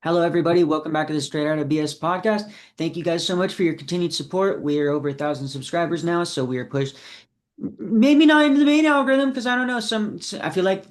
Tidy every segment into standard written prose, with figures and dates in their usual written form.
Hello, everybody. Welcome back to the Straight Outta BS podcast. Thank you guys so much for your continued support. We are over 1,000 subscribers now, so we are pushed maybe not into the main algorithm because I don't know. I feel like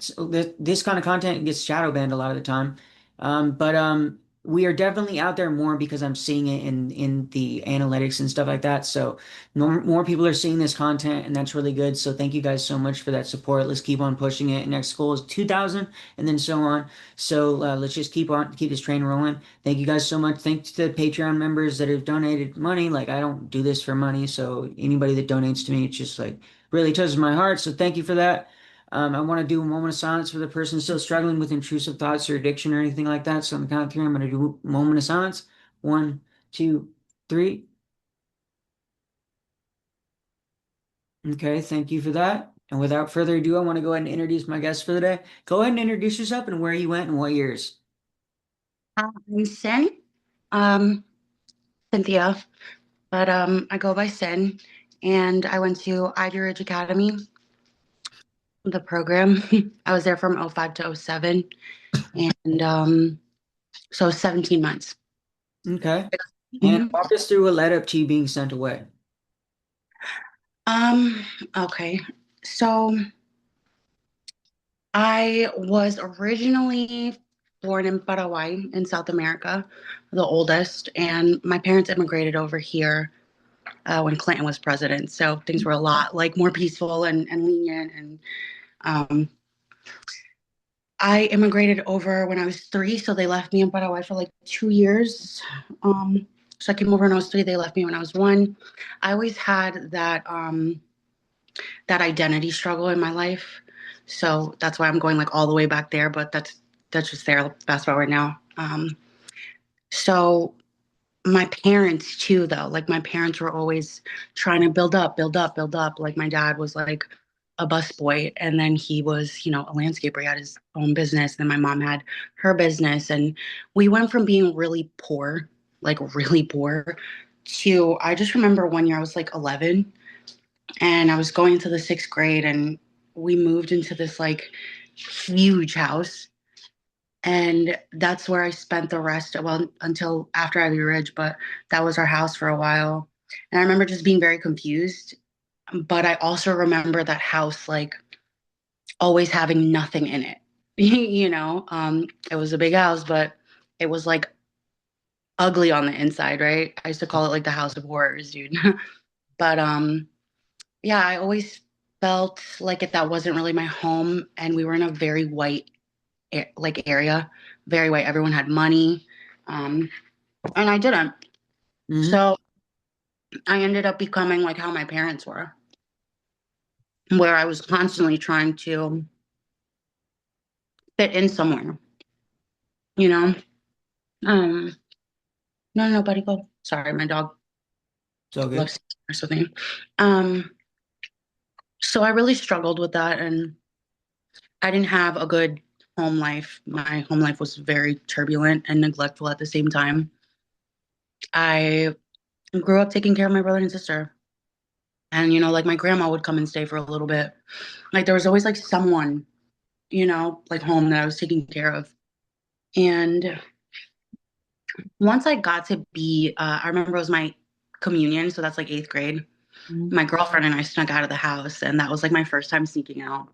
this kind of content gets shadow banned a lot of the time. But we are definitely out there more because I'm seeing it in the analytics and stuff like that. So more people are seeing this content, and that's really good. So thank you guys so much for that support. Let's keep on pushing it. Next goal is 2,000, and then so on. So let's just keep this train rolling. Thank you guys so much. Thanks to the Patreon members that have donated money. Like I don't do this for money, so anybody that donates to me, it's just like really touches my heart. So thank you for that. I want to do a moment of silence for the person still struggling with intrusive thoughts or addiction or anything like that. So on the count of three, I'm going to do a moment of silence. One, two, three. Okay, thank you for that. And without further ado, I want to go ahead and introduce my guest for the day. Go ahead and introduce yourself and where you went and what years. I'm Sin, um, Cynthia, but I go by Sin, and I went to Ivy Ridge Academy, the program. I was there from '05 to '07, and so 17 months. Okay. And Mhm. walk us through what led up to you being sent away. Um, okay, so I was originally born in Paraguay in South America, the oldest, and my parents immigrated over here when Clinton was president. So things were a lot like more peaceful and lenient. And um, I immigrated over when I was 3, so they left me in Paraguay for like 2 years. So I came over when I was 3. They left me when I was 1. I always had that identity struggle in my life, so that's why I'm going like all the way back there. But that's just there. Fast forward now. So my parents too, though, like my parents were always trying to build up, build up, build up. Like my dad was like a busboy, and then he was, a landscaper. He had his own business, and then my mom had her business, and we went from being really poor, like really poor, to I just remember one year I was like 11, and I was going into the 6th grade, and we moved into this like huge house, and that's where I spent the rest, well, until after Ivy Ridge, but that was our house for a while. And I remember just being very confused. But I also remember that house like always having nothing in it. It was a big house, but it was like ugly on the inside, right? I used to call it like the house of horrors, dude. But yeah, I always felt like that wasn't really my home, and we were in a very white like area, very white. Everyone had money, um, and I didn't. Mm-hmm. So I ended up becoming like how my parents were, where I was constantly trying to fit in somewhere, you know? Um, no, no, buddy, go. Sorry, my dog It's all good. loves or something. Um, so I really struggled with that, and I didn't have a good home life. My home life was very turbulent and neglectful at the same time. I grew up taking care of my brother and sister. And, like my grandma would come and stay for a little bit. Like there was always like someone, like home that I was taking care of. And once I got to be, I remember it was my communion. So that's like 8th grade. Mm-hmm. My girlfriend and I snuck out of the house. And that was like my first time sneaking out.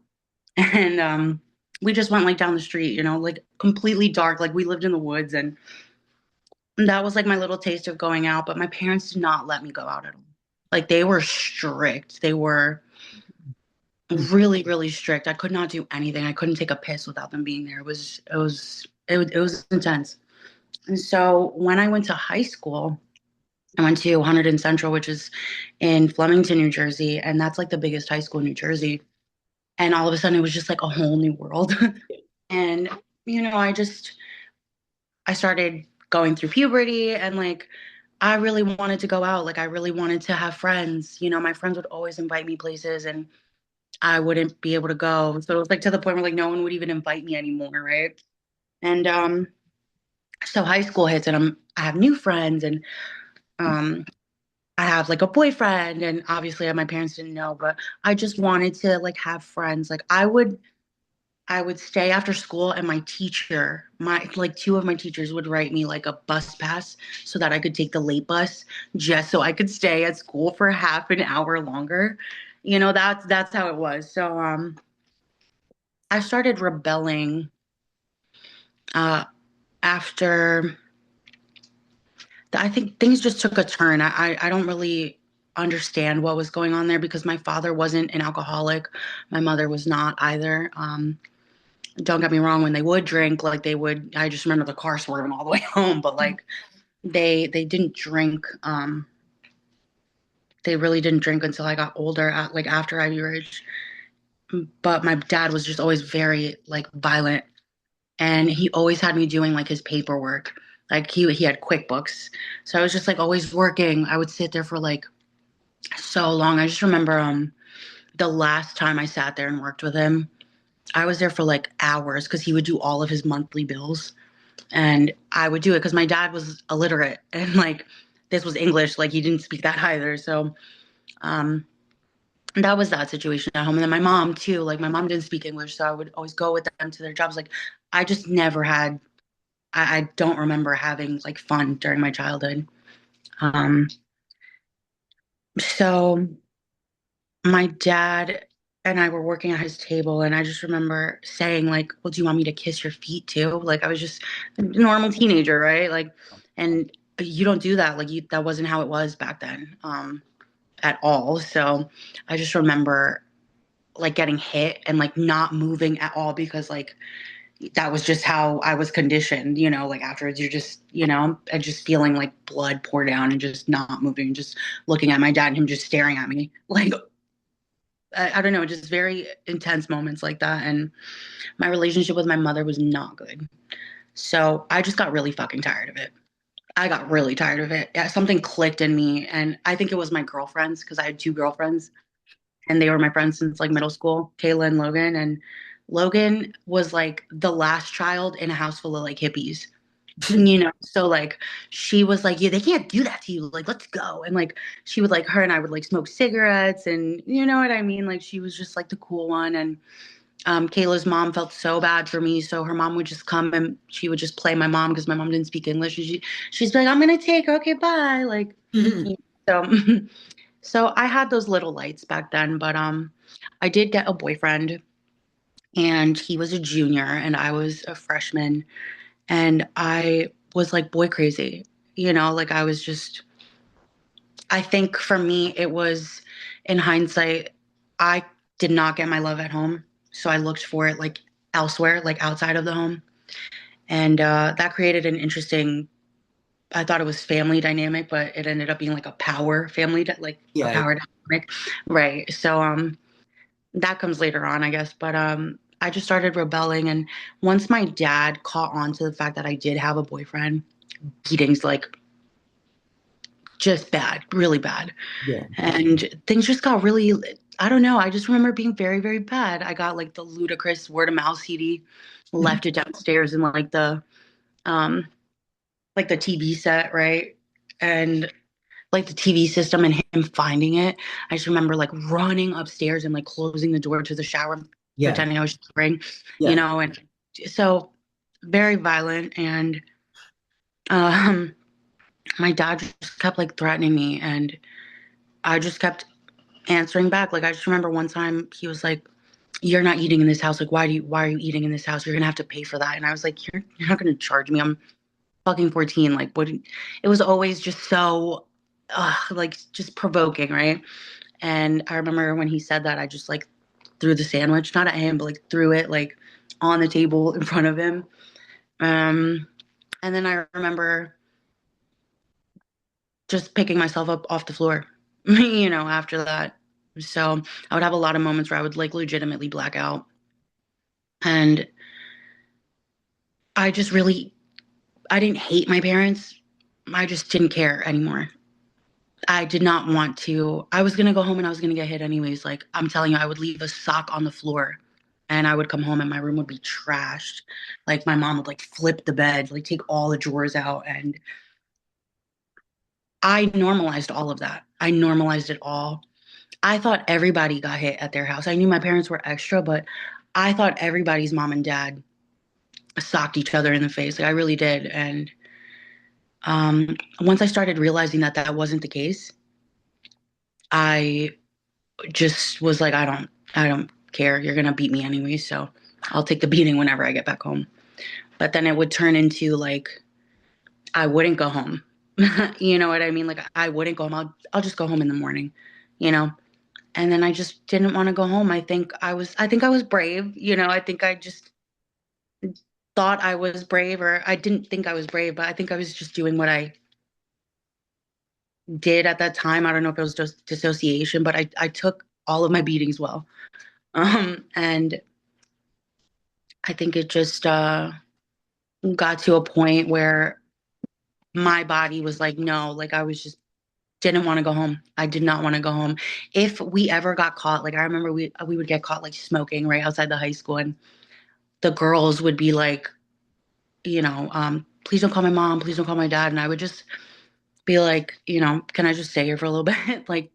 And we just went like down the street, like completely dark. Like we lived in the woods. And that was like my little taste of going out. But my parents did not let me go out at all. Like they were strict. They were really, really strict. I could not do anything. I couldn't take a piss without them being there. It was intense. And so when I went to high school, I went to 100 Central, which is in Flemington, New Jersey, and that's like the biggest high school in New Jersey. And all of a sudden, it was just like a whole new world. And I started going through puberty, and like I really wanted to go out. Like I really wanted to have friends. My friends would always invite me places, and I wouldn't be able to go. So it was like to the point where like no one would even invite me anymore, right? And so high school hits, and I have new friends, and um I have like a boyfriend, and obviously my parents didn't know, but I just wanted to like have friends. Like I would stay after school and my teacher, my like two of my teachers would write me like a bus pass so that I could take the late bus just so I could stay at school for half an hour longer. That's how it was. So I started rebelling uh after I think things just took a turn. I don't really understand what was going on there because my father wasn't an alcoholic. My mother was not either. Don't get me wrong, when they would drink, like they would, I just remember the car swerving all the way home, but like they didn't drink. They really didn't drink until I got older, like after Ivy Ridge. But my dad was just always very like violent, and he always had me doing like his paperwork. Like he had QuickBooks, so I was just like always working. I would sit there for like so long. I just remember the last time I sat there and worked with him, I was there for like hours because he would do all of his monthly bills. And I would do it because my dad was illiterate and like this was English, like he didn't speak that either. So um that was that situation at home. And then my mom too, like my mom didn't speak English, so I would always go with them to their jobs. Like I just never had I don't remember having like fun during my childhood. Um so my dad and I were working at his table, and I just remember saying like, "Well, do you want me to kiss your feet too?" Like I was just a normal teenager, right? Like, and you don't do that. Like that wasn't how it was back then, at all. So I just remember like getting hit and like not moving at all because like that was just how I was conditioned. Like afterwards you're just, and just feeling like blood pour down and just not moving, just looking at my dad and him just staring at me like I don't know, just very intense moments like that. And my relationship with my mother was not good. So I just got really fucking tired of it. I got really tired of it. Yeah, something clicked in me. And I think it was my girlfriends because I had two girlfriends and they were my friends since like middle school, Kayla and Logan. And Logan was like the last child in a house full of like hippies. So like she was like, yeah, they can't do that to you, like let's go. And like she would like, her and I would like smoke cigarettes, and you know what I mean, like she was just like the cool one. And Kayla's mom felt so bad for me, so her mom would just come and she would just play my mom because my mom didn't speak English, and she's like, I'm gonna take her, okay, bye, like so so I had those little lights back then. But I did get a boyfriend, and he was a junior and I was a freshman, and I was like boy crazy. Like I was just, I think for me, it was in hindsight, I did not get my love at home. So I looked for it like elsewhere, like outside of the home. And that created an interesting, I thought it was family dynamic, but it ended up being like a power family, like a Yeah. power dynamic. Right. So that comes later on, I guess. But I just started rebelling. And once my dad caught on to the fact that I did have a boyfriend, beatings like just bad, really bad. Yeah. And things just got really, I don't know. I just remember being very, very bad. I got like the ludicrous word of mouth CD, left it downstairs in um like the TV set, right? And like the TV system and him finding it. I just remember like running upstairs and like closing the door to the shower, Yeah. pretending I was showering, Yeah. and so very violent. And um my dad just kept like threatening me, and I just kept answering back. Like I just remember one time he was like, "You're not eating in this house. Like why are you eating in this house? You're gonna have to pay for that." And I was like, "You're not gonna charge me. I'm fucking 14." Like what? It was always just so, like just provoking, right? And I remember when he said that, I just like threw the sandwich, not at him, but like threw it like on the table in front of him. Um, and then I remember just picking myself up off the floor, after that. So I would have a lot of moments where I would like legitimately black out. And I just really, I didn't hate my parents. I just didn't care anymore. I did not want to. I was going to go home and I was going to get hit anyways. Like, I'm telling you, I would leave a sock on the floor and I would come home and my room would be trashed. Like, my mom would like flip the bed, like take all the drawers out. And I normalized all of that. I normalized it all. I thought everybody got hit at their house. I knew my parents were extra, but I thought everybody's mom and dad socked each other in the face. Like I really did. And once I started realizing that that wasn't the case, I just was like, I don't care. You're gonna beat me anyway, so I'll take the beating whenever I get back home. But then it would turn into like I wouldn't go home. You know what I mean? Like I wouldn't go home. I'll just go home in the morning, you know? And then I just didn't want to go home. I think I was brave, you know. I think I just thought I was brave, or I didn't think I was brave, but I think I was just doing what I did at that time. I don't know if it was just dissociation, but I took all of my beatings well. And I think it just got to a point where my body was like, no, like I was just didn't want to go home. I did not want to go home. If we ever got caught, like I remember we would get caught like smoking right outside the high school, and the girls would be like, please don't call my mom, please don't call my dad, and I would just be like, can I just stay here for a little bit, like,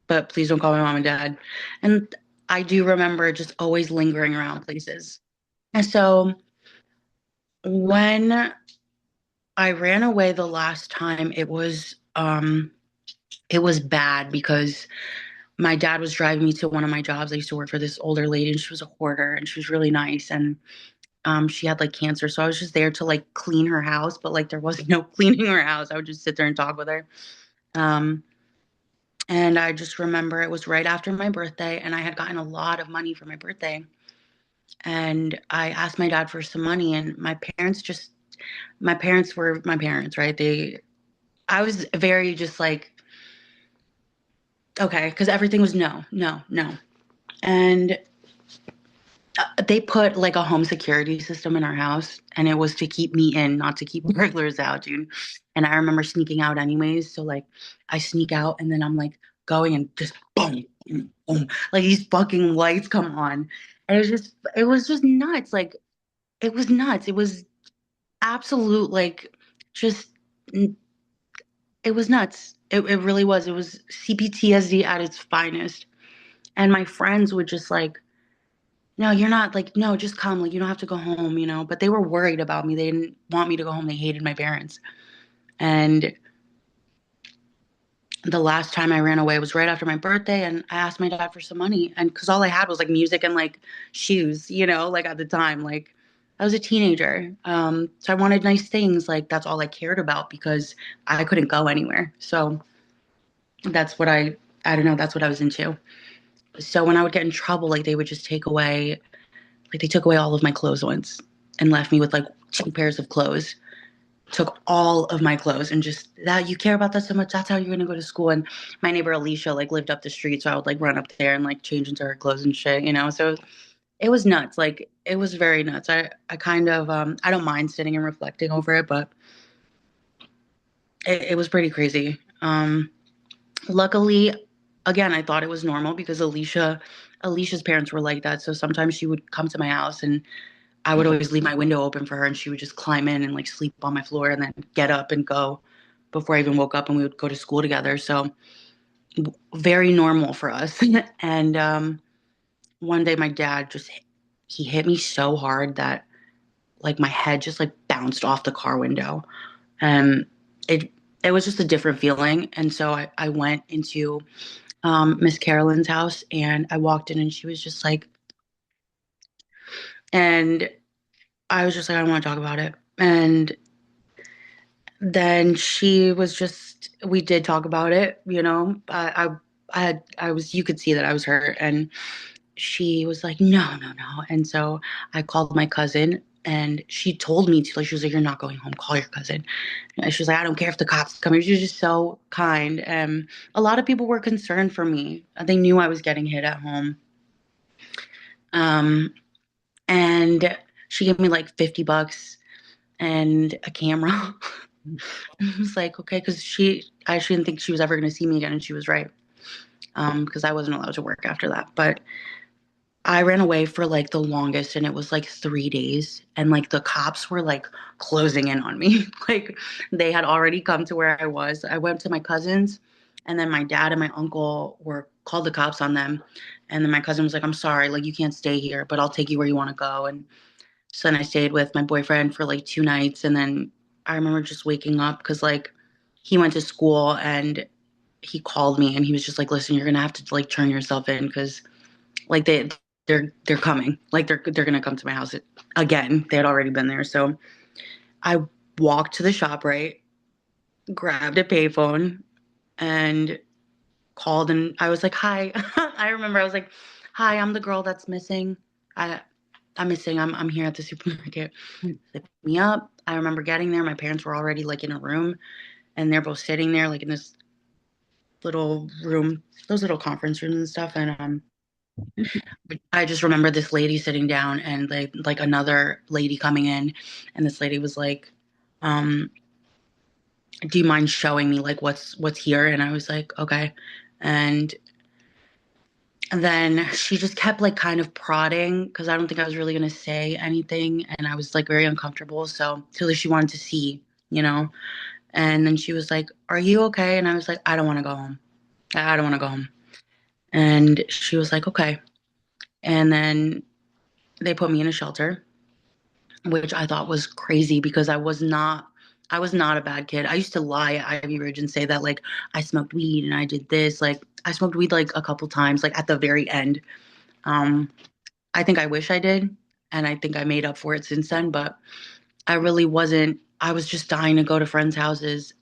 but please don't call my mom and dad. And I do remember just always lingering around places. And so when I ran away the last time, it was bad because my dad was driving me to one of my jobs. I used to work for this older lady, and she was a hoarder, and she was really nice. And she had like cancer, so I was just there to like clean her house, but like there was no cleaning her house. I would just sit there and talk with her. Um, and I just remember it was right after my birthday, and I had gotten a lot of money for my birthday. And I asked my dad for some money, and my parents were my parents, right? I was very just like, okay, because everything was no, no, no. And they put like a home security system in our house, and it was to keep me in, not to keep burglars out, dude. And I remember sneaking out anyways. So like I sneak out, and then I'm like going and just boom, boom, boom, like these fucking lights come on. And it was just nuts. Like it was nuts. It was absolute, like just, it was nuts. It really was. It was CPTSD at its finest. And my friends would just like, no, you're not, like, no, just come. Like, you don't have to go home, you know? But they were worried about me. They didn't want me to go home. They hated my parents. And the last time I ran away was right after my birthday. And I asked my dad for some money. And because all I had was like music and like shoes, you know, like at the time, like I was a teenager. So I wanted nice things. Like, that's all I cared about because I couldn't go anywhere. So that's what I don't know, that's what I was into. So when I would get in trouble, like they would just like they took away all of my clothes once and left me with like two pairs of clothes. Took all of my clothes and just that you care about that so much. That's how you're gonna go to school. And my neighbor Alicia like lived up the street, so I would like run up there and like change into her clothes and shit, you know. So it was nuts. Like it was very nuts. I kind of I don't mind sitting and reflecting over it, but it was pretty crazy. Luckily, again, I thought it was normal because Alicia's parents were like that. So sometimes she would come to my house, and I would always leave my window open for her, and she would just climb in and like sleep on my floor and then get up and go before I even woke up, and we would go to school together. So very normal for us. And one day my dad he hit me so hard that like my head just like bounced off the car window. And it was just a different feeling. And so I went into Miss Carolyn's house, and I walked in, and she was just like, and I was just like, I don't want to talk about it. And then she was just, we did talk about it, you know. I was, you could see that I was hurt, and she was like, no, no, no. And so I called my cousin, and she told me to, like, she was like, you're not going home, call your cousin. And she was like, I don't care if the cops come here. She was just so kind. And a lot of people were concerned for me. They knew I was getting hit at home. Um, and she gave me like $50 and a camera. I was like, okay, because I didn't think she was ever going to see me again, and she was right. Because I wasn't allowed to work after that. But I ran away for like the longest, and it was like 3 days, and like the cops were like closing in on me. Like they had already come to where I was. I went to my cousins, and then my dad and my uncle were called the cops on them. And then my cousin was like, I'm sorry, like you can't stay here, but I'll take you where you want to go. And so then I stayed with my boyfriend for like 2 nights. And then I remember just waking up because like he went to school and he called me and he was just like, listen, you're gonna have to like turn yourself in because like they're coming. Like they're gonna come to my house again. They had already been there. So I walked to the shop, right? Grabbed a payphone and called and I was like, "Hi." I remember I was like, "Hi, I'm the girl that's missing. I I'm missing. I'm here at the supermarket." They picked me up. I remember getting there. My parents were already like in a room and they're both sitting there like in this little room, those little conference rooms and stuff. And I just remember this lady sitting down and like another lady coming in and this lady was like, um, do you mind showing me like what's here? And I was like, okay. And then she just kept like kind of prodding because I don't think I was really gonna say anything, and I was like very uncomfortable. So clearly she wanted to see, you know. And then she was like, "Are you okay?" And I was like, "I don't want to go home. I don't want to go home." And she was like, "Okay." And then they put me in a shelter, which I thought was crazy because I was not a bad kid. I used to lie at Ivy Ridge and say that like I smoked weed and I did this. Like I smoked weed like a couple times, like at the very end. Um, I think I wish I did, and I think I made up for it since then, but I really wasn't. I was just dying to go to friends' houses,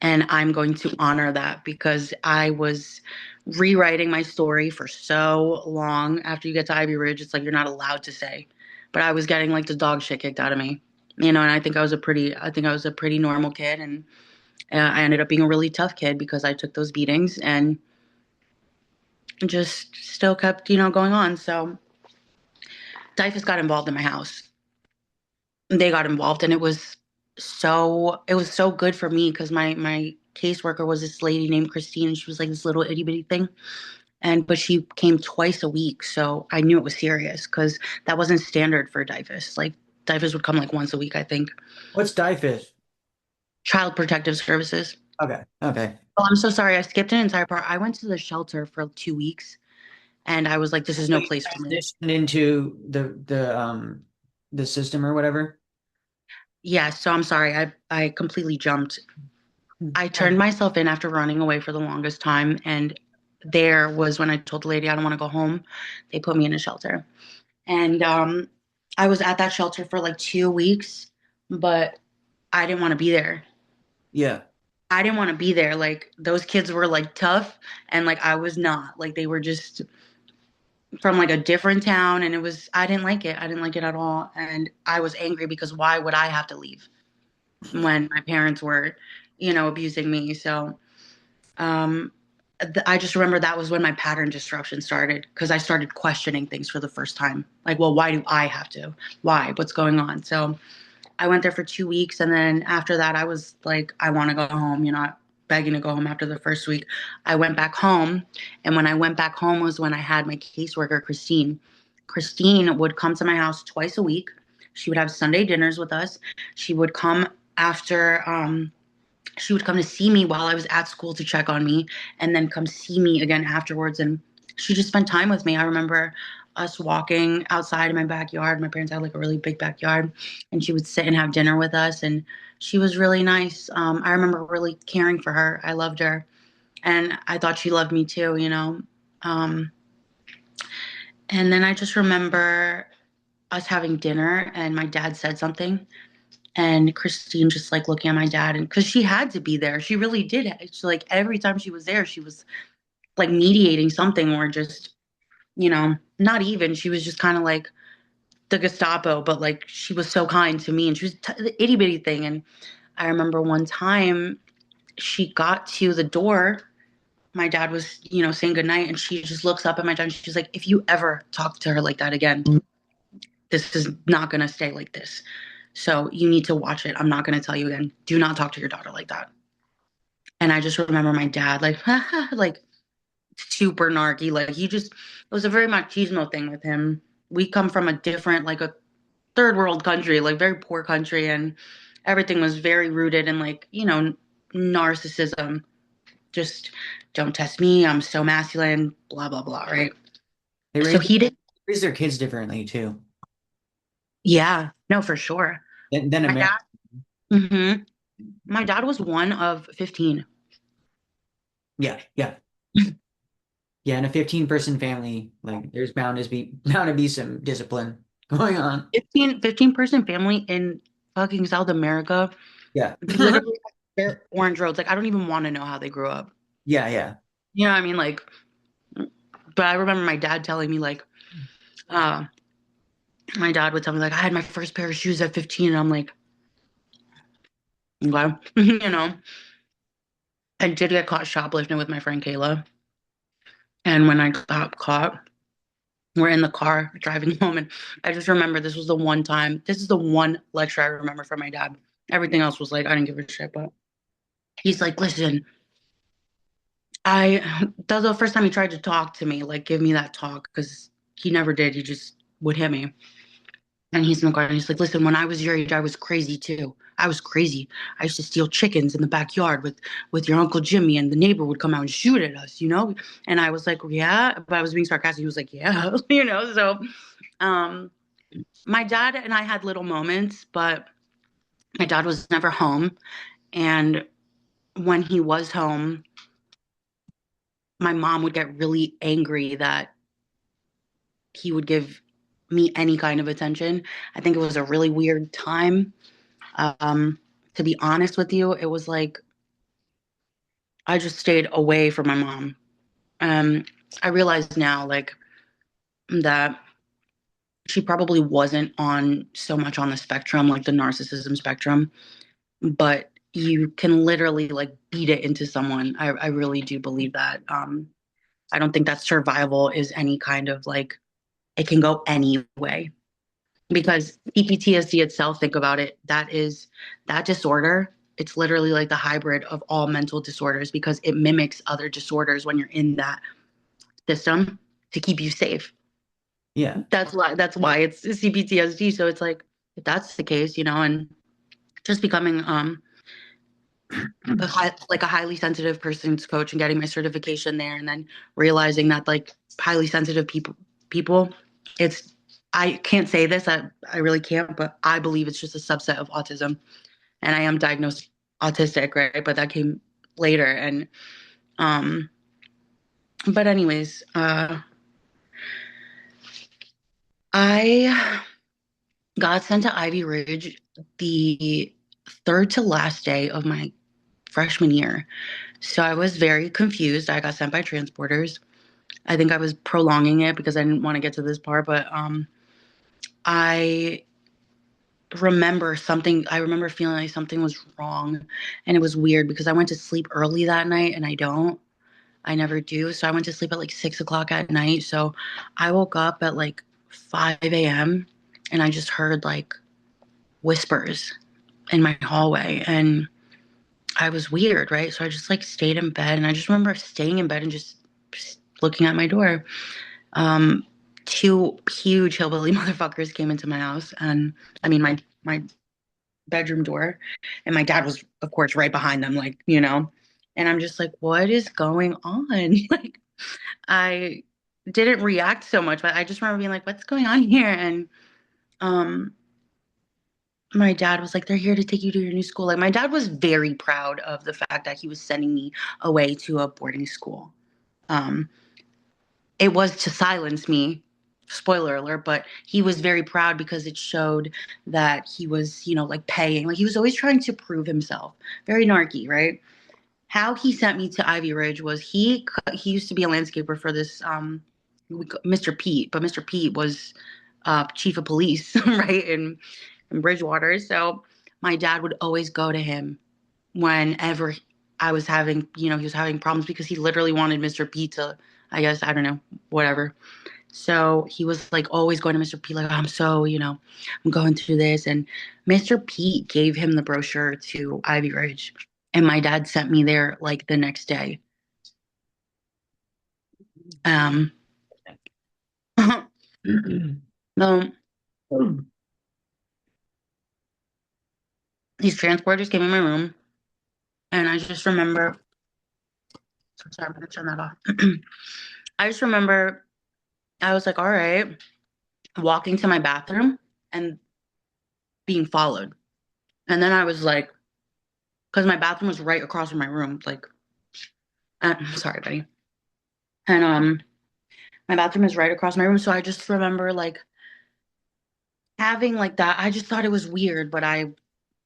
and I'm going to honor that because I was rewriting my story for so long. After you get to Ivy Ridge, it's like you're not allowed to say, but I was getting like the dog shit kicked out of me, and I think I think I was a pretty normal kid, and I ended up being a really tough kid because I took those beatings and just still kept, going on. So Dyfus got involved in my house. They got involved, and it was so good for me because my caseworker was this lady named Christine, and she was like this little itty bitty thing, and but she came twice a week, so I knew it was serious because that wasn't standard for Dyfus. Like Dyfus would come like once a week, I think. What's Dyfish? Child Protective Services. Okay. Okay. Oh, I'm so sorry, I skipped an entire part. I went to the shelter for 2 weeks, and I was like, this is So no you place for me. transitioned into the system or whatever. Yeah, so I'm sorry, I completely jumped. I Oh, turned myself in after running away for the longest time. And there was when I told the lady I don't want to go home. They put me in a shelter. And I was at that shelter for like 2 weeks, but I didn't want to be there. yeah. I didn't want to be there. Like those kids were like tough and like I was not. Like they were just from like a different town and I didn't like it. I didn't like it at all. And I was angry because why would I have to leave when my parents were, abusing me? So Um, I just remember that was when my pattern disruption started because I started questioning things for the first time. Like, well, why do I have to? Why? What's going on? So I went there for 2 weeks. And then after that, I was like, I want to go home, begging to go home after the first week. I went back home. And when I went back home was when I had my caseworker, Christine. Christine would come to my house twice a week. She would have Sunday dinners with us. She would come after, she would come to see me while I was at school to check on me and then come see me again afterwards. And she just spent time with me. I remember us walking outside in my backyard. My parents had like a really big backyard and she would sit and have dinner with us. And she was really nice. I remember really caring for her. I loved her. And I thought she loved me too. Um, and then I just remember us having dinner and my dad said something and Christine just like looking at my dad and because she had to be there. She really did. It's like every time she was there, she was like mediating something or just, not even. She was just kind of like the Gestapo, but like she was so kind to me and she was the itty bitty thing. And I remember one time she got to the door. My dad was, saying goodnight and she just looks up at my dad and she's like, if you ever talk to her like that again, this is not going to stay like this. So you need to watch it. I'm not going to tell you again. Do not talk to your daughter like that. And I just remember my dad, like, like super narky. Like it was a very machismo thing with him. We come from a different, like a third world country, like very poor country. And everything was very rooted in like, narcissism. just don't test me. I'm so masculine, blah, blah, blah, right? They So he did, raise their kids differently too yeah, no, for sure. than My America. dad, hmm my dad was one of 15. Yeah, yeah. Yeah, in a 15-person family, like there's bound to be some discipline going on. 15 person family in fucking South America. Yeah. Literally, they're orange roads. Like, I don't even want to know how they grew up. Yeah, yeah. You know what I mean? Like, but I remember my dad telling me, like, uh, my dad would tell me, like, I had my first pair of shoes at 15. And I'm like, okay. You know, I did get caught shoplifting with my friend Kayla. And when I got caught, we're in the car driving home. And I just remember this was the one time, this is the one lecture I remember from my dad. Everything else was like, I didn't give a shit. But he's like, listen, that was the first time he tried to talk to me, like give me that talk, because he never did. He just would hit me. And he's in the car and he's like, listen, when I was your age, I was crazy too. I was crazy. I used to steal chickens in the backyard with your Uncle Jimmy, and the neighbor would come out and shoot at us, you know? And I was like, yeah, but I was being sarcastic. He was like, yeah, you know? So um my dad and I had little moments, but my dad was never home. And when he was home, my mom would get really angry that he would give me any kind of attention. I think it was a really weird time. Um, to be honest with you, it was like I just stayed away from my mom. Um, I realize now, like, that she probably wasn't on so much on the spectrum, like the narcissism spectrum, but you can literally like beat it into someone. I really do believe that. I don't think that survival is any kind of like, it can go any way. Because PTSD itself, think about it, that is that disorder. It's literally like the hybrid of all mental disorders because it mimics other disorders when you're in that system to keep you safe. Yeah. That's why it's CPTSD. So it's like if that's the case, you know, and just becoming like a highly sensitive person's coach and getting my certification there, and then realizing that like highly sensitive people, it's I can't say this, I really can't, but I believe it's just a subset of autism, and I am diagnosed autistic, right? But that came later, and um, but anyways, I got sent to Ivy Ridge the third to last day of my freshman year. So I was very confused. I got sent by transporters. I think I was prolonging it because I didn't want to get to this part, but I I remember feeling like something was wrong, and it was weird because I went to sleep early that night and I never do. So I went to sleep at like 6 o'clock at night. So I woke up at like 5 a.m. and I just heard like whispers in my hallway, and I was weird, right? So I just like stayed in bed, and I just remember staying in bed and just looking at my door. Um, Two huge hillbilly motherfuckers came into my house, and I mean my bedroom door, and my dad was of course right behind them, like you know, and I'm just like, what is going on? Like I didn't react so much, but I just remember being like, what's going on here? And um, my dad was like, they're here to take you to your new school. Like my dad was very proud of the fact that he was sending me away to a boarding school. Um, it was to silence me, spoiler alert, but he was very proud because it showed that he was, you know, like paying, like he was always trying to prove himself. Very narky, right? How he sent me to Ivy Ridge was he used to be a landscaper for this Mr. Pete, but Mr. Pete was chief of police, right, in Bridgewater. So my dad would always go to him whenever I was having, you know, he was having problems because he literally wanted Mr. Pete to, I guess, I don't know, whatever. So he was like always going to Mr. Pete, like, I'm so, you know, I'm going through this. And Mr. Pete gave him the brochure to Ivy Ridge. And my dad sent me there like the next day. Um, so these transporters came in my room. And I just remember Sorry, I'm gonna turn that off. I just remember I was like, all right, walking to my bathroom and being followed. And then I was like, because my bathroom was right across from my room, like, sorry, buddy. And my bathroom is right across my room, so I just remember like having like that. I just thought it was weird, but I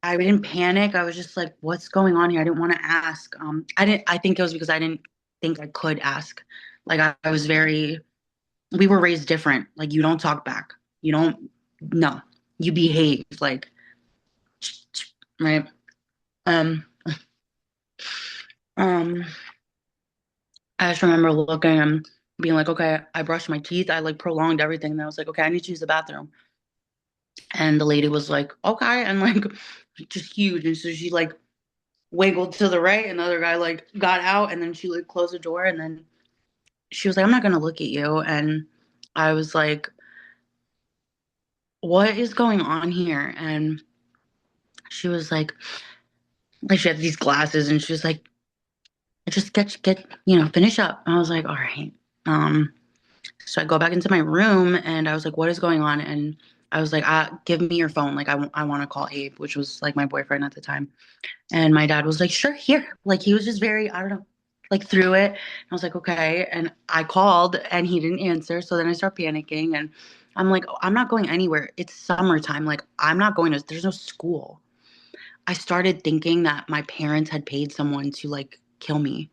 didn't panic. I was just like, what's going on here? I didn't want to ask. I think it was because I didn't think I could ask. Like I was very, we were raised different. Like you don't talk back. You don't, no, you behave like, right? Um, um, I just remember looking and being like, okay, I brushed my teeth. I like prolonged everything. And I was like, okay, I need to use the bathroom. And the lady was like, okay. And like, just huge. And so she like wiggled to the right. And the other guy like got out. And then she like closed the door. And then she was like, I'm not going to look at you. And I was like, what is going on here? And she was like she had these glasses and she was like, just finish up. I was like, all right. Um, So I go back into my room and I was like, what is going on? And I was like, give me your phone. Like, I want to call Abe, which was like my boyfriend at the time. And my dad was like, sure, here. Like, he was just very, I don't know, like threw it. I was like, okay. And I called and he didn't answer. So then I start panicking and I'm like, oh, I'm not going anywhere. It's summertime. Like, I'm not going to, there's no school. I started thinking that my parents had paid someone to like kill me.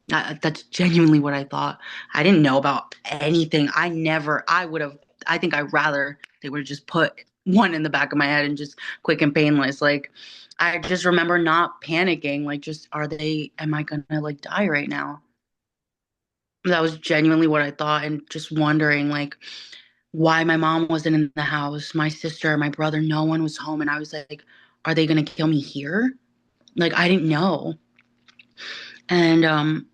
That's genuinely what I thought. I didn't know about anything. I would have, I think I'd rather they would have just put one in the back of my head and just quick and painless. Like, I just remember not panicking. Like, just, am I gonna like die right now? That was genuinely what I thought. And just wondering, like, why my mom wasn't in the house, my sister, my brother, no one was home. And I was like, are they gonna kill me here? Like, I didn't know. And,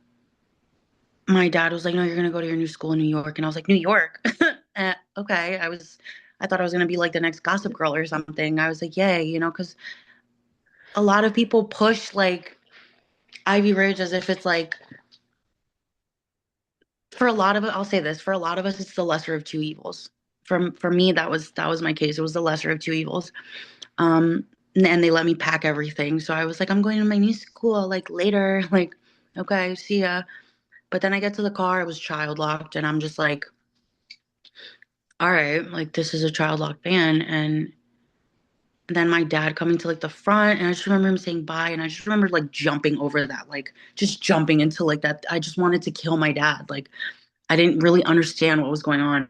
my dad was like, "No, you're gonna go to your new school in New York," and I was like, "New York? Okay." I thought I was gonna be like the next Gossip Girl or something. I was like, "Yay," because a lot of people push like Ivy Ridge as if it's like for a lot of it. I'll say this: for a lot of us, it's the lesser of two evils. For me, that was my case. It was the lesser of two evils. Um, and they let me pack everything, so I was like, "I'm going to my new school like later." Like, okay, see ya. But then I get to the car, it was child locked, and I'm just like, all right, like this is a child lock van. And then my dad coming to like the front, and I just remember him saying bye. And I just remember like jumping over that, like just jumping into like that. I just wanted to kill my dad. Like I didn't really understand what was going on.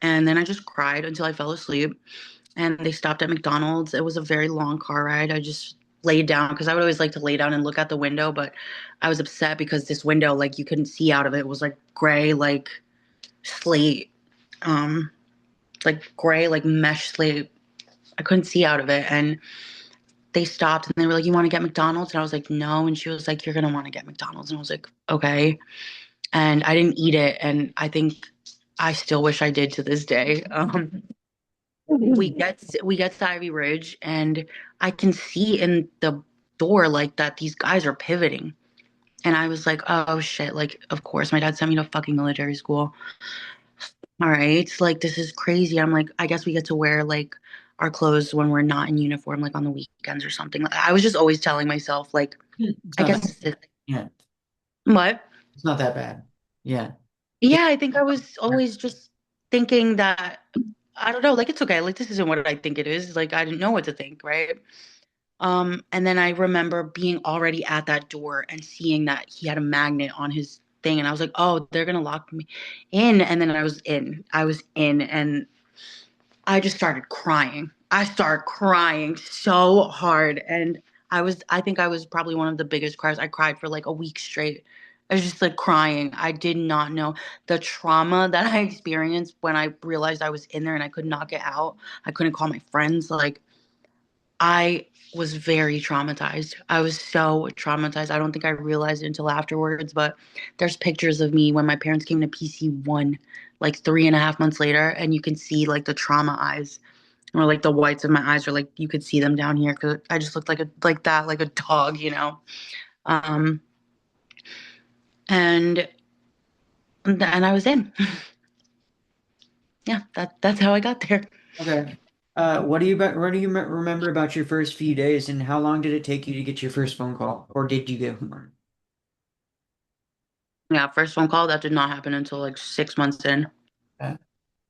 And then I just cried until I fell asleep. And they stopped at McDonald's. It was a very long car ride. I just laid down because I would always like to lay down and look out the window, but I was upset because this window, like you couldn't see out of it. It was like gray, like slate. Like gray, like mesh slate. I couldn't see out of it. And they stopped and they were like, "You want to get McDonald's?" And I was like, "No." And she was like, "You're going to want to get McDonald's." And I was like, "Okay." And I didn't eat it. And I think I still wish I did to this day. We get to Ivy Ridge and I can see in the door like that these guys are pivoting. And I was like, oh shit, like of course my dad sent me to fucking military school. All right, like this is crazy. I'm like, I guess we get to wear like our clothes when we're not in uniform, like on the weekends or something. Like, I was just always telling myself, like, It's I not that. guess Yeah, what? it's not that bad. Yeah. Yeah, I think I was always just thinking that I don't know, like it's okay, like this isn't what I think it is. Like I didn't know what to think, right? And then I remember being already at that door and seeing that he had a magnet on his thing, and I was like, oh, they're gonna lock me in. And then I was in. I was in, and I just started crying. I started crying so hard. And I think I was probably one of the biggest cries. I cried for like a week straight. I was just like crying. I did not know the trauma that I experienced when I realized I was in there and I could not get out. I couldn't call my friends. Like, I was very traumatized. I was so traumatized. I don't think I realized it until afterwards, but there's pictures of me when my parents came to PC1, like 3.5 months later, and you can see like the trauma eyes or like the whites of my eyes, or like you could see them down here because I just looked like a dog. Um, and and I was in. Yeah, that's how I got there. Okay. What do you remember about your first few days, and how long did it take you to get your first phone call, or did you get one? Yeah, first phone call that did not happen until like 6 months in. Uh,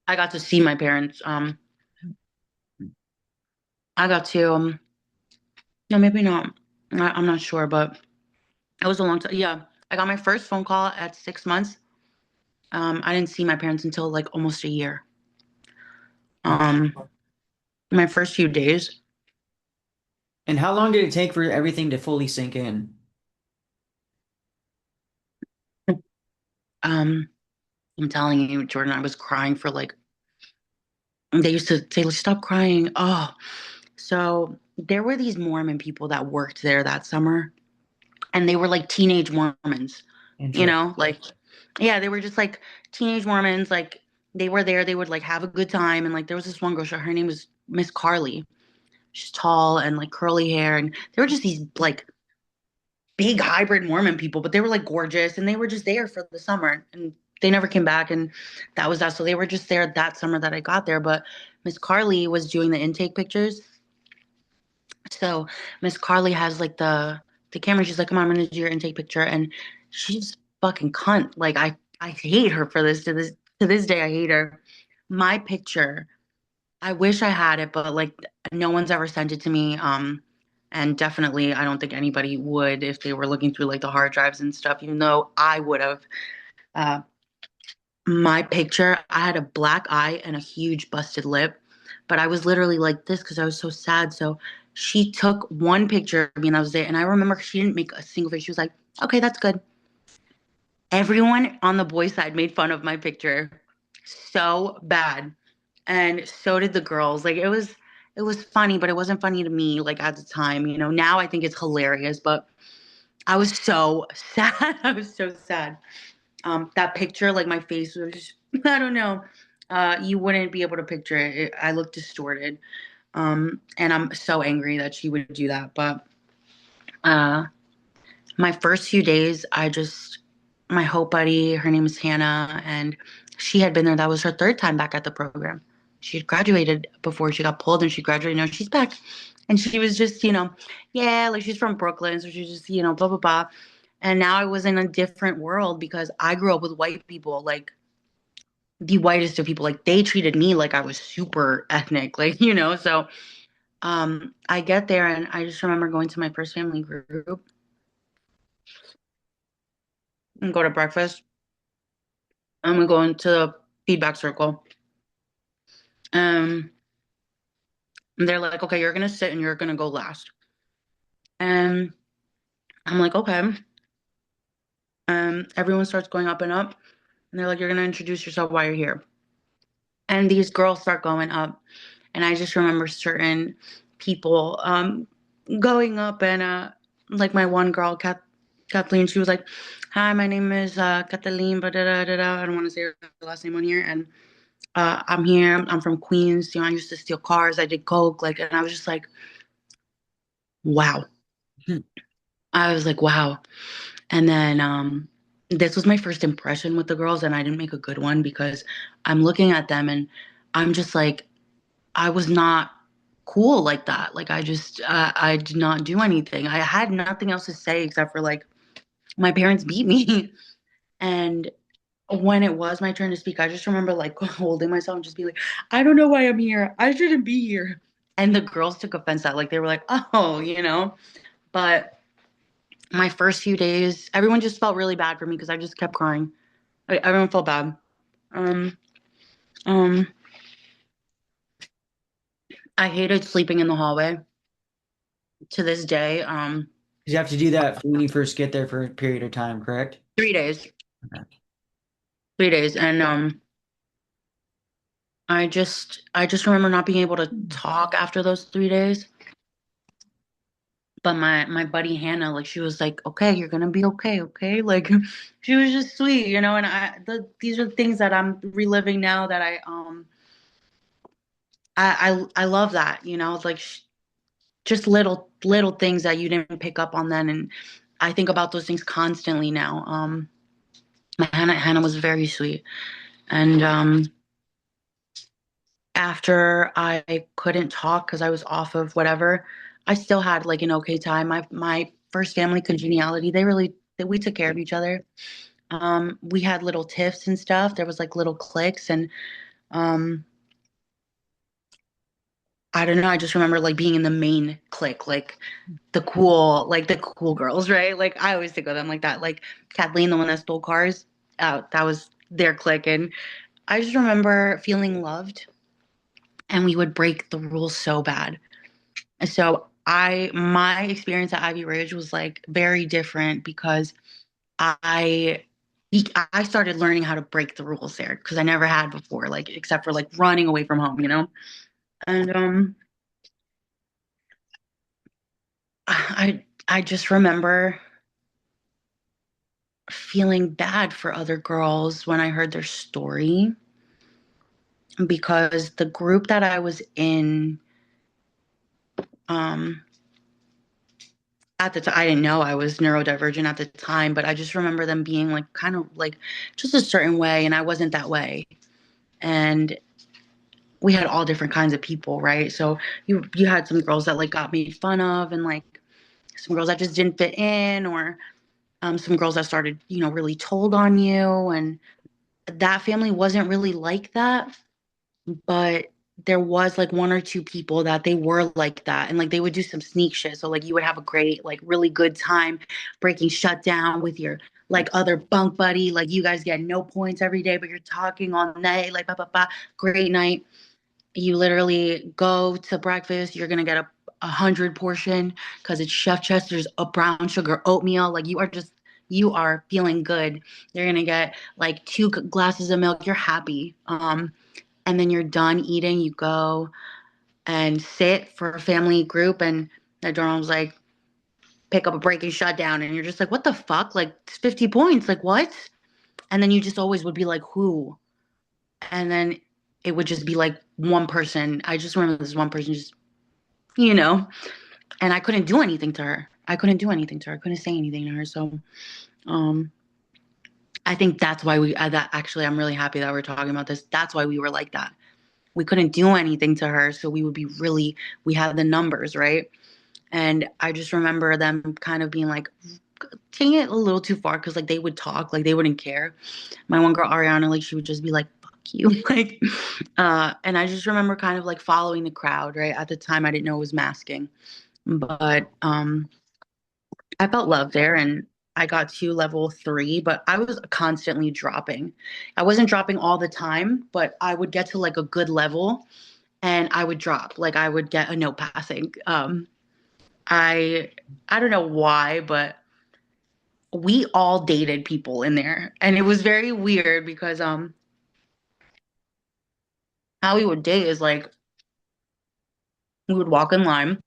I got to see my parents. I got to no, maybe not. I'm not sure, but it was a long time. Yeah, I got my first phone call at 6 months. I didn't see my parents until like almost a year. Um, my first few days. And how long did it take for everything to fully sink in? Um, I'm telling you, Jordan, I was crying for like they used to say, "Let's stop crying." Oh, so there were these Mormon people that worked there that summer, and they were like teenage Mormons, Interesting. like yeah, they were just like teenage Mormons. Like they were there, they would like have a good time, and like there was this one girl, her name was Miss Carly. She's tall and like curly hair, and there were just these like big hybrid Mormon people, but they were like gorgeous, and they were just there for the summer, and they never came back, and that was that. So they were just there that summer that I got there. But Miss Carly was doing the intake pictures. So Miss Carly has like the camera. She's like, "Come on, I'm gonna do your intake picture," and she's fucking cunt. Like I hate her for this to this day. I hate her. My picture. I wish I had it, but like no one's ever sent it to me. And definitely I don't think anybody would if they were looking through like the hard drives and stuff, even though I would have. Uh, my picture, I had a black eye and a huge busted lip, but I was literally like this because I was so sad. So she took one picture of me and I was there. And I remember she didn't make a single face. She was like, okay, that's good. Everyone on the boy side made fun of my picture so bad. And so did the girls. Like it was funny, but it wasn't funny to me like at the time. Now I think it's hilarious, but I was so sad. I was so sad. That picture, like my face was just, I don't know. You wouldn't be able to picture it. I look distorted. And I'm so angry that she would do that. But uh, my first few days, my hope buddy, her name is Hannah, and she had been there. That was her third time back at the program. She had graduated before she got pulled, and she graduated. Now she's back. And she was just, yeah, like she's from Brooklyn. So she's just, blah, blah, blah. And now I was in a different world because I grew up with white people, like the whitest of people. Like they treated me like I was super ethnic, like, So I get there and I just remember going to my first family group and go to breakfast. I'm going to the feedback circle. Um, and they're like, okay, you're gonna sit and you're gonna go last. And I'm like, okay. Everyone starts going up and up, and they're like, you're gonna introduce yourself while you're here. And these girls start going up, and I just remember certain people going up, and like my one girl, Kathleen, she was like, "Hi, my name is Kathleen, but da da da da. I don't want to say her last name on here, and I'm here. I'm from Queens. I used to steal cars. I did coke, like, and I was just like, wow. I was like, wow. And then this was my first impression with the girls, and I didn't make a good one because I'm looking at them and I'm just like, I was not cool like that. Like I did not do anything. I had nothing else to say except for like my parents beat me. And when it was my turn to speak, I just remember like holding myself and just be like, I don't know why I'm here. I shouldn't be here. And the girls took offense at like they were like, oh. But my first few days, everyone just felt really bad for me because I just kept crying. Everyone felt bad. Um, um, I hated sleeping in the hallway to this day. 'Cause you have to do that when you first get there for a period of time, correct? 3 days, Okay. 3 days, and I just remember not being able to talk after those 3 days. But my buddy Hannah, like she was like, okay, you're gonna be okay, okay. Like she was just sweet. And these are things that I'm reliving now that I love that. It's like just little things that you didn't pick up on then, and I think about those things constantly now. Hannah was very sweet. And after I couldn't talk because I was off of whatever, I still had like an okay time. My first family congeniality, we took care of each other. We had little tiffs and stuff. There was like little cliques and um I don't know, I just remember like being in the main clique, like the cool girls, right? Like I always think of them like that. Like Kathleen, the one that stole cars, that was their clique. And I just remember feeling loved and we would break the rules so bad. And so my experience at Ivy Ridge was like very different because I I started learning how to break the rules there because I never had before, like except for like running away from home, you know? And I just remember feeling bad for other girls when I heard their story because the group that I was in, um, at the time, I didn't know I was neurodivergent at the time, but I just remember them being like kind of like just a certain way, and I wasn't that way. And we had all different kinds of people, right? So you had some girls that like got made fun of, and like some girls that just didn't fit in, or some girls that started, really told on you, and that family wasn't really like that. But there was like one or two people that they were like that, and like they would do some sneak shit, so like you would have a great like really good time breaking shut down with your like other bunk buddy, like you guys get no points every day but you're talking all night, like blah, blah, blah. Great night. You literally go to breakfast, you're gonna get a 100 portion because it's Chef Chester's a brown sugar oatmeal. Like you are feeling good. You're gonna get like two glasses of milk, you're happy. And then you're done eating, you go and sit for a family group, and the journal's like, pick up a break and shut down. And you're just like, what the fuck? Like, it's 50 points. Like, what? And then you just always would be like, who? And then it would just be like one person. I just remember this one person just, you know, and I couldn't do anything to her. I couldn't do anything to her. I couldn't say anything to her. So, um, I think that's why that actually, I'm really happy that we're talking about this. That's why we were like that. We couldn't do anything to her. So we would be really, we had the numbers, right? And I just remember them kind of being like, taking it a little too far because like they would talk, like they wouldn't care. My one girl, Ariana, like she would just be like, fuck you. Like, and I just remember kind of like following the crowd, right? At the time, I didn't know it was masking, but I felt love there and I got to level 3, but I was constantly dropping. I wasn't dropping all the time, but I would get to like a good level and I would drop. Like I would get a no passing. I I don't know why, but we all dated people in there. And it was very weird because how we would date is like we would walk in line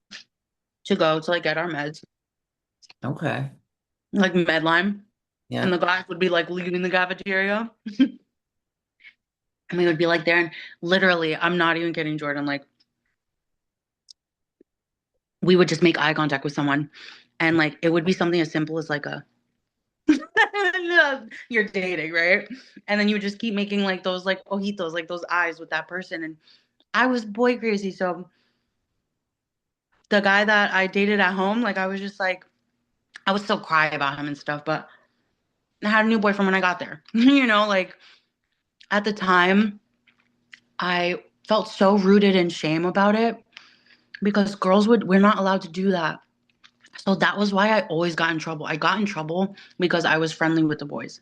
to go to like get our meds, Okay. like Medline. And Yeah. the guys would be like leaving the cafeteria. And we would be like there and literally, I'm not even kidding, Jordan. Like we would just make eye contact with someone. And like it would be something as simple as like a you're dating, right? And then you would just keep making like those like ojitos, like those eyes with that person. And I was boy crazy. So the guy that I dated at home, like I was just like I would still cry about him and stuff, but I had a new boyfriend when I got there. Like at the time, I felt so rooted in shame about it because we're not allowed to do that. So that was why I always got in trouble. I got in trouble because I was friendly with the boys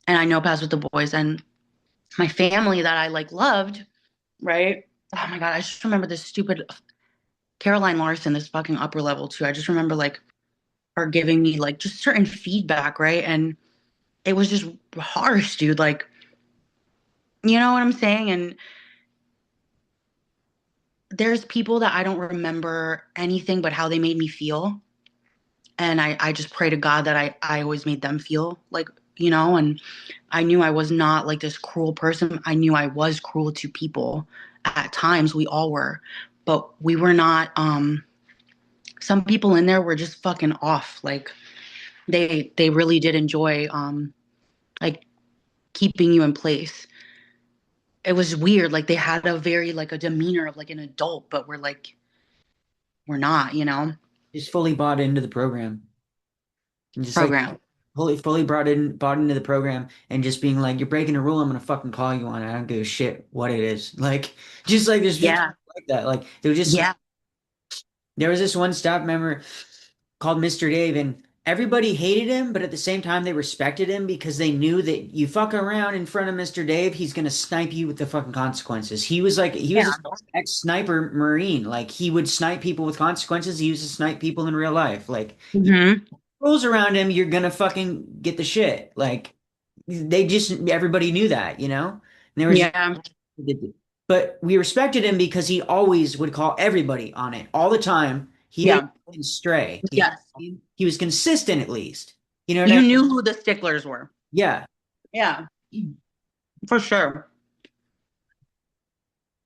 and I know pass with the boys and my family that I like loved, right? Oh my God, I just remember this stupid Caroline Larson, this fucking upper level too. I just remember like her giving me like just certain feedback, right? And it was just harsh, dude. Like, you know what I'm saying? And there's people that I don't remember anything but how they made me feel. And I just pray to God that I always made them feel like, and I knew I was not like this cruel person. I knew I was cruel to people at times. We all were, but we were not, some people in there were just fucking off. Like they really did enjoy, like keeping you in place. It was weird. Like they had a very like a demeanor of like an adult, but we're not, you know, Just fully bought into the program. And just like program. fully bought into the program and just being like, you're breaking a rule, I'm gonna fucking call you on it. I don't give a shit what it is. Like just like there's just Yeah. like that. Like Yeah. there was this one staff member called Mr. Dave, and everybody hated him, but at the same time they respected him because they knew that you fuck around in front of Mr. Dave, he's gonna snipe you with the fucking consequences. He was Yeah. a ex-sniper Marine. Like he would snipe people with consequences. He used to snipe people in real life. Like Hmm. rules around him, you're gonna fucking get the shit. Like they just everybody knew that, you know? And there was Yeah. but we respected him because he always would call everybody on it all the time. He Yeah. didn't stray. Yes. He was consistent at least. You know what I You mean? knew who the sticklers were. Yeah. Yeah, for sure.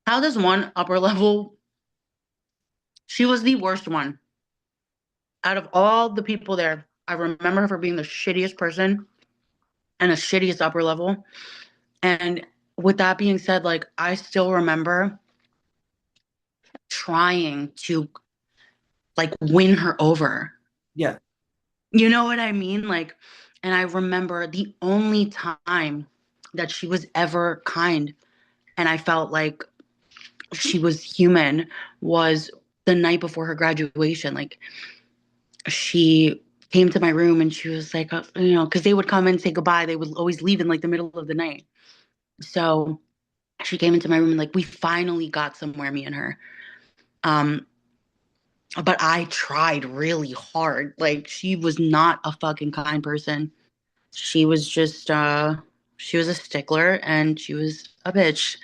How does one upper level, she was the worst one. Out of all the people there, I remember her for being the shittiest person and the shittiest upper level. And with that being said, like I still remember trying to like win her over. Yeah. You know what I mean? Like, and I remember the only time that she was ever kind and I felt like she was human was the night before her graduation. Like, she came to my room and she was like, you know, because they would come and say goodbye. They would always leave in like the middle of the night. So she came into my room and like we finally got somewhere, me and her. Um, but I tried really hard. Like she was not a fucking kind person. She was just she was a stickler and she was a bitch.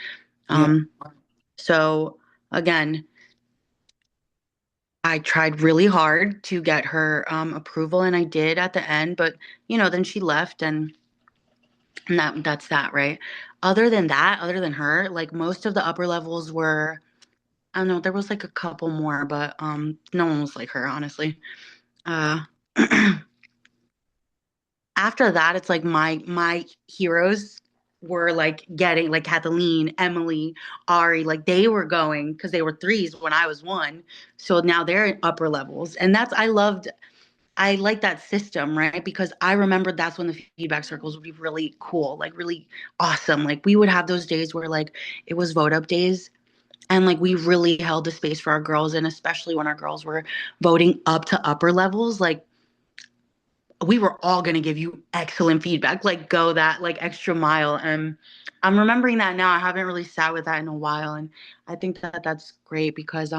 Yeah. Um, so again, I tried really hard to get her approval and I did at the end, but you know, then she left and that's that, right? Other than that, other than her, like most of the upper levels were, I don't know, there was like a couple more, but no one was like her, honestly. Uh After that, it's like my heroes were like getting like Kathleen, Emily, Ari, like they were going because they were threes when I was one. So now they're in upper levels. And that's I like that system, right? Because I remember that's when the feedback circles would be really cool, like really awesome. Like we would have those days where like it was vote up days and like we really held the space for our girls and especially when our girls were voting up to upper levels, like we were all going to give you excellent feedback, like go that like extra mile. And I'm remembering that now. I haven't really sat with that in a while. And I think that that's great because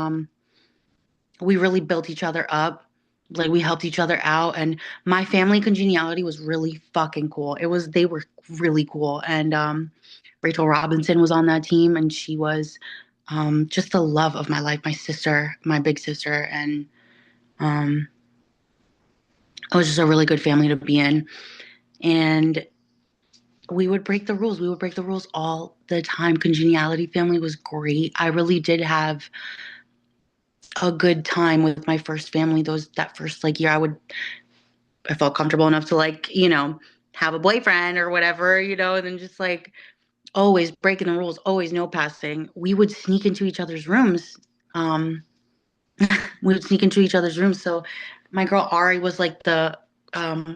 we really built each other up. Like we helped each other out. And my family congeniality was really fucking cool. They were really cool. And Rachel Robinson was on that team and she was just the love of my life, my sister, my big sister. And um, it was just a really good family to be in. And we would break the rules. We would break the rules all the time. Congeniality family was great. I really did have a good time with my first family. That first like year, I felt comfortable enough to like have a boyfriend or whatever, and then just like always breaking the rules, always no passing. We would sneak into each other's rooms. Um, we would sneak into each other's rooms. So my girl Ari was like the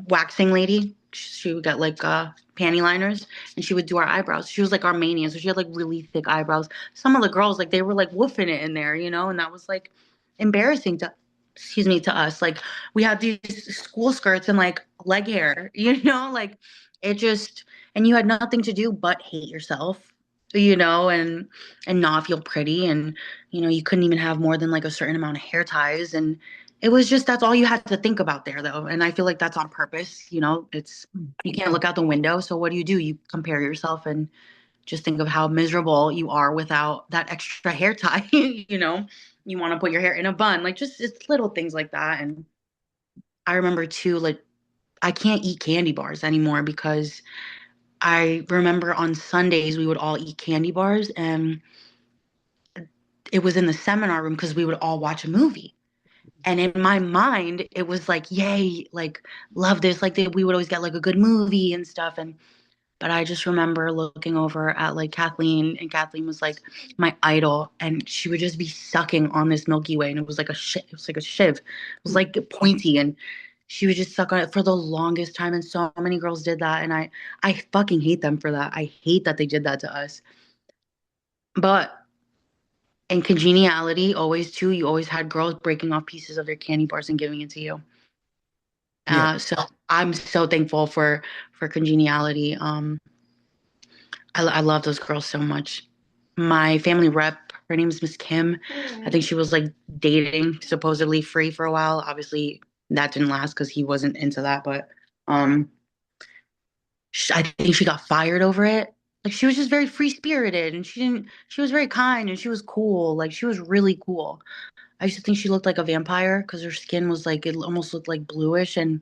waxing lady. She would get like panty liners and she would do our eyebrows. She was like Armenian, so she had like really thick eyebrows. Some of the girls like they were like woofing it in there, and that was like embarrassing to to us. Like we had these school skirts and like leg hair, like it just and you had nothing to do but hate yourself, and not feel pretty and you couldn't even have more than like a certain amount of hair ties. And it was just, that's all you had to think about there though. And I feel like that's on purpose. It's, you can't look out the window. So what do? You compare yourself and just think of how miserable you are without that extra hair tie. You want to put your hair in a bun, like just it's little things like that. And I remember too, like I can't eat candy bars anymore because I remember on Sundays we would all eat candy bars and it was in the seminar room because we would all watch a movie. And in my mind, it was like, yay, like, love this. Like, we would always get like a good movie and stuff. And But I just remember looking over at like Kathleen, and Kathleen was like my idol, and she would just be sucking on this Milky Way, and it was like it was like a shiv. It was like pointy, and she would just suck on it for the longest time, and so many girls did that, and I fucking hate them for that. I hate that they did that to us. But in congeniality, always too, you always had girls breaking off pieces of their candy bars and giving it to you. Yeah. So I'm so thankful for congeniality. I love those girls so much. My family rep, her name is Miss Kim. I think she was like dating supposedly free for a while. Obviously, that didn't last because he wasn't into that. But um, I think she got fired over it. Like she was just very free spirited, and she didn't. She was very kind, and she was cool. Like she was really cool. I used to think she looked like a vampire because her skin was like it almost looked like bluish, and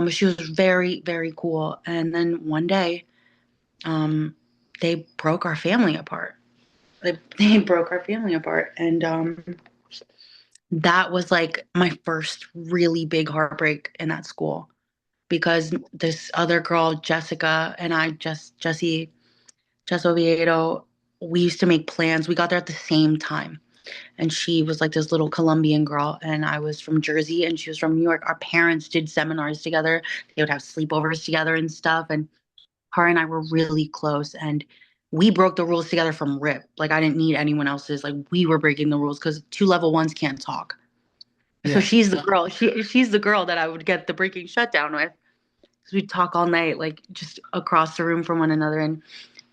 she was very very cool. And then one day, um, they broke our family apart. They broke our family apart, and that was like my first really big heartbreak in that school because this other girl, Jessica, and I, Jess Oviedo, we used to make plans. We got there at the same time. And she was like this little Colombian girl, and I was from Jersey, and she was from New York. Our parents did seminars together. They would have sleepovers together and stuff. And her and I were really close, and we broke the rules together from rip. Like I didn't need anyone else's. Like we were breaking the rules because two level ones can't talk. So Yeah. she's the girl. She's the girl that I would get the breaking shutdown with. Because we'd talk all night, like just across the room from one another, and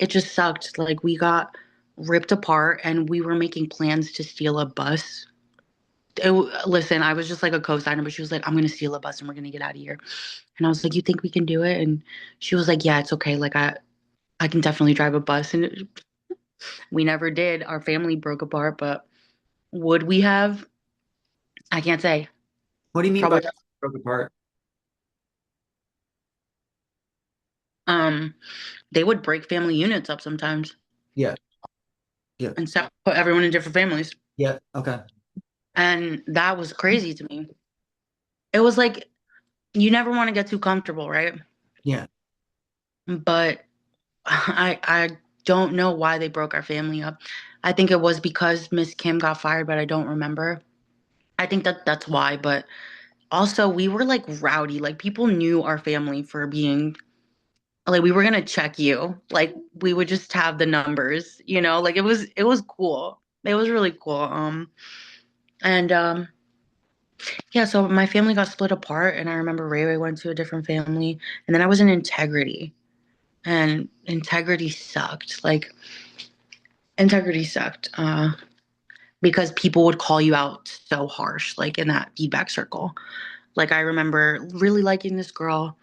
it just sucked. Like we got ripped apart, and we were making plans to steal a bus. Listen, I was just like a co-signer, but she was like, "I'm gonna steal a bus and we're gonna get out of here." And I was like, "You think we can do it?" And she was like, "Yeah, it's okay. Like I can definitely drive a bus." And we never did. Our family broke apart, but would we have? I can't say. What do you mean by Probably. that broke apart? Um, they would break family units up sometimes Yeah. Yeah. and put everyone in different families, Yeah. Okay. and that was crazy to me. It was like you never want to get too comfortable, right? Yeah. But I don't know why they broke our family up. I think it was because Miss Kim got fired, but I don't remember. I think that's why, but also we were like rowdy. Like people knew our family for being like we were gonna check you. Like we would just have the numbers, like it was cool. It was really cool. And yeah, so my family got split apart, and I remember Ray Ray went to a different family, and then I was in Integrity, and Integrity sucked. Like Integrity sucked. Because people would call you out so harsh, like in that feedback circle. Like I remember really liking this girl,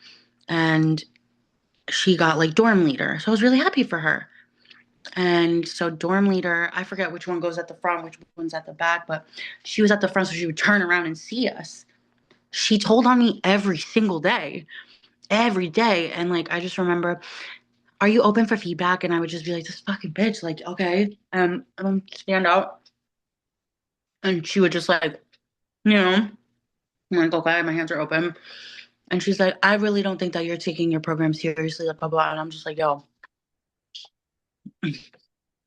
and she got like dorm leader. So I was really happy for her. And so dorm leader, I forget which one goes at the front, which one's at the back, but she was at the front, so she would turn around and see us. She told on me every day. And like I just remember, are you open for feedback? And I would just be like, this fucking bitch, like, okay. And stand out. And she would just like, I'm like, okay, my hands are open. And she's like, I really don't think that you're taking your program seriously, like blah blah. And I'm just like, yo,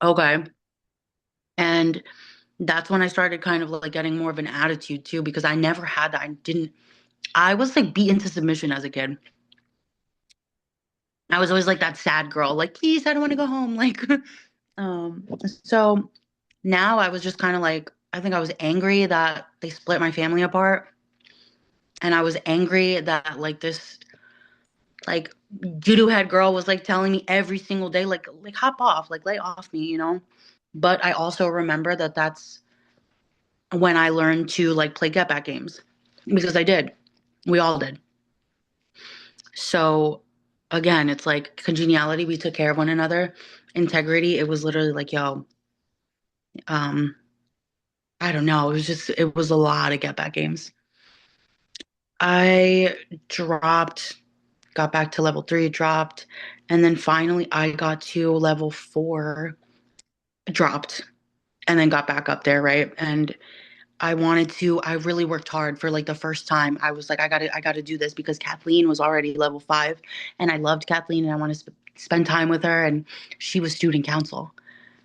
okay. And that's when I started kind of like getting more of an attitude too, because I never had that. I was like beaten to submission as a kid. I was always like that sad girl, like, please, I don't want to go home. Like, um, so now I was just kind of like, I think I was angry that they split my family apart. And I was angry that like this like doo-doo head girl was like telling me every single day, like hop off, like lay off me. But I also remember that that's when I learned to like play get back games because I did. We all did. So again, it's like congeniality. We took care of one another. Integrity. It was literally like, yo, um, I don't know. It was a lot of get back games. I dropped, got back to level 3, dropped, and then finally I got to level 4, dropped, and then got back up there, right? And I really worked hard for like the first time. I was like, I gotta do this because Kathleen was already level 5, and I loved Kathleen, and I wanted to spend time with her. And she was student council.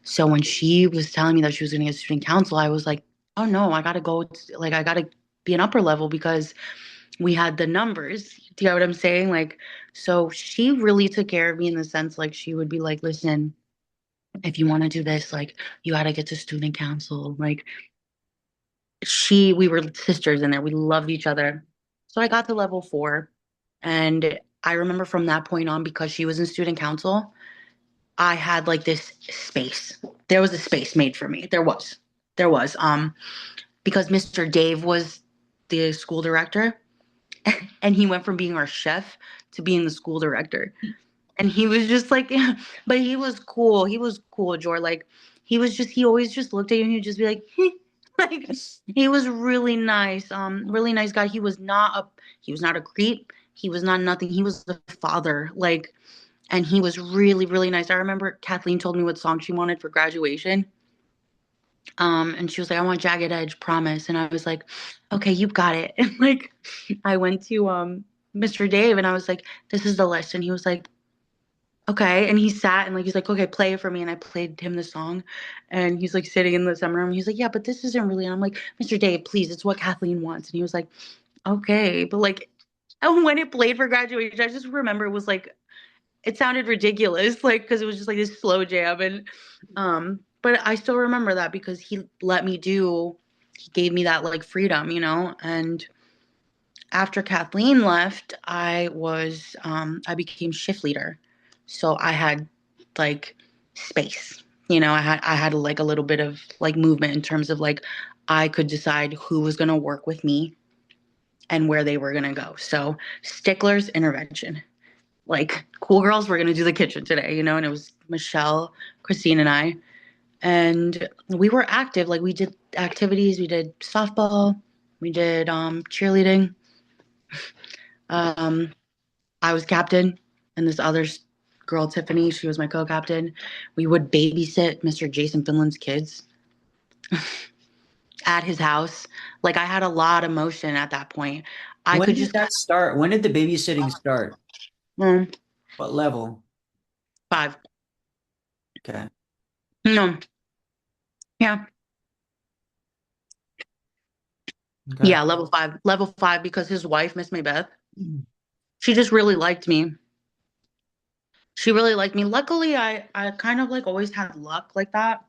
So when she was telling me that she was going to get student council, I was like, oh no, I got to go, like, I got to be an upper level because we had the numbers. Do you know what I'm saying? Like, so she really took care of me in the sense, like, she would be like, listen, if you want to do this, like, you got to get to student council. Like, we were sisters in there. We loved each other. So I got to level 4. And I remember from that point on, because she was in student council, I had like this space. There was a space made for me. There was, because Mr. Dave was the school director, and he went from being our chef to being the school director. And he was just like, but he was cool. He was cool, Jor. Like, he always just looked at you and he'd just be like, like, he was really nice. Really nice guy. He was not a creep. He was not nothing. He was the father. Like, and he was really, really nice. I remember Kathleen told me what song she wanted for graduation. And she was like, I want Jagged Edge, Promise. And I was like, okay, you got it. And like, I went to Mr. Dave and I was like, this is the list. And he was like, okay. And he sat and like, he's like, okay, play it for me. And I played him the song. And he's like sitting in the summer room. He's like, yeah, but this isn't really. And I'm like, Mr. Dave, please, it's what Kathleen wants. And he was like, okay. But like, and when it played for graduation, I just remember it was like, it sounded ridiculous, like, because it was just like this slow jam. And but I still remember that because he gave me that like freedom, you know. And after Kathleen left, I became shift leader. So I had like space. You know, I had like a little bit of like movement in terms of like I could decide who was gonna work with me and where they were gonna go. So sticklers, intervention. Like cool girls were gonna do the kitchen today, you know, and it was Michelle, Christine, and I. And we were active. Like we did activities, we did softball, we did cheerleading. Um, I was captain, and this other girl, Tiffany, she was my co-captain. We would babysit Mr. Jason Finland's kids at his house. Like I had a lot of motion at that point. I When could did just that start? When did the babysitting start? mm, What level? 5. Okay. No, yeah, Okay. yeah, level 5, because his wife, Miss Maybeth, she just really liked me. She really liked me. Luckily, I kind of like always had luck like that,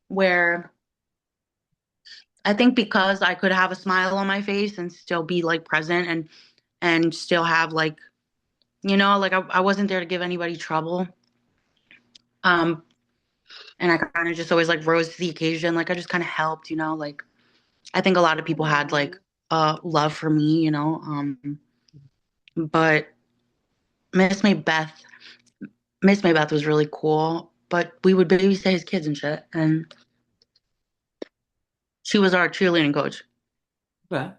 where I think because I could have a smile on my face and still be like present and still have like, you know, like I wasn't there to give anybody trouble. Um, and I kind of just always like rose to the occasion. Like I just kind of helped, you know, like I think a lot of people had like love for me, you know. But Miss Maybeth, Miss Maybeth was really cool. But we would babysit his kids and shit. And she was our cheerleading coach. Okay.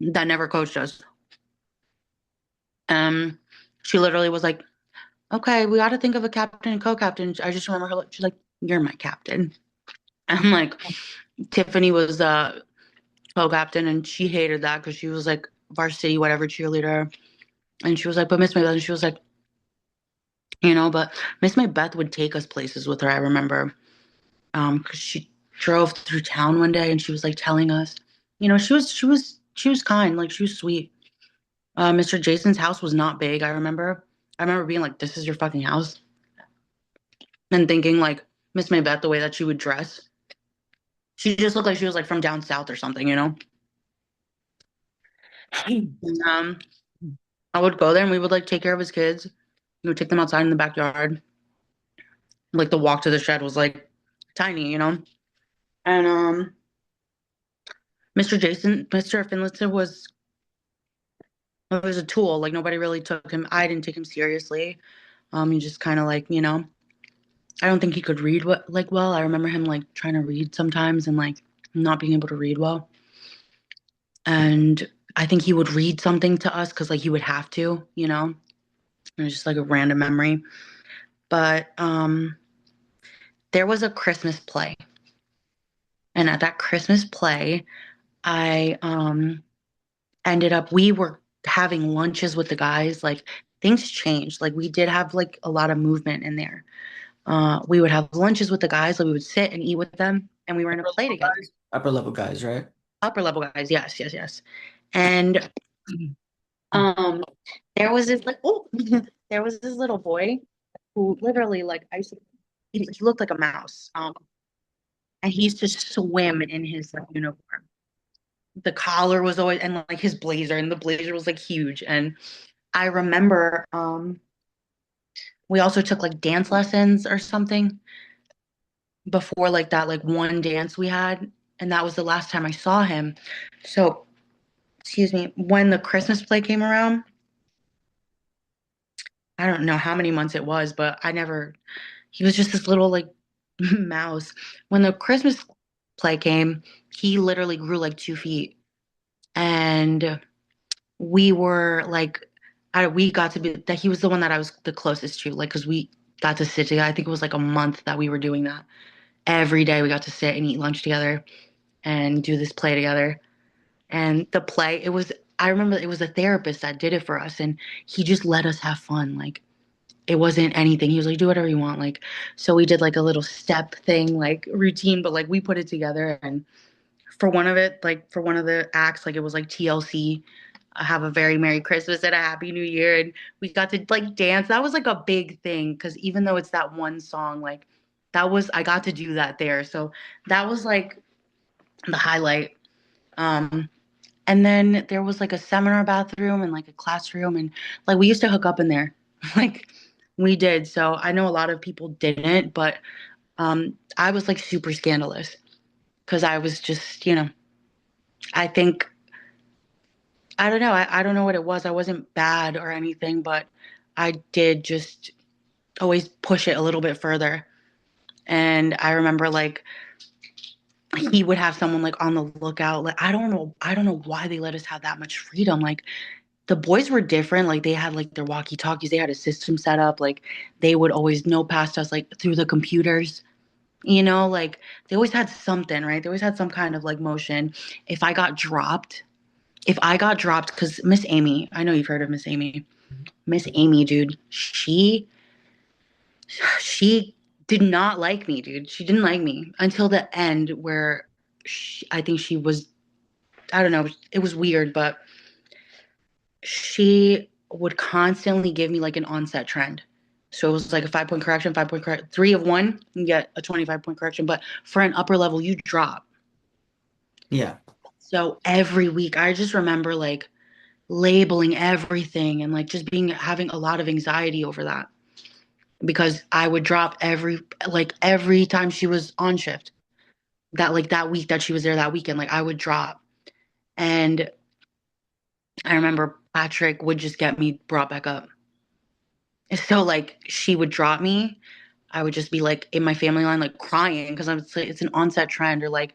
That never coached us. Um, she literally was like, okay, we got to think of a captain and co-captain. I just remember her, she's like, you're my captain. I'm like, Tiffany was co-captain and she hated that because she was like varsity, whatever cheerleader. And she was like, but Miss Maybeth, and she was like, you know, but Miss Maybeth would take us places with her, I remember. Because she drove through town one day and she was like telling us, you know, she was kind, like she was sweet. Mr. Jason's house was not big, I remember. I remember being like, this is your fucking house. And thinking like Miss Maybeth, the way that she would dress. She just looked like she was like from down south or something, you know? And, I would go there and we would like take care of his kids. We would take them outside in the backyard. Like the walk to the shed was like tiny, you know? And Mr. Finlinson was a tool. Like nobody really took him. I didn't take him seriously. He just kind of like, you know, I don't think he could read well. I remember him like trying to read sometimes and like not being able to read well. And I think he would read something to us because like he would have to, you know. It was just like a random memory. But there was a Christmas play. And at that Christmas play, I ended up we were having lunches with the guys. Like things changed. Like we did have like a lot of movement in there. We would have lunches with the guys, like we would sit and eat with them, and we were in a Upper play level together. guys? Upper level guys, right? Upper level guys, yes, yes, yes. And um, there was this like oh, there was this little boy who literally like I used to, he looked like a mouse. And he used to swim in his like, uniform. The collar was always and like his blazer, and the blazer was like huge. And I remember we also took like dance lessons or something before like that like one dance we had, and that was the last time I saw him. So, excuse me, when the Christmas play came around, I don't know how many months it was, but I never he was just this little like mouse. When the Christmas play came, he literally grew like 2 feet. And we were like we got to be that he was the one that I was the closest to, like because we got to sit together. I think it was like a month that we were doing that. Every day we got to sit and eat lunch together and do this play together. And the play, it was I remember it was a therapist that did it for us, and he just let us have fun. Like it wasn't anything. He was like, do whatever you want. Like so we did like a little step thing, like routine, but like we put it together. And for one of it, like for one of the acts, like it was like TLC, have a very Merry Christmas and a Happy New Year. And we got to like dance. That was like a big thing because even though it's that one song, like that was, I got to do that there. So that was like the highlight. Um, and then there was like a seminar bathroom and like a classroom. And like we used to hook up in there. Like we did. So I know a lot of people didn't, but I was like super scandalous because I was just, I think I don't know. I don't know what it was. I wasn't bad or anything, but I did just always push it a little bit further. And I remember like he would have someone like on the lookout. Like I don't know why they let us have that much freedom. Like the boys were different. Like they had like their walkie-talkies. They had a system set up. Like they would always know past us like through the computers. Like they always had something, right? They always had some kind of like motion. If I got dropped, if I got dropped, because Miss Amy, I know you've heard of Miss Amy. Miss Amy, dude, she did not like me, dude. She didn't like me until the end where I think she was, I don't know, it was weird, but she would constantly give me like an onset trend. So it was like a 5 point correction, 5 point correction, three of one, you get a 25 point correction. But for an upper level, you drop. Yeah. So every week, I just remember like labeling everything and like just having a lot of anxiety over that because I would drop every time she was on shift. That like that week that she was there that weekend, like I would drop. And I remember Patrick would just get me brought back up. So like she would drop me. I would just be like in my family line, like crying because it's an onset trend or like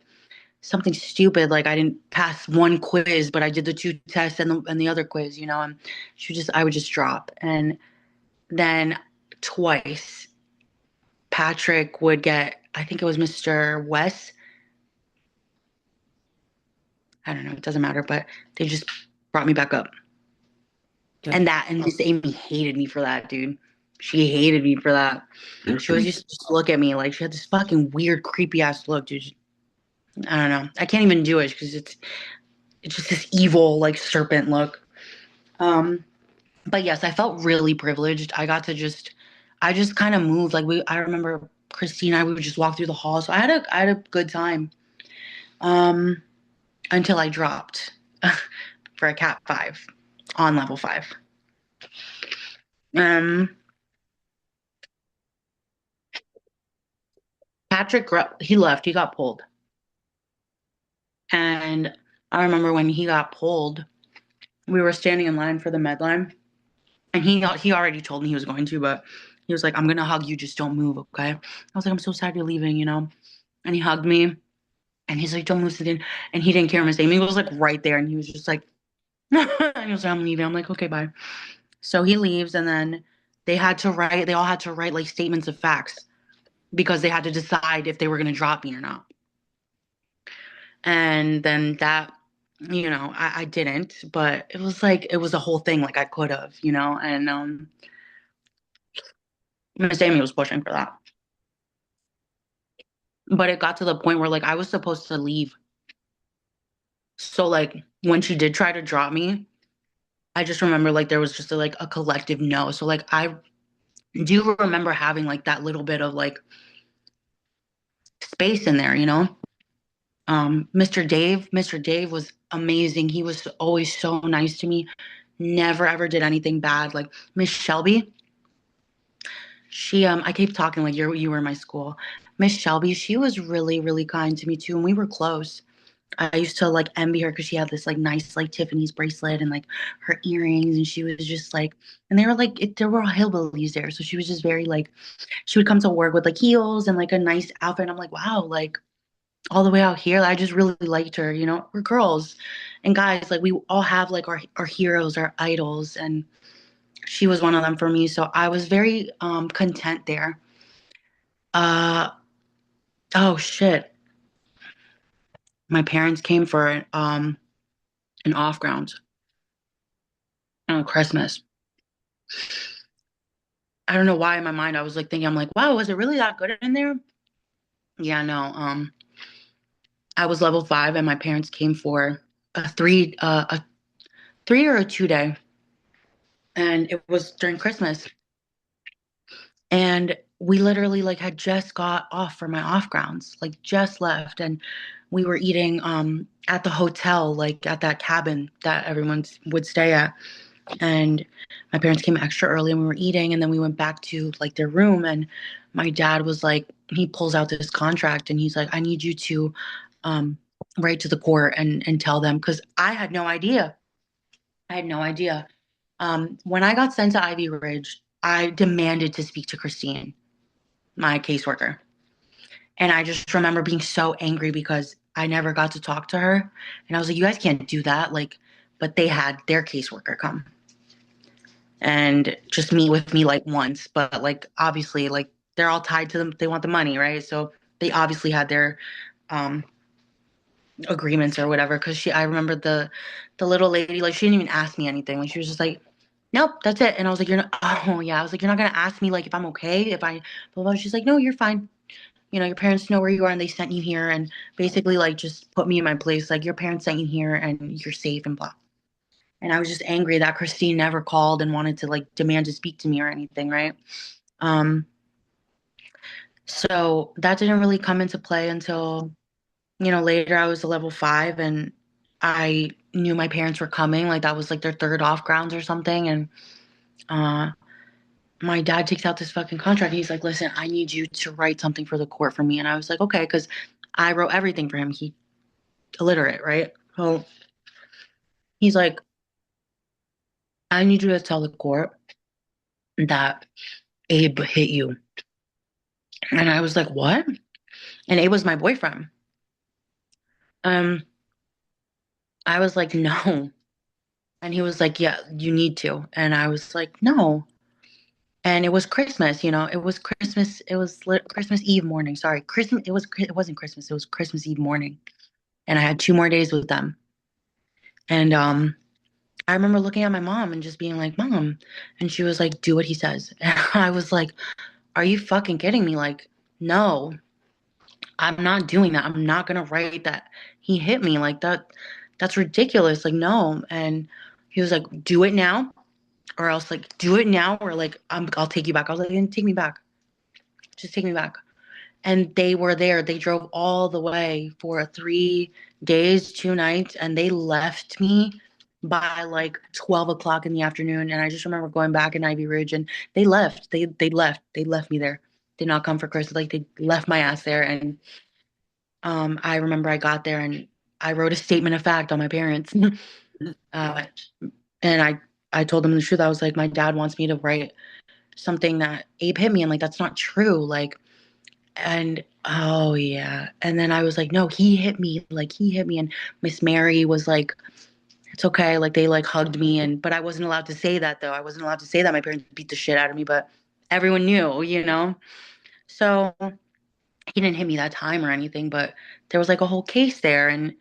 something stupid. Like I didn't pass one quiz, but I did the two tests and the other quiz, and I would just drop. And then twice Patrick would get, I think it was Mr. West. I don't know, it doesn't matter, but they just brought me back up. Yeah. And Miss Amy hated me for that, dude. She hated me for that. She was just look at me like she had this fucking weird, creepy ass look, dude. I don't know. I can't even do it because it's just this evil, like serpent look. Um, but yes, I felt really privileged. I just kind of moved. Like I remember Christina, we would just walk through the halls. So I had a good time. Um, until I dropped for a Cat 5 on level 5. Um, he left. He got pulled, and I remember when he got pulled, we were standing in line for the med line, and he already told me he was going to, but he was like, "I'm gonna hug you, just don't move, okay?" I was like, "I'm so sad you're leaving." And he hugged me, and he's like, "Don't move, Celine," and he didn't care. Miss Amy was like right there, and he was just like, and he was like, "I'm leaving." I'm like, "Okay, bye." So he leaves, and then they all had to write like statements of facts because they had to decide if they were going to drop me or not. And then that I didn't, but it was like it was a whole thing. Like I could have, and Miss Amy was pushing for that. But it got to the point where like I was supposed to leave. So like when she did try to drop me, I just remember like there was just a collective no. So like I do remember having like that little bit of like space in there, Mr. Dave was amazing. He was always so nice to me. Never ever did anything bad. Like Miss Shelby, I keep talking like you were in my school. Miss Shelby, she was really, really kind to me too, and we were close. I used to like envy her because she had this like nice like Tiffany's bracelet and like her earrings, and she was just like, and they were like, there were all hillbillies there, so she was just very like, she would come to work with like heels and like a nice outfit. And I'm like, wow, like all the way out here, I just really liked her. We're girls and guys, like we all have like our heroes, our idols, and she was one of them for me. So I was very content there. Uh oh shit. My parents came for an off grounds on Christmas. I don't know why in my mind I was like thinking, I'm like, wow, was it really that good in there? Yeah, no. I was level 5 and my parents came for a 3 or a 2 day, and it was during Christmas. And we literally like had just got off for my off grounds, like just left, and we were eating at the hotel, like at that cabin that everyone would stay at. And my parents came extra early and we were eating, and then we went back to like their room, and my dad was like, he pulls out this contract and he's like, I need you to um write to the court and tell them, because I had no idea. I had no idea. When I got sent to Ivy Ridge, I demanded to speak to Christine, my caseworker. And I just remember being so angry because I never got to talk to her. And I was like, you guys can't do that. Like, but they had their caseworker come and just meet with me like once. But like, obviously, like they're all tied to them. They want the money, right? So they obviously had their um, agreements or whatever. Cause I remember the little lady, like she didn't even ask me anything. Like she was just like, nope, that's it. And I was like, you're not, oh yeah. I was like, you're not going to ask me like if I'm okay, if I, blah, blah. She's like, no, you're fine. Your parents know where you are and they sent you here, and basically like just put me in my place. Like your parents sent you here and you're safe and blah. And I was just angry that Christine never called and wanted to like demand to speak to me or anything, right? Um, so that didn't really come into play until, later I was a level 5 and I knew my parents were coming. Like that was like their third off grounds or something. And uh my dad takes out this fucking contract. He's like, listen, I need you to write something for the court for me. And I was like, okay, because I wrote everything for him. He illiterate, right? So he's like, I need you to tell the court that Abe hit you. And I was like, what? And Abe was my boyfriend. Um, I was like, no. And he was like, yeah, you need to. And I was like, no. And it was Christmas, it was Christmas. It was Christmas Eve morning. Sorry, Christmas. It wasn't Christmas. It was Christmas Eve morning. And I had 2 more days with them. And I remember looking at my mom and just being like, Mom. And she was like, do what he says. And I was like, are you fucking kidding me? Like, no, I'm not doing that. I'm not gonna write that he hit me like that. That's ridiculous. Like, no. And he was like, do it now, or else like do it now, or like I'll take you back. I was like, take me back. Just take me back. And they were there. They drove all the way for 3 days, 2 nights, and they left me by like 12 o'clock in the afternoon. And I just remember going back in Ivy Ridge, and they left. They left. They left me there. Did not come for Christmas. Like they left my ass there. And I remember I got there and I wrote a statement of fact on my parents. uh, and I told them the truth. I was like, my dad wants me to write something that Abe hit me. And like, that's not true. Like, and oh yeah. And then I was like, no, he hit me. Like he hit me. And Miss Mary was like, it's okay. Like they like hugged me, but I wasn't allowed to say that though. I wasn't allowed to say that my parents beat the shit out of me, but everyone knew. So he didn't hit me that time or anything, but there was like a whole case there. And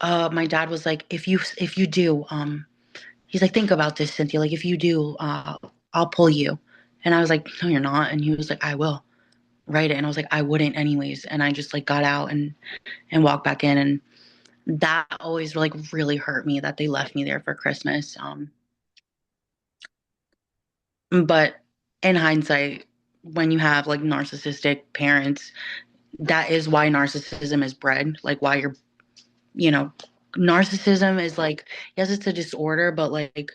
my dad was like, if you do, he's like, think about this, Cynthia. Like, if you do, I'll pull you. And I was like, no, you're not. And he was like, I will write it. And I was like, I wouldn't anyways. And I just like got out and walked back in. And that always like really hurt me that they left me there for Christmas. But in hindsight, when you have like narcissistic parents, that is why narcissism is bred. Like why you're, you know, narcissism is like, yes, it's a disorder, but like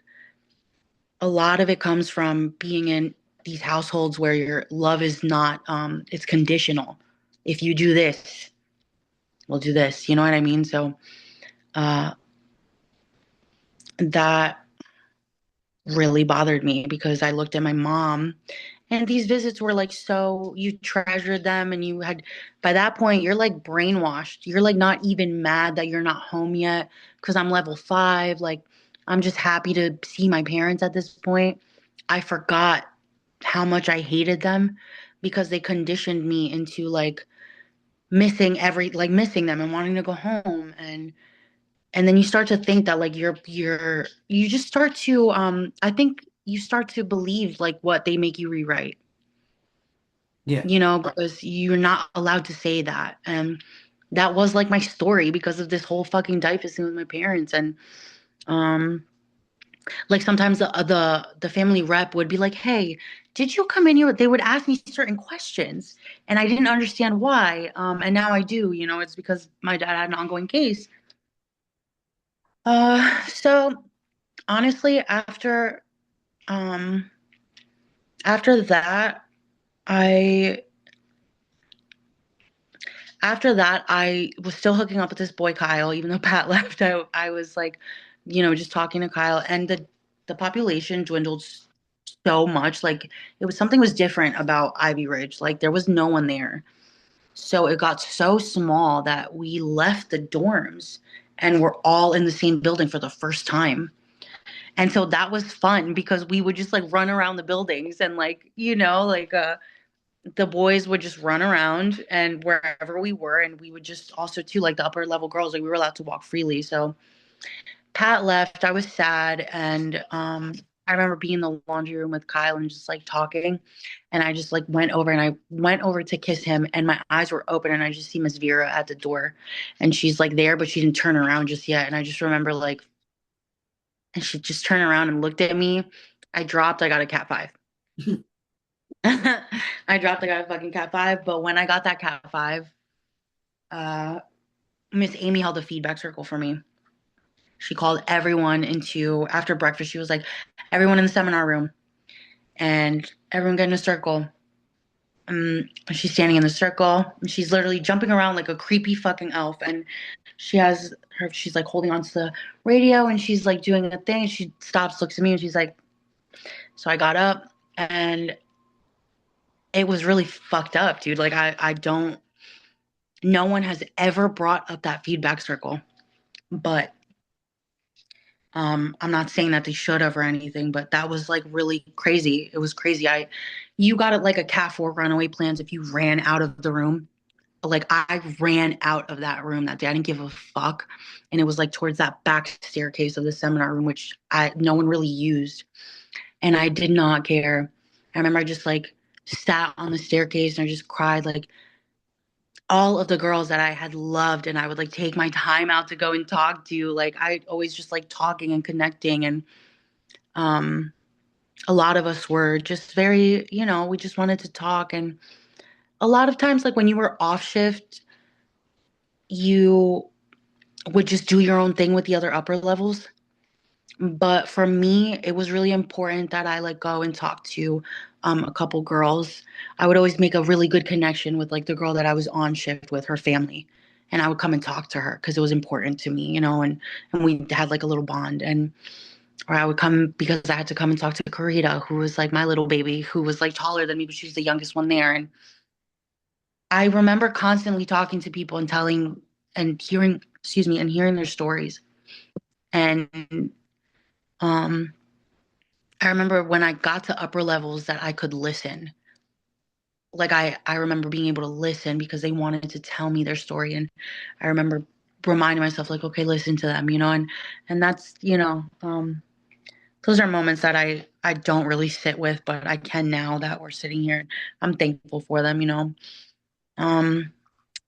a lot of it comes from being in these households where your love is not it's conditional. If you do this, we'll do this. You know what I mean? So uh that really bothered me because I looked at my mom and these visits were like so you treasured them and you had by that point you're like brainwashed. You're like not even mad that you're not home yet because I'm level 5. Like I'm just happy to see my parents at this point. I forgot how much I hated them because they conditioned me into like missing them and wanting to go home and then you start to think that like you just start to I think you start to believe like what they make you rewrite, Yeah. you know, because you're not allowed to say that. And that was like my story because of this whole fucking diapers thing with my parents. And um like sometimes the family rep would be like, hey, did you come in here? They would ask me certain questions and I didn't understand why. And now I do, you know, it's because my dad had an ongoing case. So honestly, um after that, I after that I was still hooking up with this boy Kyle, even though Pat left. I was like, you know, just talking to Kyle, and the population dwindled so much. Like it was something was different about Ivy Ridge. Like there was no one there. So it got so small that we left the dorms and we're all in the same building for the first time. And so that was fun because we would just like run around the buildings and like, you know, like the boys would just run around and wherever we were and we would just also too like the upper level girls like we were allowed to walk freely. So Pat left, I was sad and I remember being in the laundry room with Kyle and just like talking and I just like went over to kiss him and my eyes were open and I just see Miss Vera at the door and she's like there but she didn't turn around just yet and I just remember like and she just turned around and looked at me. I got a cat 5. I dropped, I got a fucking cat 5. But when I got that cat 5, uh, Miss Amy held a feedback circle for me. She called everyone into, after breakfast, she was like, everyone in the seminar room. And everyone get in a circle. She's standing in the circle. And she's literally jumping around like a creepy fucking elf. And she's like holding onto the radio and she's like doing a thing. She stops, looks at me, and she's like, so I got up and it was really fucked up, dude. Like I don't no one has ever brought up that feedback circle. But I'm not saying that they should have or anything, but that was like really crazy. It was crazy. You got it like a cat 4 runaway plans if you ran out of the room. Like I ran out of that room that day. I didn't give a fuck. And it was like towards that back staircase of the seminar room, which I no one really used. And I did not care. I remember I just like sat on the staircase and I just cried like all of the girls that I had loved and I would like take my time out to go and talk to. Like I always just like talking and connecting and um a lot of us were just very, you know, we just wanted to talk and a lot of times like when you were off shift, you would just do your own thing with the other upper levels. But for me, it was really important that I like go and talk to a couple girls. I would always make a really good connection with like the girl that I was on shift with, her family. And I would come and talk to her because it was important to me, you know, and we had like a little bond. And or I would come because I had to come and talk to Karita, who was like my little baby, who was like taller than me, but she was the youngest one there. And I remember constantly talking to people and telling and hearing, excuse me, and hearing their stories. And um I remember when I got to upper levels that I could listen. Like I remember being able to listen because they wanted to tell me their story. And I remember reminding myself like, okay, listen to them, and that's, those are moments that I don't really sit with, but I can now that we're sitting here. I'm thankful for them. Um,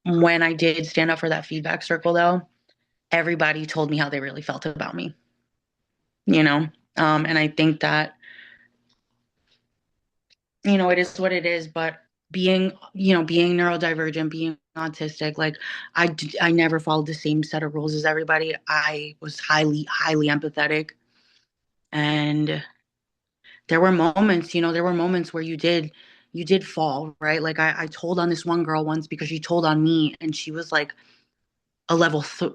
when I did stand up for that feedback circle, though, everybody told me how they really felt about me, you know? And I think that, it is what it is, but being neurodivergent, being autistic, like I never followed the same set of rules as everybody. I was highly, highly empathetic. And there were moments where you did fall, right? Like I told on this one girl once because she told on me, and she was like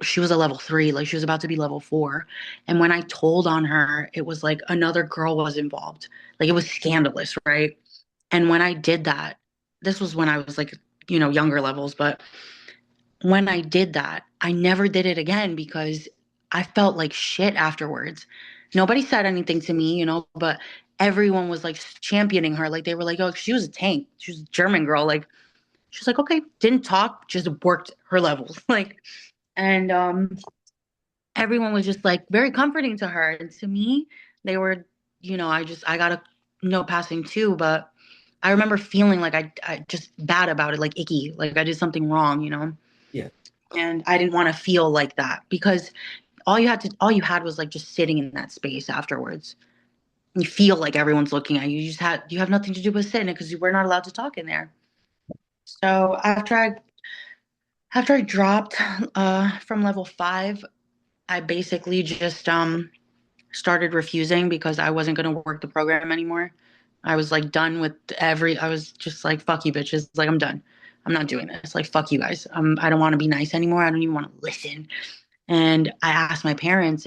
she was a level 3, like she was about to be level 4. And when I told on her, it was like another girl was involved. Like it was scandalous, right? And when I did that, this was when I was like, younger levels, but when I did that, I never did it again because I felt like shit afterwards. Nobody said anything to me, but everyone was like championing her. Like they were like, oh, she was a tank. She was a German girl. Like she was like, okay, didn't talk, just worked her levels. Like, and everyone was just like very comforting to her. And to me, they were, I got a no passing too, but I remember feeling like I just bad about it, like icky, like I did something wrong. Yeah. And I didn't want to feel like that because all you had was like just sitting in that space afterwards. You feel like everyone's looking at you. You have nothing to do but sit in it because we're not allowed to talk in there. So after I dropped from level 5, I basically just started refusing because I wasn't going to work the program anymore. I was like done with I was just like, fuck you bitches. Like, I'm done. I'm not doing this. Like, fuck you guys. I don't want to be nice anymore. I don't even want to listen. And um, I asked my parents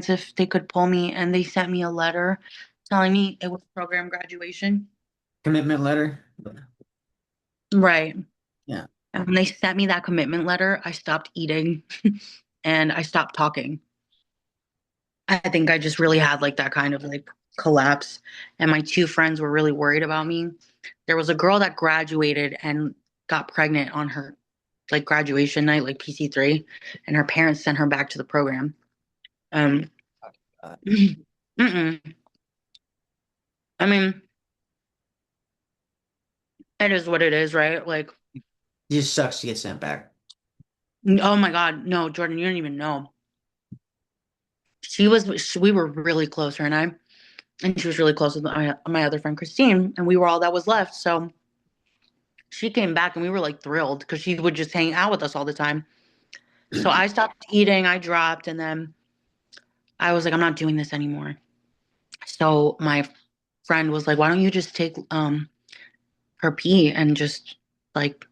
if they could pull me, and they sent me a letter telling me it was program graduation. Commitment letter. Right. Yeah. And when they sent me that commitment letter, I stopped eating and I stopped talking. I think I just really had like that kind of like collapse. And my two friends were really worried about me. There was a girl that graduated and got pregnant on her like graduation night, like PC3, and her parents sent her back to the program. Um, mm-mm. I mean, it is what it is, right? Like, It just sucks to get sent back. oh my God, no, Jordan, you don't even know. We were really close, her and she was really close with my other friend Christine, and we were all that was left. So she came back, and we were like thrilled because she would just hang out with us all the time. So I stopped eating, I dropped, and then I was like, I'm not doing this anymore. So my friend was like, why don't you just take her pee and just like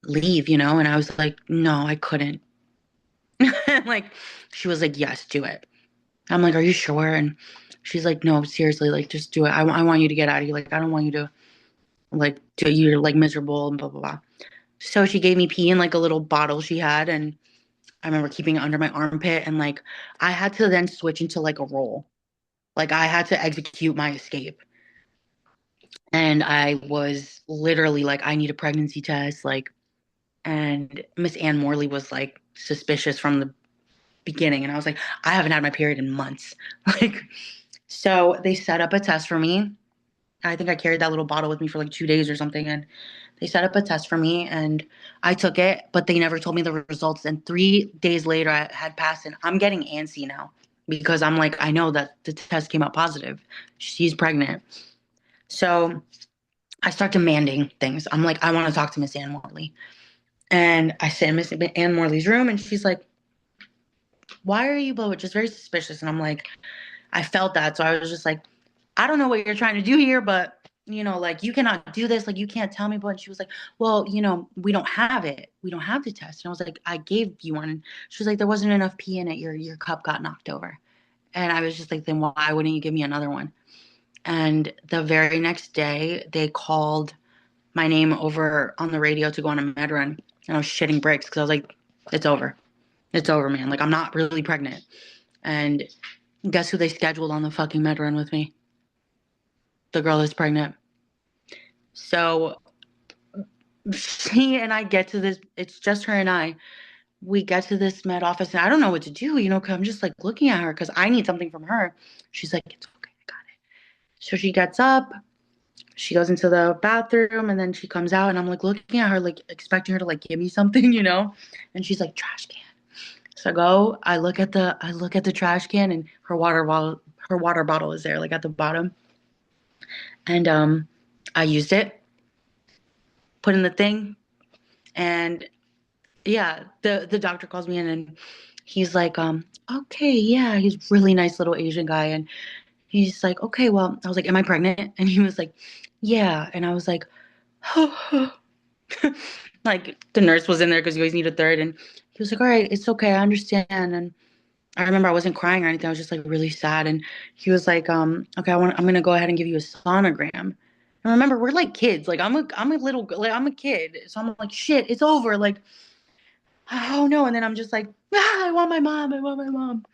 leave, And I was like, no, I couldn't. Like she was like, yes, do it. I'm like, are you sure? And she's like, no, seriously, like just do it. I want you to get out of here. Like I don't want you to like do you're like miserable and blah blah blah. So she gave me pee in like a little bottle she had, and I remember keeping it under my armpit, and like I had to then switch into like a role. Like I had to execute my escape. And I was literally like, I need a pregnancy test, like, and Miss Ann Morley was like suspicious from the beginning. And I was like, I haven't had my period in months. Like, so they set up a test for me. I think I carried that little bottle with me for like 2 days or something. And they set up a test for me, and I took it, but they never told me the results. And 3 days later, I had passed, and I'm getting antsy now because I'm like, I know that the test came out positive. She's pregnant. So I start demanding things. I'm like, I want to talk to Miss Ann Morley. And I sit in Miss Ann Morley's room, and she's like, why are you just very suspicious? And I'm like, I felt that. So I was just like, I don't know what you're trying to do here, but like you cannot do this. Like you can't tell me. But and she was like, well, we don't have it. We don't have the test. And I was like, I gave you one. And she was like, there wasn't enough pee in it. Your cup got knocked over. And I was just like, then why wouldn't you give me another one? And the very next day, they called my name over on the radio to go on a med run. And I was shitting bricks because I was like, it's over. It's over, man. Like, I'm not really pregnant. And guess who they scheduled on the fucking med run with me? The girl that's pregnant. So She and I get to this, it's just her and I. We get to this med office and I don't know what to do, you know, 'cause I'm just like looking at her because I need something from her. She's like, it's okay, I got it. So she gets up, she goes into the bathroom, and then she comes out, and I'm like looking at her, like expecting her to like give me something, you know? And she's like, trash can. So I go, I look at the trash can, and her water bottle is there, like at the bottom. And I used it, put in the thing, and yeah, the doctor calls me in and he's like, okay, yeah, he's a really nice little Asian guy. And he's like, okay, well, I was like, am I pregnant? And he was like, yeah. And I was like, like the nurse was in there because you always need a third. And he was like, all right, it's okay, I understand. And I remember I wasn't crying or anything. I was just like really sad. And he was like, okay, I'm gonna go ahead and give you a sonogram. And remember, we're like kids. Like I'm a little, like I'm a kid. So I'm like, shit, it's over. Like, oh no. And then I'm just like, I want my mom. I want my mom.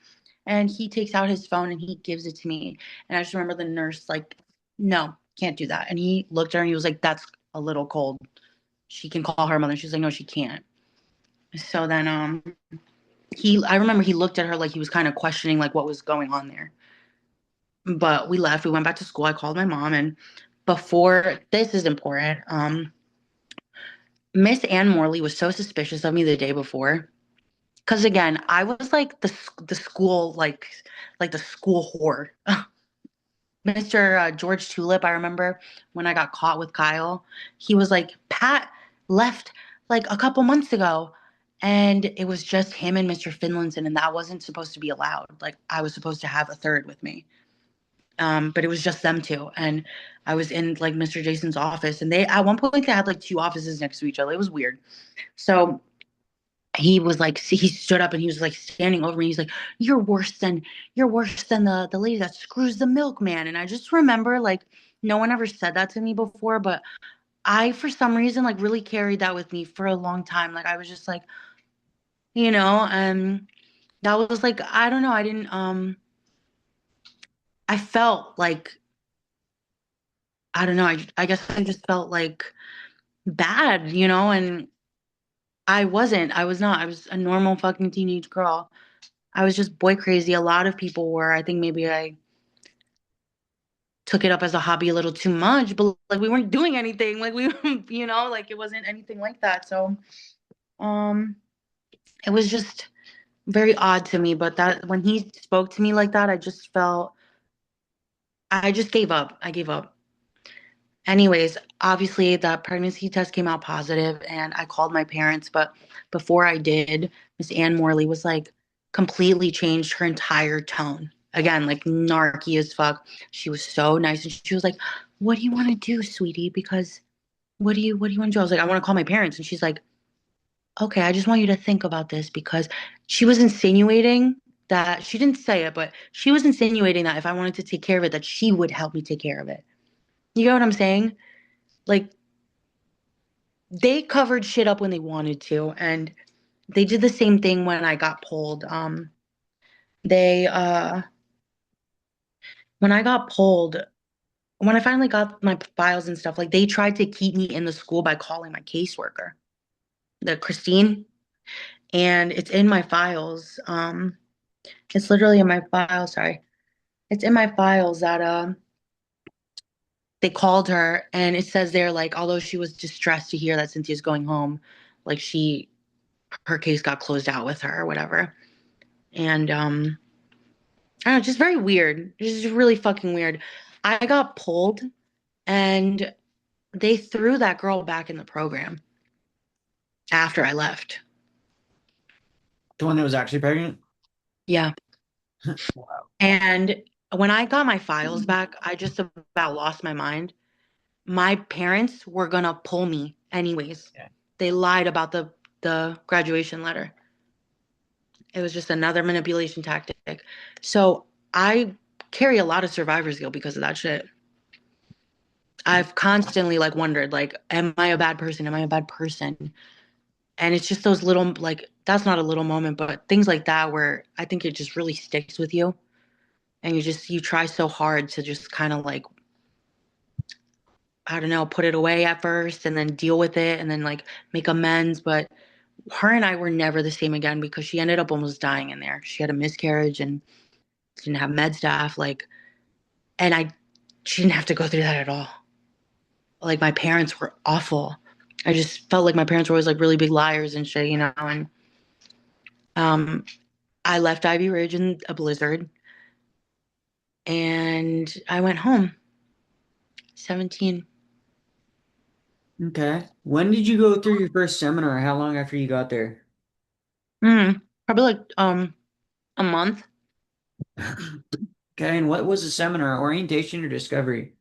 And he takes out his phone and he gives it to me. And I just remember the nurse like, no, can't do that. And he looked at her and he was like, that's a little cold. She can call her mother. She's like, no, she can't. So then I remember he looked at her like he was kind of questioning like what was going on there. But we left. We went back to school. I called my mom, and before this is important, Miss Ann Morley was so suspicious of me the day before. Because again, I was like the school like the school whore. Mr. George Tulip, I remember when I got caught with Kyle, he was like, Pat left like a couple months ago. And it was just him and Mr. Finlinson, and that wasn't supposed to be allowed. Like I was supposed to have a third with me. But it was just them two. And I was in like Mr. Jason's office, and they at one point they had like two offices next to each other. It was weird. So he was like he stood up and he was like standing over me. He's like, you're worse than the lady that screws the milkman. And I just remember like no one ever said that to me before, but I for some reason like really carried that with me for a long time. Like I was just like, you know, that was like I don't know, I didn't I felt like I don't know, I guess I just felt like bad, you know, and I was not. I was a normal fucking teenage girl. I was just boy crazy. A lot of people were. I think maybe I took it up as a hobby a little too much, but like we weren't doing anything. Like we, you know, like it wasn't anything like that. So, um, it was just very odd to me. But that when he spoke to me like that, I just felt I just gave up. I gave up. Anyways, obviously that pregnancy test came out positive and I called my parents, but before I did, Miss Ann Morley was like completely changed her entire tone. Again, like narky as fuck. She was so nice and she was like, "What do you want to do, sweetie? Because what do you want to do?" I was like, "I want to call my parents." And she's like, "Okay, I just want you to think about this because she was insinuating that she didn't say it, but she was insinuating that if I wanted to take care of it, that she would help me take care of it. You know what I'm saying? Like they covered shit up when they wanted to, and they did the same thing when I got pulled. They when I got pulled, when I finally got my files and stuff, like they tried to keep me in the school by calling my caseworker, the Christine, and it's in my files. It's literally in my files. Sorry, it's in my files that they called her, and it says there like although she was distressed to hear that Cynthia's going home, like her case got closed out with her or whatever, and I don't know, just very weird. It's just really fucking weird. I got pulled and they threw that girl back in the program after I left. The one that was actually pregnant? Yeah. Wow. And when I got my files back, I just about lost my mind. My parents were gonna pull me anyways. Yeah. They lied about the graduation letter. It was just another manipulation tactic. So I carry a lot of survivor's guilt because of that shit. I've constantly like wondered like am I a bad person? Am I a bad person? And it's just those little like that's not a little moment, but things like that where I think it just really sticks with you and you try so hard to just kind of like I don't know, put it away at first and then deal with it and then like make amends. But her and I were never the same again because she ended up almost dying in there. She had a miscarriage and didn't have med staff. Like, and she didn't have to go through that at all. Like, my parents were awful. I just felt like my parents were always like really big liars and shit, you know. And um, I left Ivy Ridge in a blizzard and I went home, 17. Okay. When did you go through your first seminar? How long after you got there? Probably like a month. Okay, and what was the seminar? Orientation or discovery?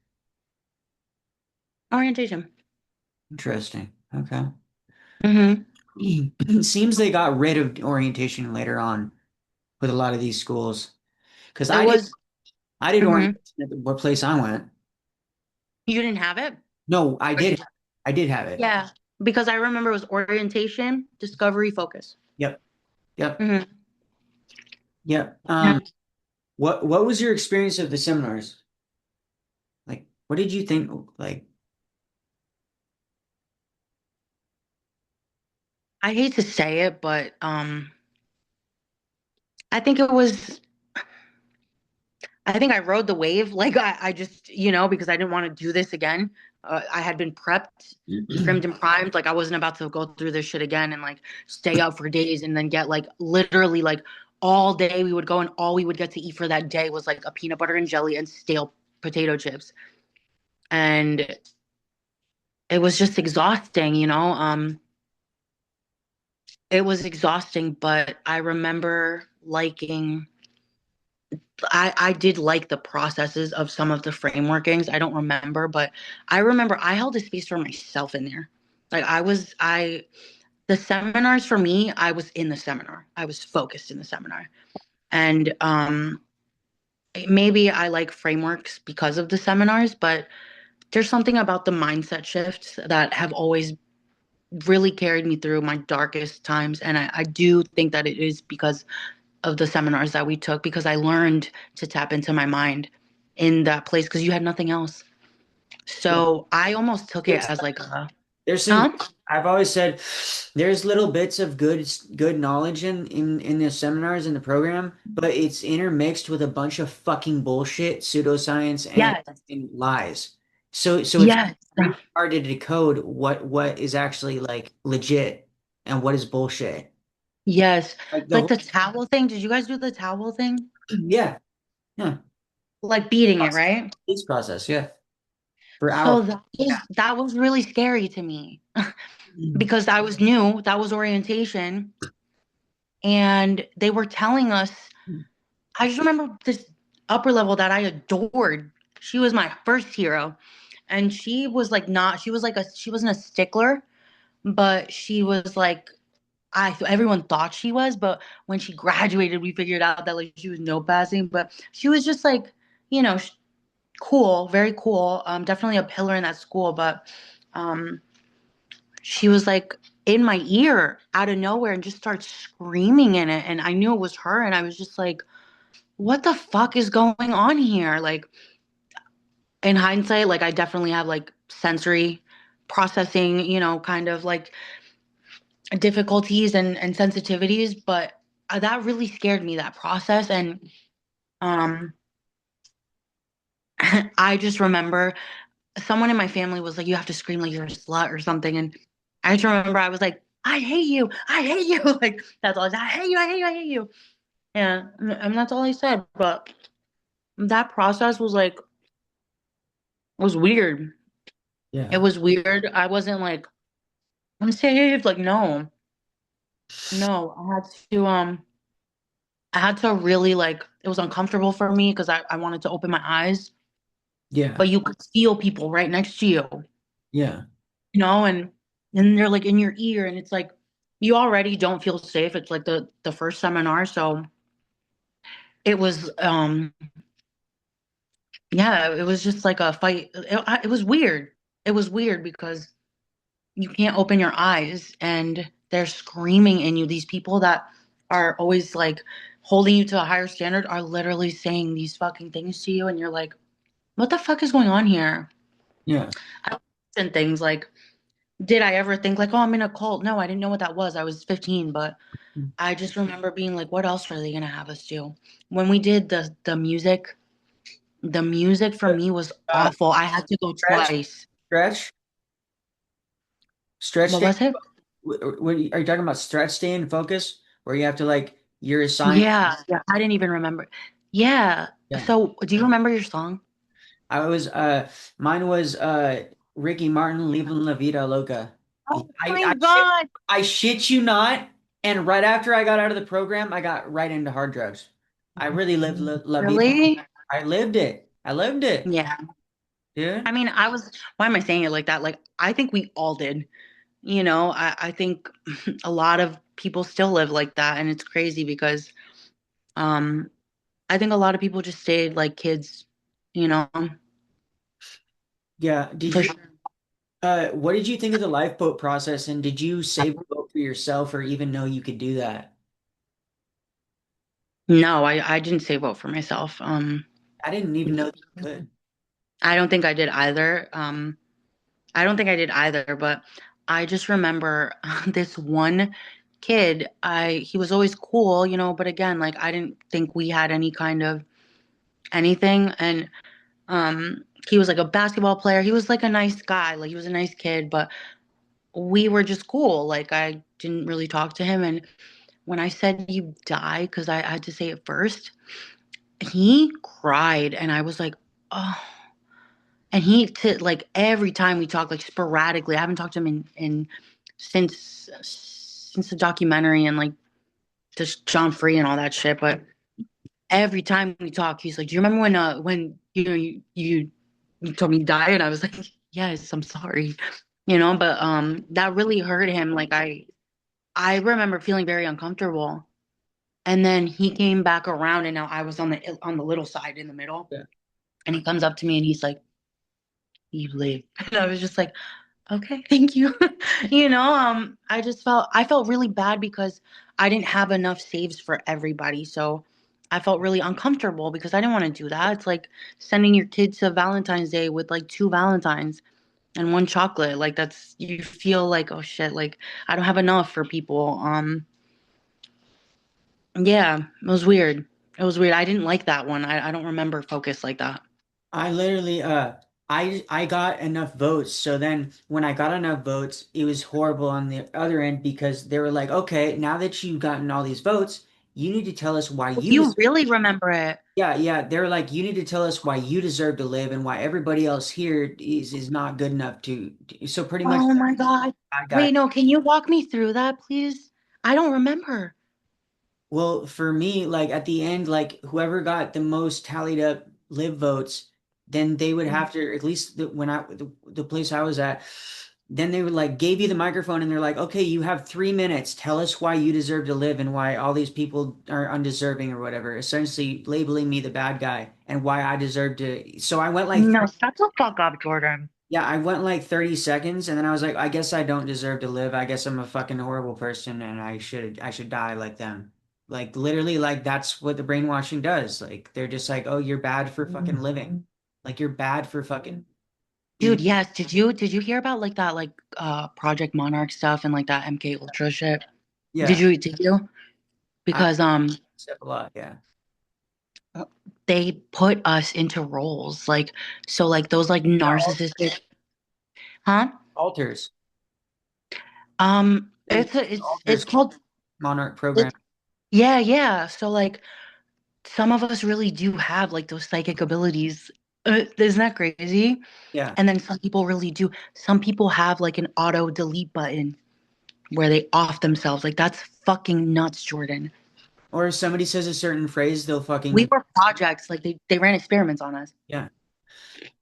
Orientation. Interesting. Okay. Hmm. It seems they got rid of orientation later on with a lot of these schools. Because It was. I did Hmm. orientation at what place I went. You didn't have it? No, Or did I did have it. Yeah, because I remember it was orientation, discovery, focus. Yep. Yep. Hmm. Yep. Yeah. What was your experience of the seminars? Like, what did you think? Like, I hate to say it, but I think it was. I think I rode the wave. Like I just, because I didn't want to do this again. I had been prepped, trimmed and primed. Like I wasn't about to go through this shit again and like stay up for days and then get like literally like all day we would go and all we would get to eat for that day was like a peanut butter and jelly and stale potato chips. And it was just exhausting, you know. It was exhausting, but I remember liking I did like the processes of some of the frameworkings. I don't remember, but I remember I held a space for myself in there. Like the seminars for me, I was in the seminar. I was focused in the seminar. And maybe I like frameworks because of the seminars, but there's something about the mindset shifts that have always really carried me through my darkest times. And I do think that it is because of the seminars that we took because I learned to tap into my mind in that place because you had nothing else. yeah. So I almost took it as like a, There's some, huh? I've always said there's little bits of good knowledge in the seminars in the program, but it's intermixed with a bunch of fucking bullshit, pseudoscience Yes. and lies. So it's Yes. really hard to decode what is actually like legit and what is bullshit. Yes. Like the Like whole the towel thing. Did you guys do the towel thing? yeah, yeah. Like beating it, right? This process, yeah. For hours. So that was really scary to me because I was new. That was orientation. And they were telling us, I just remember this upper level that I adored. She was my first hero. And she was like not, she was like she wasn't a stickler, but she was like, everyone thought she was, but when she graduated, we figured out that like she was no passing, but she was just like, you know, cool, very cool. Definitely a pillar in that school, but um, she was like in my ear out of nowhere and just started screaming in it. And I knew it was her. And I was just like, what the fuck is going on here? Like, in hindsight, like I definitely have like sensory processing, kind of like difficulties and sensitivities, but that really scared me, that process. And um I just remember someone in my family was like, you have to scream like you're a slut or something. And I just remember I was like, I hate you. I hate you. Like that's all I said. I hate you. I hate you. I hate you. Yeah. And that's all I said. But that process was like was weird. It Yeah. was weird. I wasn't like, I'm saved. Like, no. No. I had to really like it was uncomfortable for me because I wanted to open my eyes, Yeah. but you could feel people right next to you, Yeah. and they're like in your ear, and it's like you already don't feel safe. It's like the first seminar, so it was yeah, it was just like a fight. It was weird. It was weird because you can't open your eyes and they're screaming in you. These people that are always like holding you to a higher standard are literally saying these fucking things to you, and you're like, what the fuck is going on here? Yeah. And things like, did I ever think like, oh, I'm in a cult? No, I didn't know what that was. I was 15, but I just remember being like, what else are they gonna have us do? When we did the music for Uh, me was awful. I had to go stretch, twice. stretch, stretch What stay. was it? Are you talking about stretch stay and focus, where you have to like you're assigned? Yeah, yeah, I didn't even remember. Yeah. Yeah. So, do you remember your song? I was mine was Ricky Martin, Leaving La Vida Loca. Oh I my I shit, God. I shit you not. And right after I got out of the program, I got right into hard drugs. I really lived La Vida. Really? I lived it. I lived it, Yeah. I dude. mean, why am I saying it like that? Like, I think we all did. I think a lot of people still live like that, and it's crazy because um I think a lot of people just stayed like kids, you know, Yeah. Did for you sure. what did you think of the lifeboat process, and did you save a boat for yourself or even know you could do that? No, I didn't say vote for myself. I didn't even know you could. I don't think I did either. I don't think I did either, but I just remember this one kid, he was always cool, but again, like I didn't think we had any kind of anything. And he was like a basketball player. He was like a nice guy, like he was a nice kid, but we were just cool. Like I didn't really talk to him. And when I said you die, because I had to say it first, he cried and I was like, oh. And like every time we talk, like sporadically, I haven't talked to him in since the documentary and like just John Free and all that shit. But every time we talk, he's like, "Do you remember when you told me to die?" And I was like, "Yes, I'm sorry," But that really hurt him. Like I remember feeling very uncomfortable. And then he came back around, and now I was on the little side in the middle. Yeah. And he comes up to me and he's like, "You live," and I was just like, okay, thank you. I felt really bad because I didn't have enough saves for everybody. So I felt really uncomfortable because I didn't want to do that. It's like sending your kids to Valentine's Day with like two Valentines and one chocolate. Like you feel like, oh shit, like I don't have enough for people. Yeah, it was weird. It was weird. I didn't like that one. I don't remember Focus like that. I literally I got enough votes. So then when I got enough votes, it was horrible on the other end because they were like, "Okay, now that you've gotten all these votes, you need to tell us why you You deserve." really remember it? Yeah, yeah, they're like, "You need to tell us why you deserve to live and why everybody else here is not good enough to." So pretty much Oh my God. I got. Wait, no, can you walk me through that, please? I don't remember. Well, for me, like at the end, like whoever got the most tallied up live votes, then they would have to, at least the place I was at, then they would like gave you the microphone and they're like, okay, you have 3 minutes. Tell us why you deserve to live and why all these people are undeserving or whatever. Essentially labeling me the bad guy and why I deserve to. So I went like No, shut the fuck up, Jordan. yeah, I went like 30 seconds and then I was like, I guess I don't deserve to live. I guess I'm a fucking horrible person and I should die like them. Like literally like that's what the brainwashing does. Like they're just like, "Oh, you're bad for fucking living." Like you're bad for fucking Dude, being yes. Did you hear about like that Project Monarch stuff and like that MK Ultra shit? Did yeah. you did you? I Because step a lot, yeah. they put us into roles. Like so like those like Yeah, narcissistic, huh? alters. And It's alters called monarch program. it's yeah, yeah. So like some of us really do have like those psychic abilities. Isn't that crazy? Yeah. And then some people really do. Some people have like an auto delete button where they off themselves. Like that's fucking nuts, Jordan. Or if somebody says a certain phrase, they'll We fucking were projects. Like they ran experiments on us. yeah.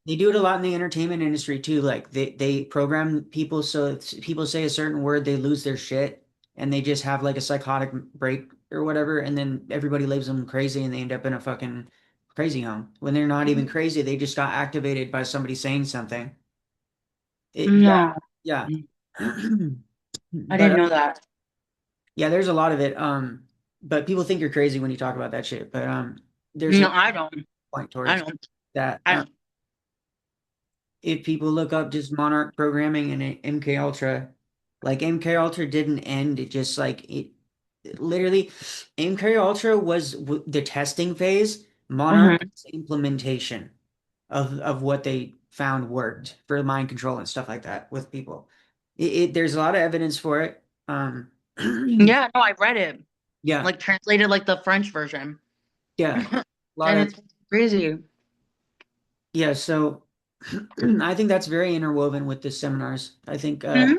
They do it a lot in the entertainment industry too. Like they program people so people say a certain word, they lose their shit, and they just have like a psychotic break or whatever, and then everybody leaves them crazy, and they end up in a fucking crazy home when they're not even crazy. They just got activated by somebody saying something. Yeah, No, yeah. I But didn't know that. yeah, there's a lot of it. But people think you're crazy when you talk about that shit. But there's a No, lot I don't. of point I towards don't. that. I don't. if people look up just Monarch programming and MK Ultra, like MK Ultra didn't end. It just like literally MK Ultra was the testing phase. Monarch Hmm. was implementation of what they found worked for mind control and stuff like that with people. There's a lot of evidence for it. Yeah, no, I read it, Yeah, like translated like the French version. yeah, a lot And of it's crazy. yeah. So I think that's very interwoven with the seminars. Hmm.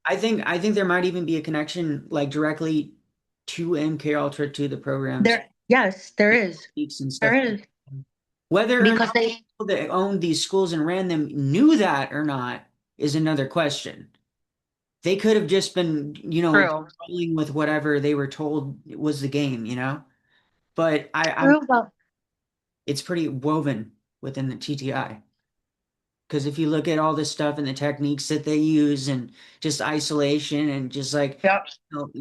I think there might even be a connection like directly to MK Ultra to the programs, Yes, there is. techniques and There stuff. is. Whether or Because not they people that owned these schools and ran them knew that or not is another question. They could have just been, just true. rolling with whatever they were told was the game, you know? But I'm True, but it's pretty woven within the TTI. Because if you look at all this stuff and the techniques that they use and just isolation and just like yep,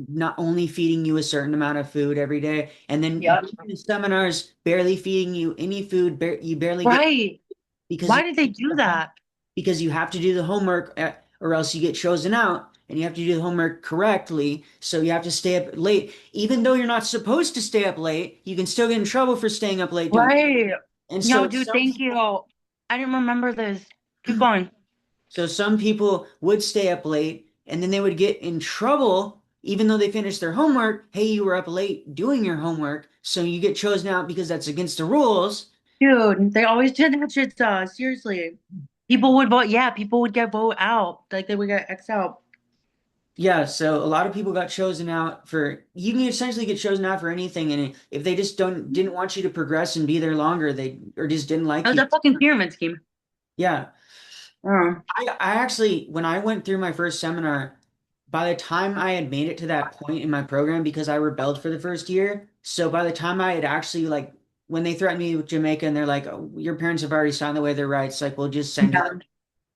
not only feeding you a certain amount of food every day and then yep. doing the seminars barely feeding you any food, you barely get Right. because Why did they do that? you have to do the homework or else you get chosen out and you have to do the homework correctly. So you have to stay up late. Even though you're not supposed to stay up late, you can still get in trouble for staying up late doing it. Right. And No, so dude, thank you. I didn't remember this. Keep going. some people would stay up late and then they would get in trouble even though they finished their homework. Hey, you were up late doing your homework, so you get chosen out because that's against the rules. Dude, they always did that shit to us. Seriously. People would vote, yeah, people would get vote out. Like they would get X out. Yeah, so a lot of people got chosen out for you can essentially get chosen out for anything, and if they just didn't want you to progress and be there longer, they or just didn't It like was you. a fucking pyramid scheme. Yeah. Oh, I actually when I went through my first seminar, by the time I had made it to that point in my program because I rebelled for the first year, so by the time I had actually like when they threatened me with Jamaica and they're like, oh, your parents have already signed away their rights, like we'll just send you yeah.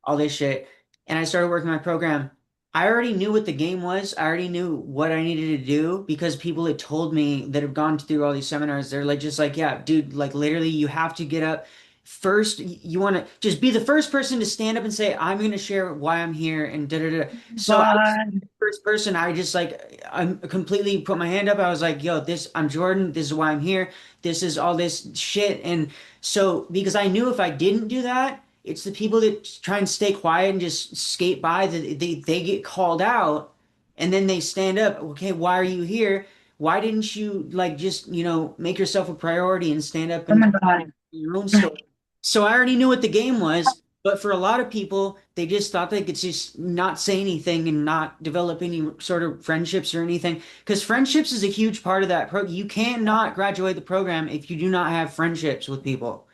all this shit. And I started working my program. I already knew what the game was. I already knew what I needed to do because people had told me that have gone through all these seminars. They're like, just like, yeah, dude, like literally you have to get up first. You want to just be the first person to stand up and say, I'm going to share why I'm here and da da da. So I was God. the first person. I just like, I'm completely put my hand up. I was like, yo, I'm Jordan. This is why I'm here. This is all this shit. And so because I knew if I didn't do that, it's the people that try and stay quiet and just skate by that they get called out and then they stand up. Okay, why are you here? Why didn't you like just, make yourself a priority and stand up Oh and my tell God. your own story? So I already knew what the game was, but for a lot of people, they just thought they could just not say anything and not develop any sort of friendships or anything. Because friendships is a huge part of that program. You cannot graduate the program if you do not have friendships with people.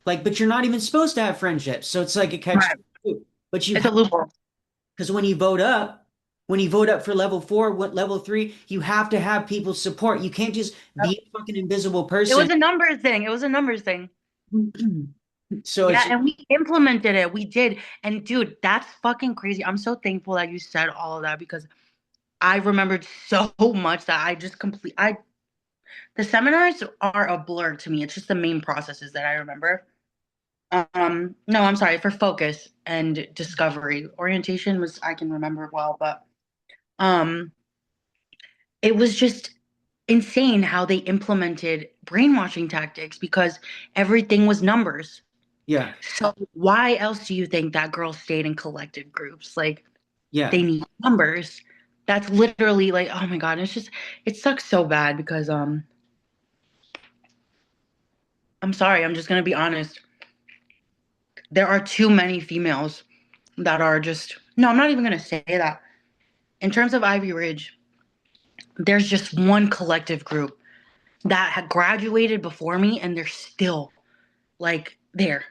Like, but you're not even supposed to have friendships. So it's like a catch Right. 22. But you It's a have, loophole. because when you vote up for level four, what level three, you have to have people's support. You can't just Yep. be a fucking invisible It was person. a numbers thing. It was a numbers thing. So Yeah, it's, and we implemented it. We did. And dude, that's fucking crazy. I'm so thankful that you said all of that because I remembered so much that I just complete I the seminars are a blur to me. It's just the main processes that I remember. No, I'm sorry, for focus and discovery. Orientation was I can remember well, but um it was just insane how they implemented brainwashing tactics because everything was numbers. yeah, So why else do you think that girl stayed in collective groups? Like yeah. they need numbers. That's literally like, oh my God, it's just it sucks so bad because I'm sorry, I'm just gonna be honest. There are too many females that are just no, I'm not even gonna say that. In terms of Ivy Ridge, there's just one collective group that had graduated before me and they're still like there.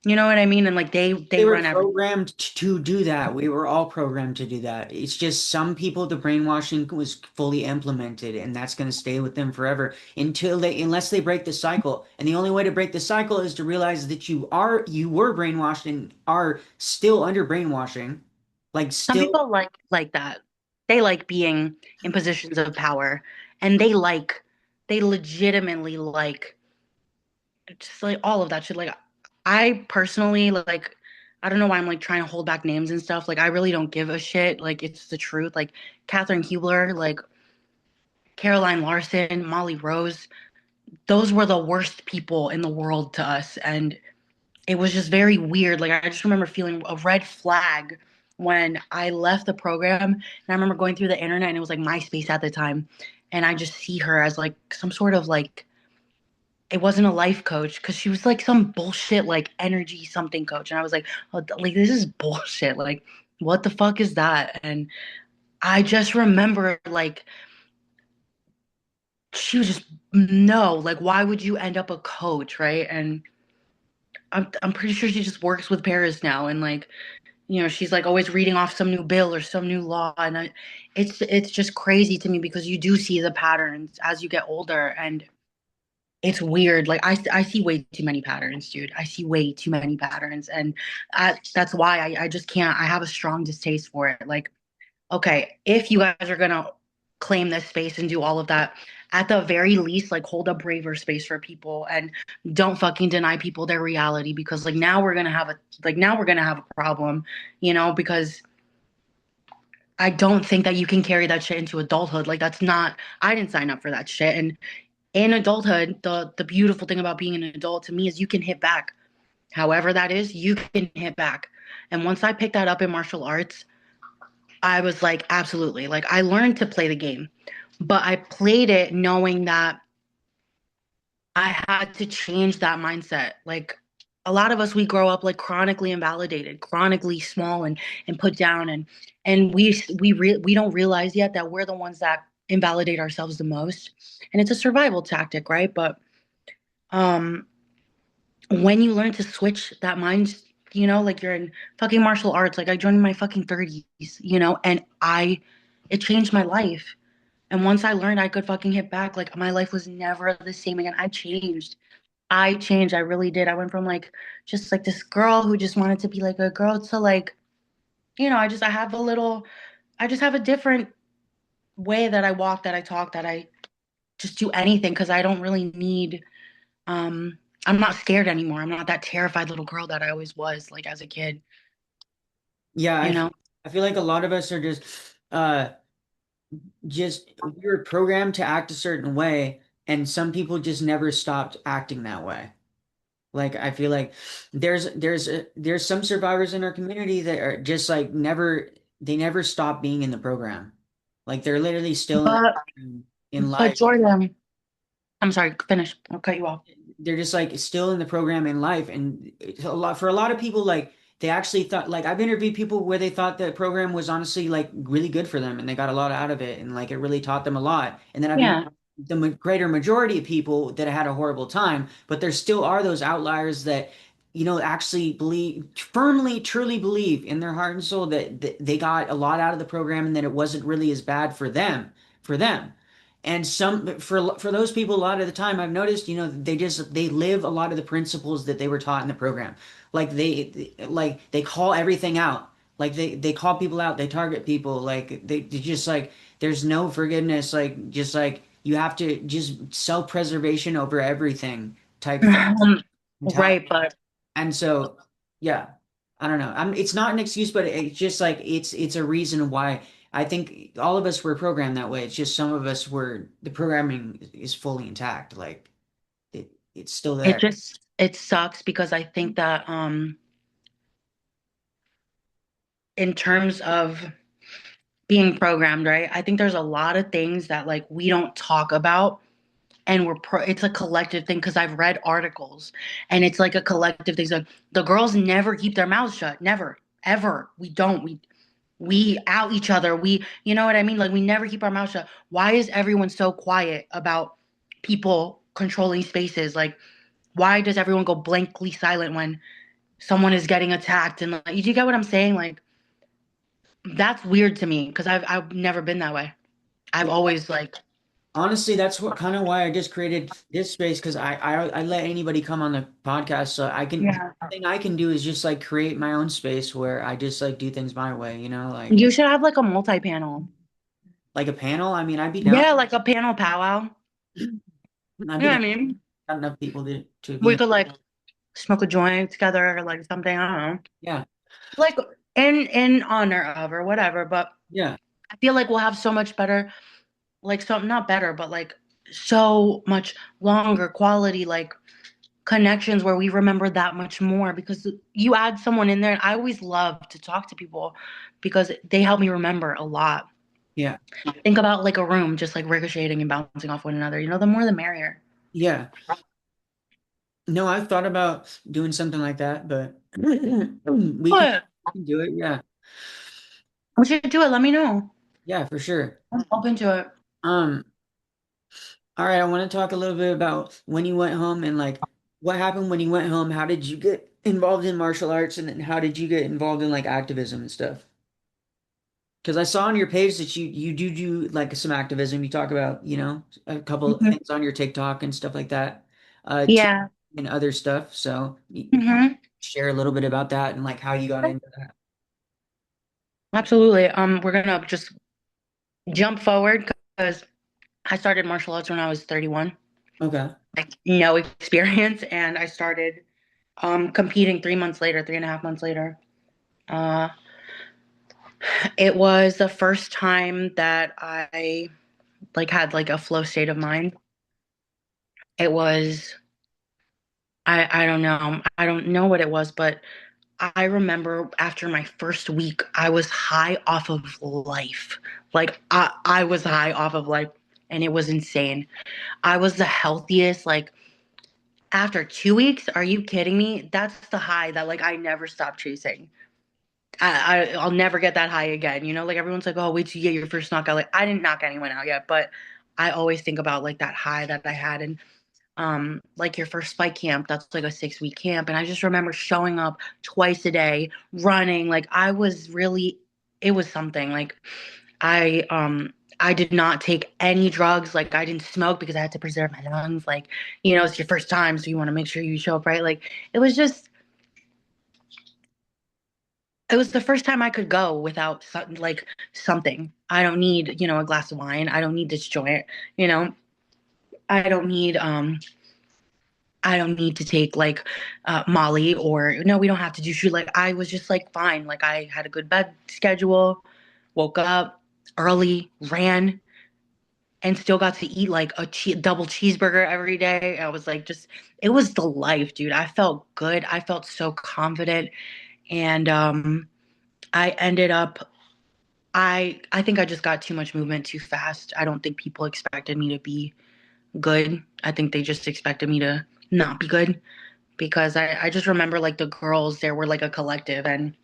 You know what I mean? And like they They were run everything. programmed to do that. We were all programmed to do that. It's just some people, the brainwashing was fully implemented, and that's going to stay with them forever unless they break the cycle. And the only way to break the cycle is to realize that you were brainwashed and are still under brainwashing, like Some still. people like that. They like being in positions of power and they legitimately like just like all of that shit. Like I personally like I don't know why I'm like trying to hold back names and stuff. Like I really don't give a shit. Like it's the truth. Like Catherine Hubler, like Caroline Larson, Molly Rose, those were the worst people in the world to us. And it was just very weird. Like I just remember feeling a red flag when I left the program. And I remember going through the internet and it was like MySpace at the time. And I just see her as like some sort of like it wasn't a life coach because she was like some bullshit like energy something coach. And I was like, oh, like this is bullshit. Like, what the fuck is that? And I just remember like she was just no, like why would you end up a coach, right? And I'm pretty sure she just works with Paris now and like she's like always reading off some new bill or some new law and it's just crazy to me because you do see the patterns as you get older and it's weird. Like I see way too many patterns, dude. I see way too many patterns, and that's why I just can't. I have a strong distaste for it. Like, okay, if you guys are gonna claim this space and do all of that, at the very least, like hold a braver space for people and don't fucking deny people their reality because like now we're gonna have a problem, because I don't think that you can carry that shit into adulthood. Like that's not. I didn't sign up for that shit, and in adulthood, the beautiful thing about being an adult to me is you can hit back. However that is, you can hit back. And once I picked that up in martial arts, I was like, absolutely. Like I learned to play the game, but I played it knowing that I had to change that mindset. Like a lot of us, we grow up like chronically invalidated, chronically small and put down, and we don't realize yet that we're the ones that invalidate ourselves the most, and it's a survival tactic, right? But um, when you learn to switch that mind, like you're in fucking martial arts, like I joined in my fucking 30s, and it changed my life. And once I learned I could fucking hit back, like my life was never the same again. I changed. I changed. I really did. I went from like just like this girl who just wanted to be like a girl to like, I just have a different way that I walk, that I talk, that I just do anything because I don't really need, um, I'm not scared anymore. I'm not that terrified little girl that I always was like as a kid, Yeah, you know? I feel like a lot of us are uh just we were programmed to act a certain way, and some people just never stopped acting that way. Like I feel like there's some survivors in our community that are just like never stop being in the program. Like they're literally still in the But, program in but life. Jordan, I'm sorry, finish. I'll cut you off. They're just like still in the program in life, and it's a lot of people, like they actually thought, like I've interviewed people where they thought the program was honestly like really good for them and they got a lot out of it and like it really taught them a lot. And then I've Yeah. interviewed the greater majority of people that had a horrible time, but there still are those outliers that actually believe firmly, truly believe in their heart and soul that they got a lot out of the program and that it wasn't really as bad for them. And some for those people, a lot of the time I've noticed, they live a lot of the principles that they were taught in the program. Like they call everything out. Like they call people out, they target people, like they just like there's no forgiveness, like just like you have to just self-preservation over everything type thing mentality. Right, but And so, yeah, I don't know. It's not an excuse, but it's just like it's a reason why I think all of us were programmed that way. It's just some of us were the programming is fully intact. Like it's still there. it sucks because I think that in terms of being programmed, right? I think there's a lot of things that like we don't talk about and it's a collective thing because I've read articles and it's like a collective thing. So the girls never keep their mouths shut. Never. Ever. We don't. We out each other. You know what I mean? Like we never keep our mouth shut. Why is everyone so quiet about people controlling spaces? Like why does everyone go blankly silent when someone is getting attacked? And like, do you get what I'm saying? Like that's weird to me because I've never been that way. I've Yeah. always like Honestly, that's what kind of why I just created this space because I let anybody come on the podcast so I can the yeah. thing I can do is just like create my own space where I just like do things my way, like You should have like a multi-panel. like a panel. I mean, I'd be down. Yeah, like a panel powwow. I'd You be know what down. I mean? Got enough people to be We in. could like smoke a joint together or like something. I don't know. Yeah. like in honor of or whatever. But Yeah. I feel like we'll have so much better, like so not better, but like so much longer quality like connections where we remember that much more because you add someone in there. And I always love to talk to people because they help me remember a lot. Yeah. Think about like a room just like ricocheting and bouncing off one another. You know, the more the merrier. Yeah. No, I've thought about doing something like that, but But we can do it. Yeah. we should do it. Let me know. Yeah, for sure. I'm open to it. Um, all right, I want to talk a little bit about when you went home and like what happened when you went home. How did you get involved in martial arts and then how did you get involved in like activism and stuff? Because I saw on your page that you do like some activism. You talk about, a couple of Mhm. things on your TikTok and stuff like that, T Yeah. and other stuff. So Hmm. share a little bit about that and like how you got into that. Absolutely. We're gonna just jump forward because I started martial arts when I was 31. Okay. Like no experience, and I started competing 3 months later, 3.5 months later. Uh, it was the first time that I like had like a flow state of mind. It was I don't know. I don't know what it was, but I remember after my first week, I was high off of life. Like I was high off of life and it was insane. I was the healthiest, like after 2 weeks, are you kidding me? That's the high that like I never stopped chasing. I'll never get that high again. You know, like everyone's like, oh, wait till you get your first knockout. Like I didn't knock anyone out yet, but I always think about like that high that I had and like your first spike camp, that's like a 6 week camp. And I just remember showing up twice a day, running. Like I was really it was something. Like I did not take any drugs. Like I didn't smoke because I had to preserve my lungs. Like, it's your first time, so you want to make sure you show up right. Like it was just it was the first time I could go without like something. I don't need, a glass of wine. I don't need this joint, you know. I don't need I don't need to take like Molly or no, we don't have to do shoot. Like I was just like fine. Like I had a good bed schedule, woke up early, ran, and still got to eat like a double cheeseburger every day. I was like, just it was the life, dude. I felt good. I felt so confident, and I ended up. I think I just got too much movement too fast. I don't think people expected me to be good. I think they just expected me to not be good because I just remember like the girls there were like a collective and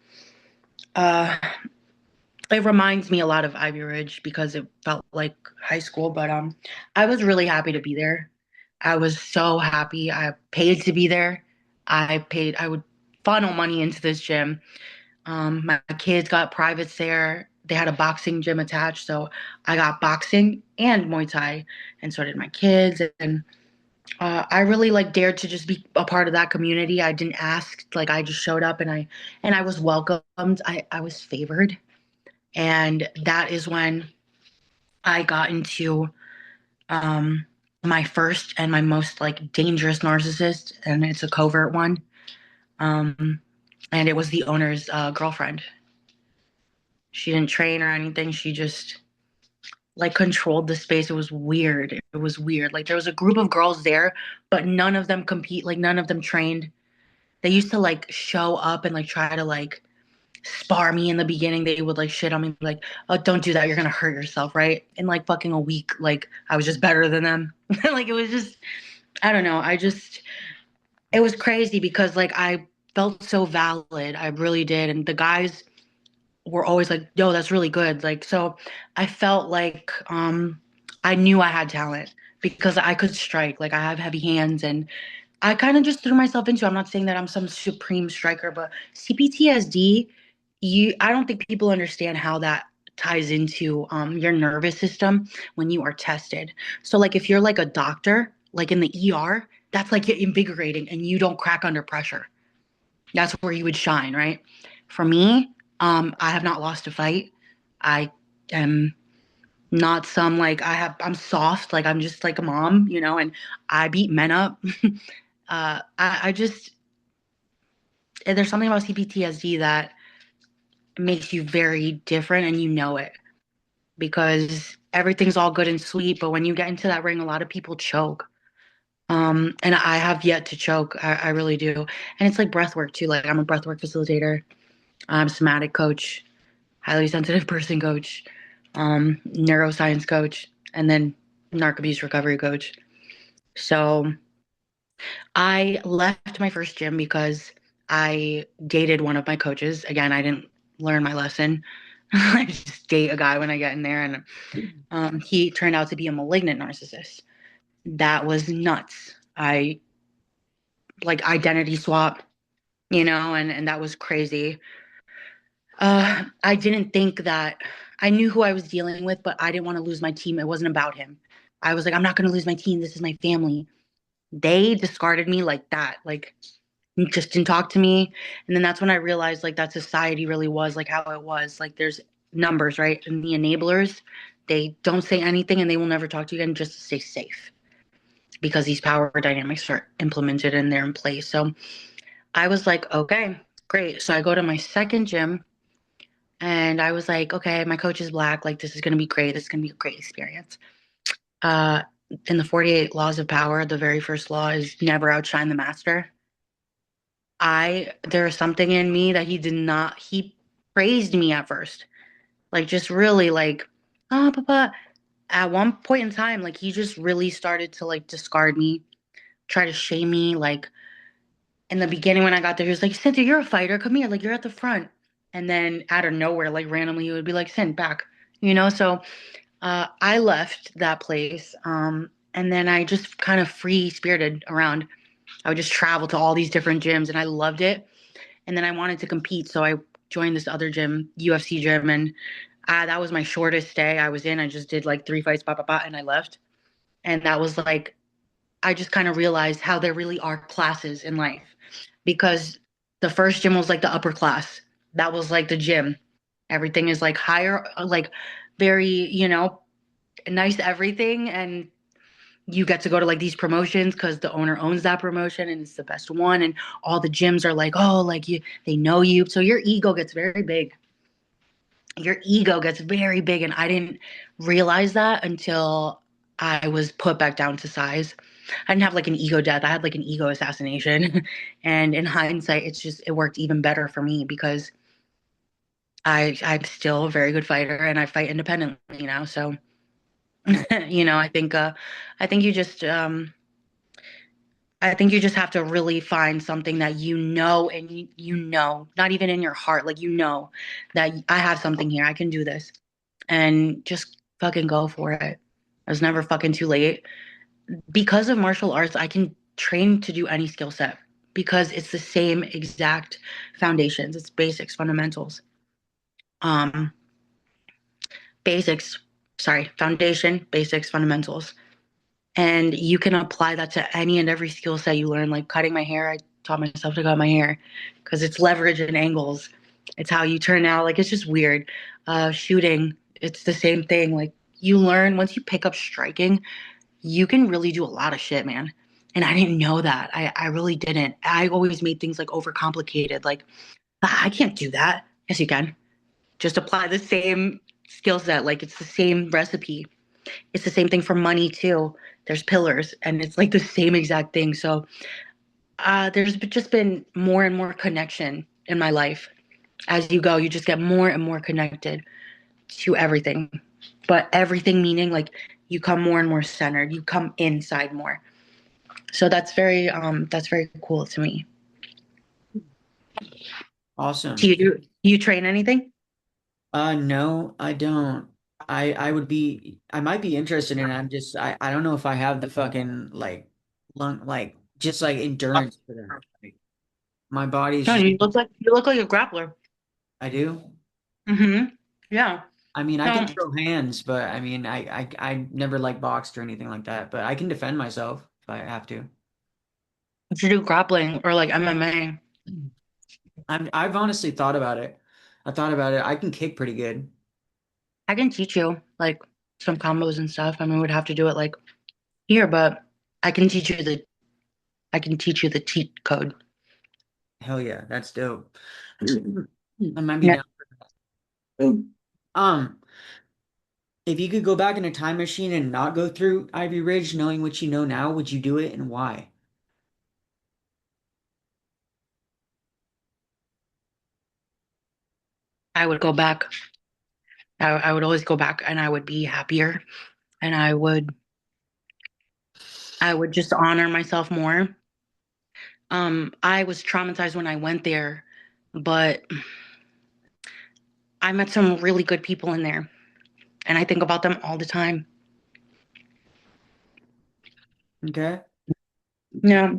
uh it reminds me a lot of Ivy Ridge because it felt like high school, but I was really happy to be there. I was so happy. I paid to be there. I would funnel money into this gym. My kids got privates there. They had a boxing gym attached, so I got boxing and Muay Thai, and so did my kids. And I really like dared to just be a part of that community. I didn't ask, like I just showed up and I was welcomed. I was favored, and that is when I got into um, my first and my most like dangerous narcissist, and it's a covert one. Um, and it was the owner's girlfriend. She didn't train or anything. She just like controlled the space. It was weird. It was weird. Like there was a group of girls there, but none of them compete. Like none of them trained. They used to like show up and like try to like spar me in the beginning. They would like shit on me, like, oh, don't do that. You're gonna hurt yourself, right? In like fucking a week, like I was just better than them. Like it was just, I don't know. It was crazy because like I felt so valid. I really did. And the guys were always like, yo, that's really good. Like, so I felt like I knew I had talent because I could strike. Like I have heavy hands and I kind of just threw myself into it. I'm not saying that I'm some supreme striker, but CPTSD, I don't think people understand how that ties into your nervous system when you are tested. So like if you're like a doctor, like in the ER, that's like invigorating and you don't crack under pressure. That's where you would shine, right? For me, I have not lost a fight. I am not some like I'm soft, like I'm just like a mom, and I beat men up. I just there's something about CPTSD that makes you very different and you know it because everything's all good and sweet, but when you get into that ring, a lot of people choke. And I have yet to choke. I really do. And it's like breath work too. Like I'm a breath work facilitator, I'm a somatic coach, highly sensitive person coach, neuroscience coach, and then narc abuse recovery coach. So I left my first gym because I dated one of my coaches. Again, I didn't learn my lesson. I just date a guy when I get in there, and he turned out to be a malignant narcissist. That was nuts. I like identity swap, and that was crazy. I didn't think that I knew who I was dealing with, but I didn't want to lose my team. It wasn't about him. I was like, I'm not going to lose my team. This is my family. They discarded me like that. Like, just didn't talk to me. And then that's when I realized like that society really was like how it was. Like there's numbers, right? And the enablers, they don't say anything and they will never talk to you again just to stay safe because these power dynamics are implemented and they're in place. So I was like, okay, great. So I go to my second gym and I was like, okay, my coach is black. Like this is going to be great. This is going to be a great experience. Uh, in the 48 laws of power, the very first law is never outshine the master. There is something in me that he praised me at first. Like just really like, oh, papa. At one point in time, like he just really started to like discard me, try to shame me. Like in the beginning when I got there, he was like, Cynthia, you're a fighter. Come here. Like you're at the front. And then out of nowhere, like randomly, he would be like, send back, So I left that place. And then I just kind of free spirited around. I would just travel to all these different gyms and I loved it. And then I wanted to compete, so I joined this other gym, UFC gym, and that was my shortest stay I was in. I just did like 3 fights, and I left. And that was like I just kind of realized how there really are classes in life because the first gym was like the upper class. That was like the gym. Everything is like higher, like very, nice everything, and you get to go to like these promotions because the owner owns that promotion and it's the best one, and all the gyms are like, oh, like they know you, so your ego gets very big. And I didn't realize that until I was put back down to size. I didn't have like an ego death, I had like an ego assassination. And in hindsight, it worked even better for me because I'm still a very good fighter and I fight independently now. So I think you just I think you just have to really find something that and not even in your heart, like that I have something here, I can do this, and just fucking go for it. It's never fucking too late. Because of martial arts, I can train to do any skill set because it's the same exact foundations. It's basics, fundamentals. Um, basics, sorry, foundation, basics, fundamentals. And you can apply that to any and every skill set you learn. Like cutting my hair, I taught myself to cut my hair because it's leverage and angles. It's how you turn out. Like it's just weird. Shooting, it's the same thing. Like you learn once you pick up striking, you can really do a lot of shit, man. And I didn't know that. I really didn't. I always made things like overcomplicated. Like, I can't do that. Yes, you can. Just apply the same skill set. Like it's the same recipe. It's the same thing for money too. There's pillars and it's like the same exact thing. So there's just been more and more connection in my life. As you go, you just get more and more connected to everything. But everything meaning like you come more and more centered. You come inside more. So that's very cool to me. Do Awesome. you train anything? No, I don't. I might be interested in it. I don't know if I have the fucking like just like endurance for that. Like, my body's No, just you look like a grappler. I do. Mm-hmm. Yeah. I mean, I can No, throw hands, but I mean, I never like boxed or anything like that, but I can defend myself if I have to. you should do grappling or like MMA. I've honestly thought about it. I thought about it. I can kick pretty good. I can teach you like some combos and stuff. I mean, we'd have to do it like here, but I can teach you the I can teach you the cheat code. Hell yeah, that's dope. I might be Yeah. down. Um, if you could go back in a time machine and not go through Ivy Ridge, knowing what you know now, would you do it and why? I would go back. I would always go back and I would be happier and I would just honor myself more. I was traumatized when I went there, but I met some really good people in there and I think about them all the time. Okay. Yeah.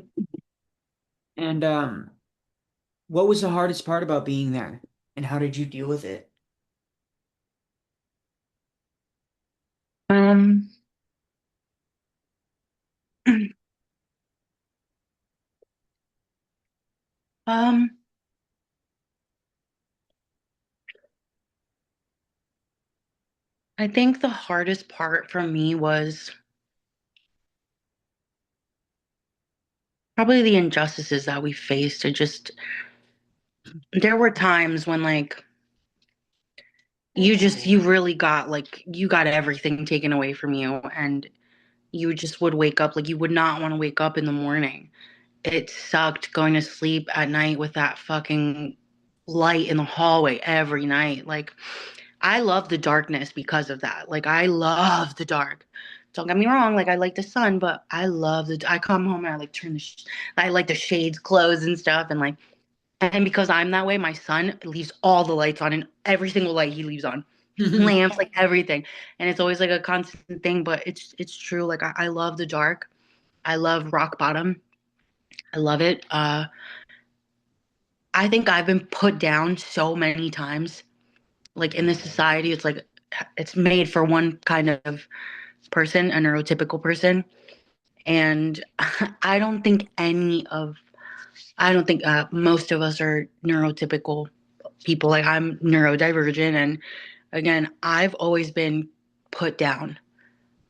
And what was the hardest part about being there, and how did you deal with it? Um, um, I think the hardest part for me was probably the injustices that we faced. There were times when like you really got like you got everything taken away from you and you just would wake up like you would not want to wake up in the morning. It sucked going to sleep at night with that fucking light in the hallway every night. Like I love the darkness because of that. Like I love the dark. Don't get me wrong, like I like the sun, but I come home and I like I like the shades closed and stuff and like and because I'm that way, my son leaves all the lights on and every single light he leaves on. Lamps, like everything. And it's always like a constant thing, but it's true. Like I love the dark. I love rock bottom. I love it. I think I've been put down so many times. Like in this society, it's like it's made for one kind of person, a neurotypical person. And I don't think I don't think most of us are neurotypical people. Like I'm neurodivergent. And again, I've always been put down,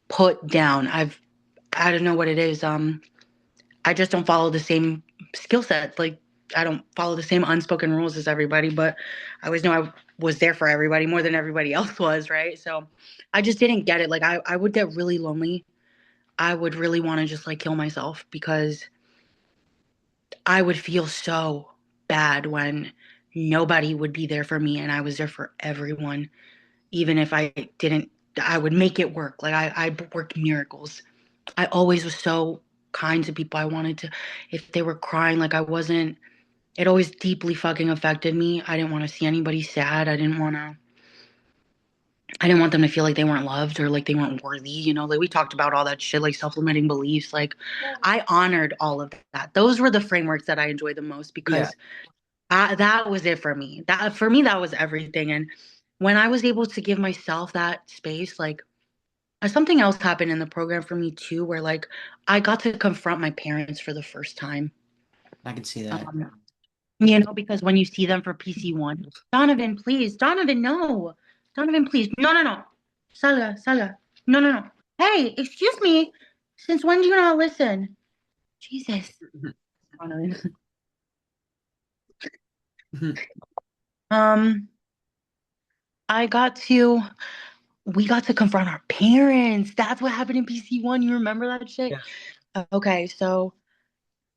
put down. I don't know what it is. I just don't follow the same skill sets. Like I don't follow the same unspoken rules as everybody, but I always know I was there for everybody more than everybody else was, right? So I just didn't get it. Like I would get really lonely. I would really want to just like kill myself because I would feel so bad when nobody would be there for me and I was there for everyone. Even if I didn't, I would make it work. Like I worked miracles. I always was so kind to people. I wanted to, if they were crying, like I wasn't, it always deeply fucking affected me. I didn't want to see anybody sad. I didn't want them to feel like they weren't loved or like they weren't worthy. You know, like we talked about all that shit, like self-limiting beliefs. Like I honored all of that. Those were the frameworks that I enjoyed the most Yeah. because that was it for me. That for me, that was everything. And when I was able to give myself that space, like something else happened in the program for me too, where like I got to confront my parents for the first time. I can see that. Um, you know, because when you see them for PC1, Donovan, please, Donovan, no, Donovan, please, no, no, no, Salga, Salga, no, no, no. Hey, excuse me, since when do you not listen? Jesus, Donovan. Um, I got to, we got to confront our parents. That's what happened in PC1. You remember that shit? Yeah. Okay, so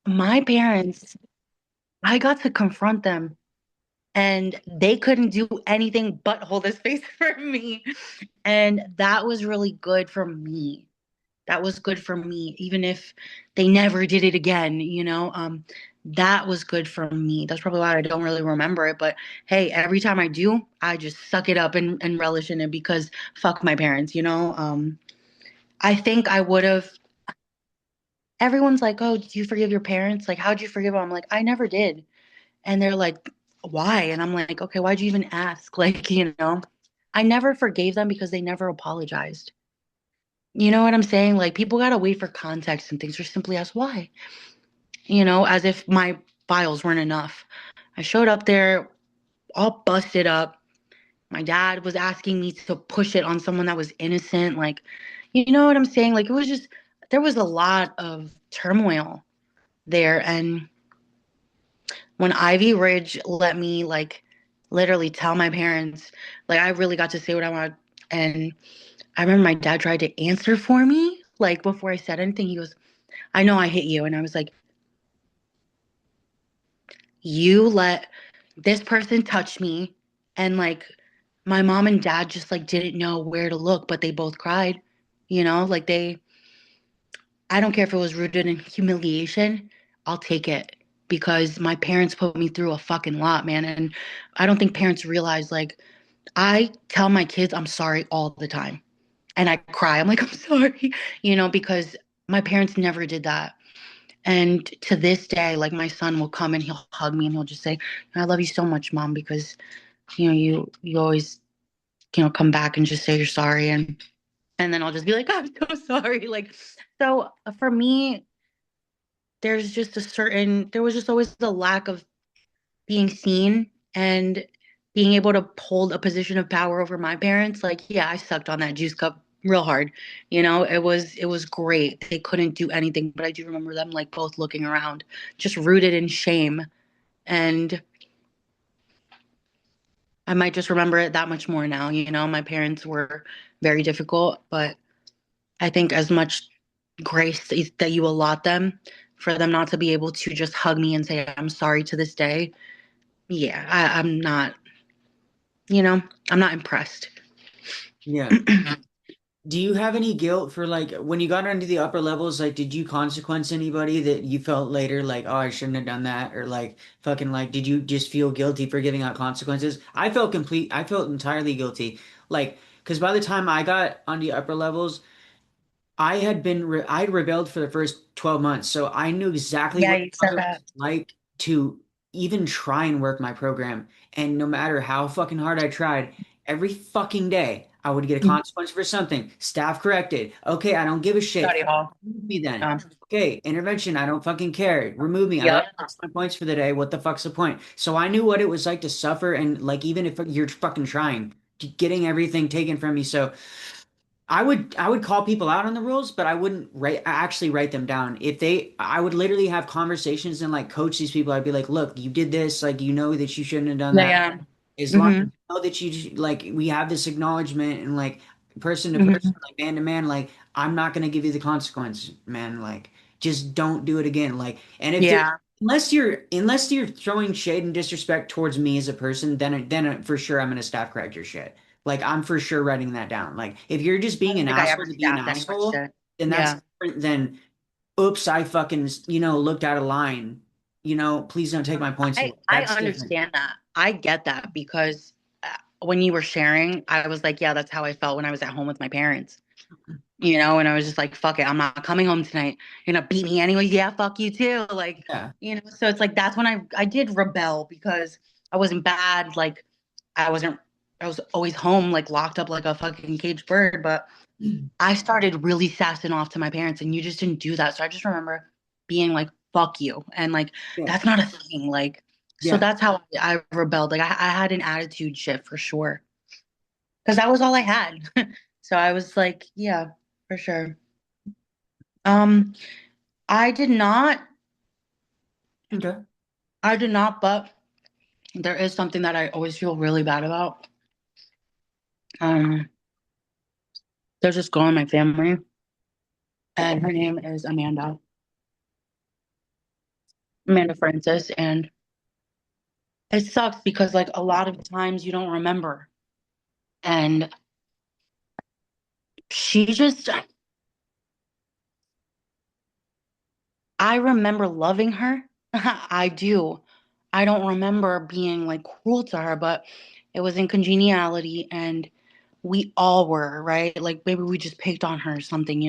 my parents, I got to confront them and they couldn't do anything but hold a space for me. And that was really good for me. That was good for me, even if they never did it again, you know? That was good for me. That's probably why I don't really remember it. But hey, every time I do, I just suck it up and relish in it because fuck my parents, you know? I think I would have. Everyone's like, oh, do you forgive your parents? Like, how'd you forgive them? I'm like, I never did. And they're like, why? And I'm like, okay, why'd you even ask? Like, you know, I never forgave them because they never apologized. You know what I'm saying? Like, people got to wait for context and things or simply ask why, you know, as if my files weren't enough. I showed up there all busted up. My dad was asking me to push it on someone that was innocent. Like, you know what I'm saying? Like, it was just, there was a lot of turmoil there. And when Ivy Ridge let me, like, literally tell my parents. Like I really got to say what I wanted. And I remember my dad tried to answer for me. Like before I said anything, he goes, I know I hit you. And I was like, you let this person touch me. And like my mom and dad just like didn't know where to look, but they both cried. Like I don't care if it was rooted in humiliation, I'll take it because my parents put me through a fucking lot, man. And I don't think parents realize like I tell my kids I'm sorry all the time. And I cry. I'm like, I'm sorry, because my parents never did that. And to this day, like my son will come and he'll hug me and he'll just say, I love you so much, mom, because you always, come back and just say you're sorry. And then I'll just be like, I'm so sorry. Like, so for me, there was just always the lack of being seen and being able to hold a position of power over my parents. Like, yeah, I sucked on that juice cup real hard. It was great. They couldn't do anything, but I do remember them like both looking around, just rooted in shame. And I might just remember it that much more now. My parents were very difficult, but I think as much grace that you allot them, for them not to be able to just hug me and say, I'm sorry to this day. Yeah, I'm not, you know, I'm not impressed. Yeah. Do you have any guilt for like when you got into the upper levels, like did you consequence anybody that you felt later like, oh, I shouldn't have done that? Or like fucking like did you just feel guilty for giving out consequences? I felt entirely guilty. Like, because by the time I got on the upper levels, I'd rebelled for the first 12 months, so I knew exactly Yeah, what you the fuck said it that. was like to even try and work my program. And no matter how fucking hard I tried, every fucking day I would get a Mhm. consequence for something. Staff corrected. Okay, I don't give a shit. Study hall. Remove me then. Um, Okay, intervention, I don't fucking care. Remove me. I yep. already lost my points for the day. What the fuck's the point? So I knew what it was like to suffer and like even if you're fucking trying, getting everything taken from me. So I would call people out on the rules, but I wouldn't actually write them down. I would literally have conversations and like coach these people. I'd be like, look, you did this, like you know that you shouldn't have done Yeah, that. yeah. As long as Hmm. you know that you like we have this acknowledgement and like person to person, Hmm. like man to man, like I'm not gonna give you the consequence, man. Like just don't do it again. Like and if there Yeah. unless you're throwing shade and disrespect towards me as a person, then for sure I'm gonna staff correct your shit. Like I'm for sure writing that down. Like if you're just I being don't an think I ever asshole to be an staffed anyone's asshole, shit. then that's Yeah. different than oops, I fucking looked out of line. Please don't take my points I away. I That's different. understand that. I get that because when you were sharing, I was like, yeah, that's how I felt when I was at home with my parents. And I was just like, fuck it, I'm not coming home tonight. You're gonna beat me anyway. Yeah, fuck you too. Like, Yeah. so it's like that's when I did rebel because I wasn't bad. Like, I wasn't. I was always home, like locked up like a fucking caged bird. But I started really sassing off to my parents, and you just didn't do that. So I just remember being like, "Fuck you," and like Yeah. that's not a thing. Like, so Yeah. that's how I rebelled. Like, I had an attitude shift for sure because that was all I had. So I was like, yeah, for sure. Um, I did not. Okay. I did not. But there is something that I always feel really bad about. Um, there's this girl in my family, and her name is Amanda Francis, and it sucks because like a lot of times you don't remember. And she just I remember loving her. I do. I don't remember being like cruel to her, but it was in congeniality and we all were, right? Like maybe we just picked on her or something,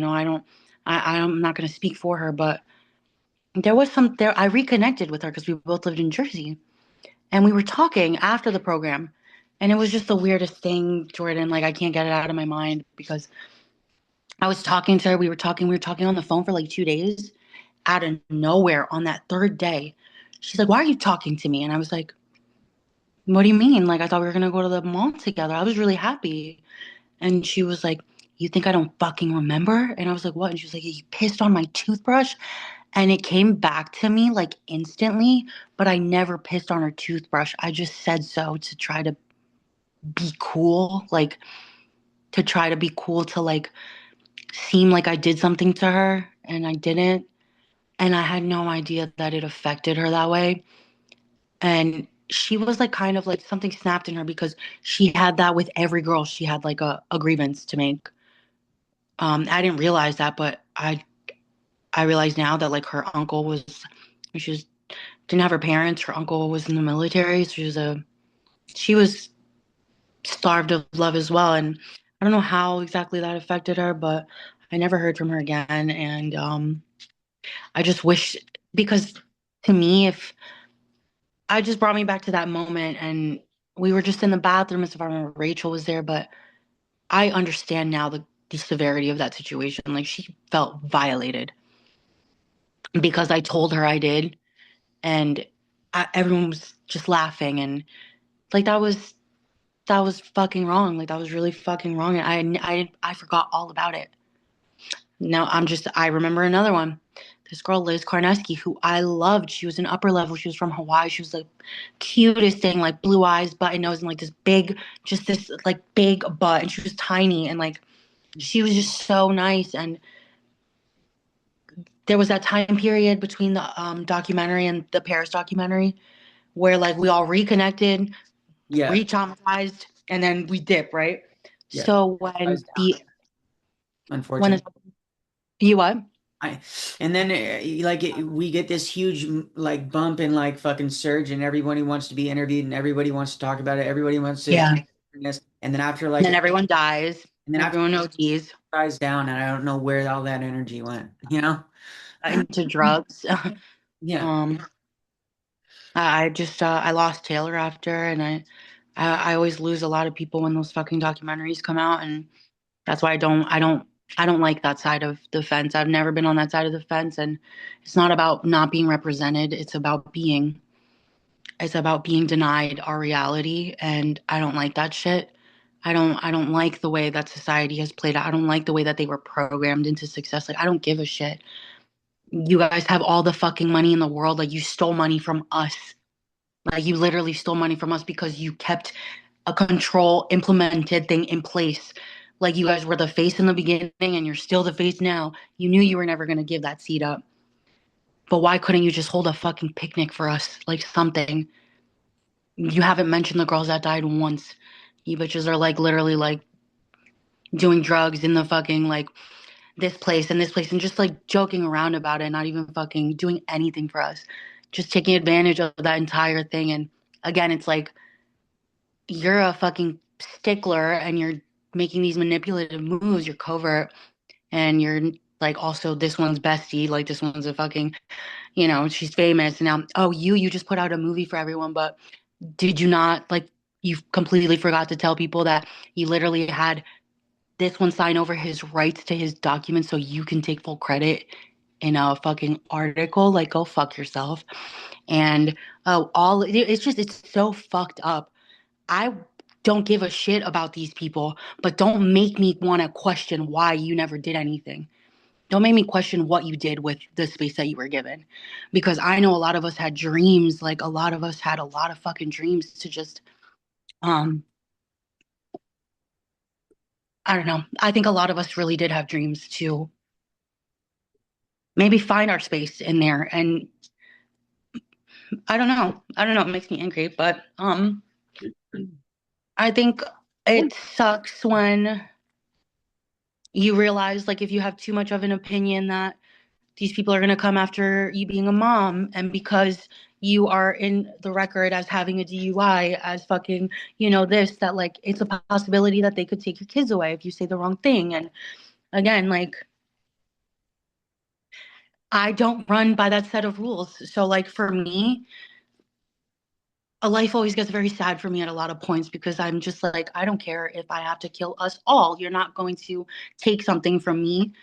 I'm not gonna speak for her, but there I reconnected with her because we both lived in Jersey and we were talking after the program. And it was just the weirdest thing, Jordan. Like I can't get it out of my mind because I was talking to her. We were talking on the phone for like 2 days. Out of nowhere on that third day, she's like, "Why are you talking to me?" And I was like, "What do you mean? Like, I thought we were gonna go to the mall together. I was really happy." And she was like, "You think I don't fucking remember?" And I was like, "What?" And she was like, "You pissed on my toothbrush." And it came back to me like instantly, but I never pissed on her toothbrush. I just said so to try to be cool, like to try to be cool, to like seem like I did something to her, and I didn't. And I had no idea that it affected her that way. And she was like kind of like something snapped in her because she had that with every girl. She had like a grievance to make. I didn't realize that, but I realize now that like her uncle was, she was, didn't have her parents. Her uncle was in the military. So she was starved of love as well. And I don't know how exactly that affected her, but I never heard from her again. And I just wish, because to me, if I just brought me back to that moment, and we were just in the bathroom, as if I remember Rachel was there, but I understand now the severity of that situation. Like she felt violated because I told her I did, and everyone was just laughing, and like that was fucking wrong. Like that was really fucking wrong, and I forgot all about it. Now I remember another one. This girl, Liz Karneski, who I loved. She was an upper level. She was from Hawaii. She was the cutest thing, like blue eyes, button nose, and like this big, just this like big butt. And she was tiny, and like she was just so nice. And there was that time period between the documentary and the Paris documentary where like we all reconnected, Yeah. re-traumatized, and then we dip, right? Yeah. So Ties down, when unfortunately. it's you what? I and then we get this huge like bump and like fucking surge, and everybody wants to be interviewed, and everybody wants to talk about it. Everybody wants to Yeah. take this, and then after And like then everyone dies. and then after Everyone it ODs dies down, and I don't know where all that energy went, you know? into drugs. Yeah. um, I just I lost Taylor after, and I always lose a lot of people when those fucking documentaries come out, and that's why I don't like that side of the fence. I've never been on that side of the fence, and it's not about not being represented. It's about being denied our reality, and I don't like that shit. I don't like the way that society has played out. I don't like the way that they were programmed into success. Like I don't give a shit. You guys have all the fucking money in the world. Like you stole money from us. Like you literally stole money from us because you kept a control implemented thing in place. Like you guys were the face in the beginning and you're still the face now. You knew you were never going to give that seat up. But why couldn't you just hold a fucking picnic for us? Like something. You haven't mentioned the girls that died once. You bitches are like literally like doing drugs in the fucking like this place and just like joking around about it, not even fucking doing anything for us. Just taking advantage of that entire thing. And again, it's like you're a fucking stickler and you're making these manipulative moves, you're covert, and you're like also this one's bestie, like this one's a fucking, she's famous. And now, oh, you just put out a movie for everyone, but did you not like you completely forgot to tell people that you literally had this one sign over his rights to his documents so you can take full credit in a fucking article? Like go fuck yourself. And all it's so fucked up. I don't give a shit about these people, but don't make me want to question why you never did anything. Don't make me question what you did with the space that you were given. Because I know a lot of us had dreams, like a lot of us had a lot of fucking dreams to just um I don't know. I think a lot of us really did have dreams to maybe find our space in there. And I don't know. I don't know. It makes me angry, but I think it sucks when you realize like if you have too much of an opinion that these people are going to come after you being a mom, and because you are in the record as having a DUI, as fucking, this, that like it's a possibility that they could take your kids away if you say the wrong thing. And again, like I don't run by that set of rules. So like for me, a life always gets very sad for me at a lot of points because I'm just like, I don't care if I have to kill us all. You're not going to take something from me.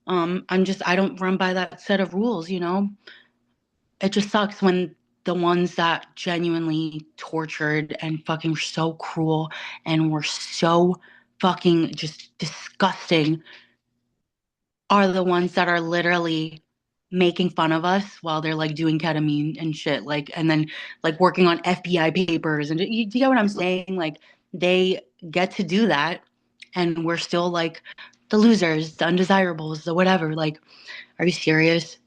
I don't run by that set of rules. It just sucks when the ones that genuinely tortured and fucking were so cruel and were so fucking just disgusting are the ones that are literally making fun of us while they're like doing ketamine and shit, like, and then like working on FBI papers. And do you get what I'm saying? Like, they get to do that, and we're still like the losers, the undesirables, the whatever. Like, are you serious?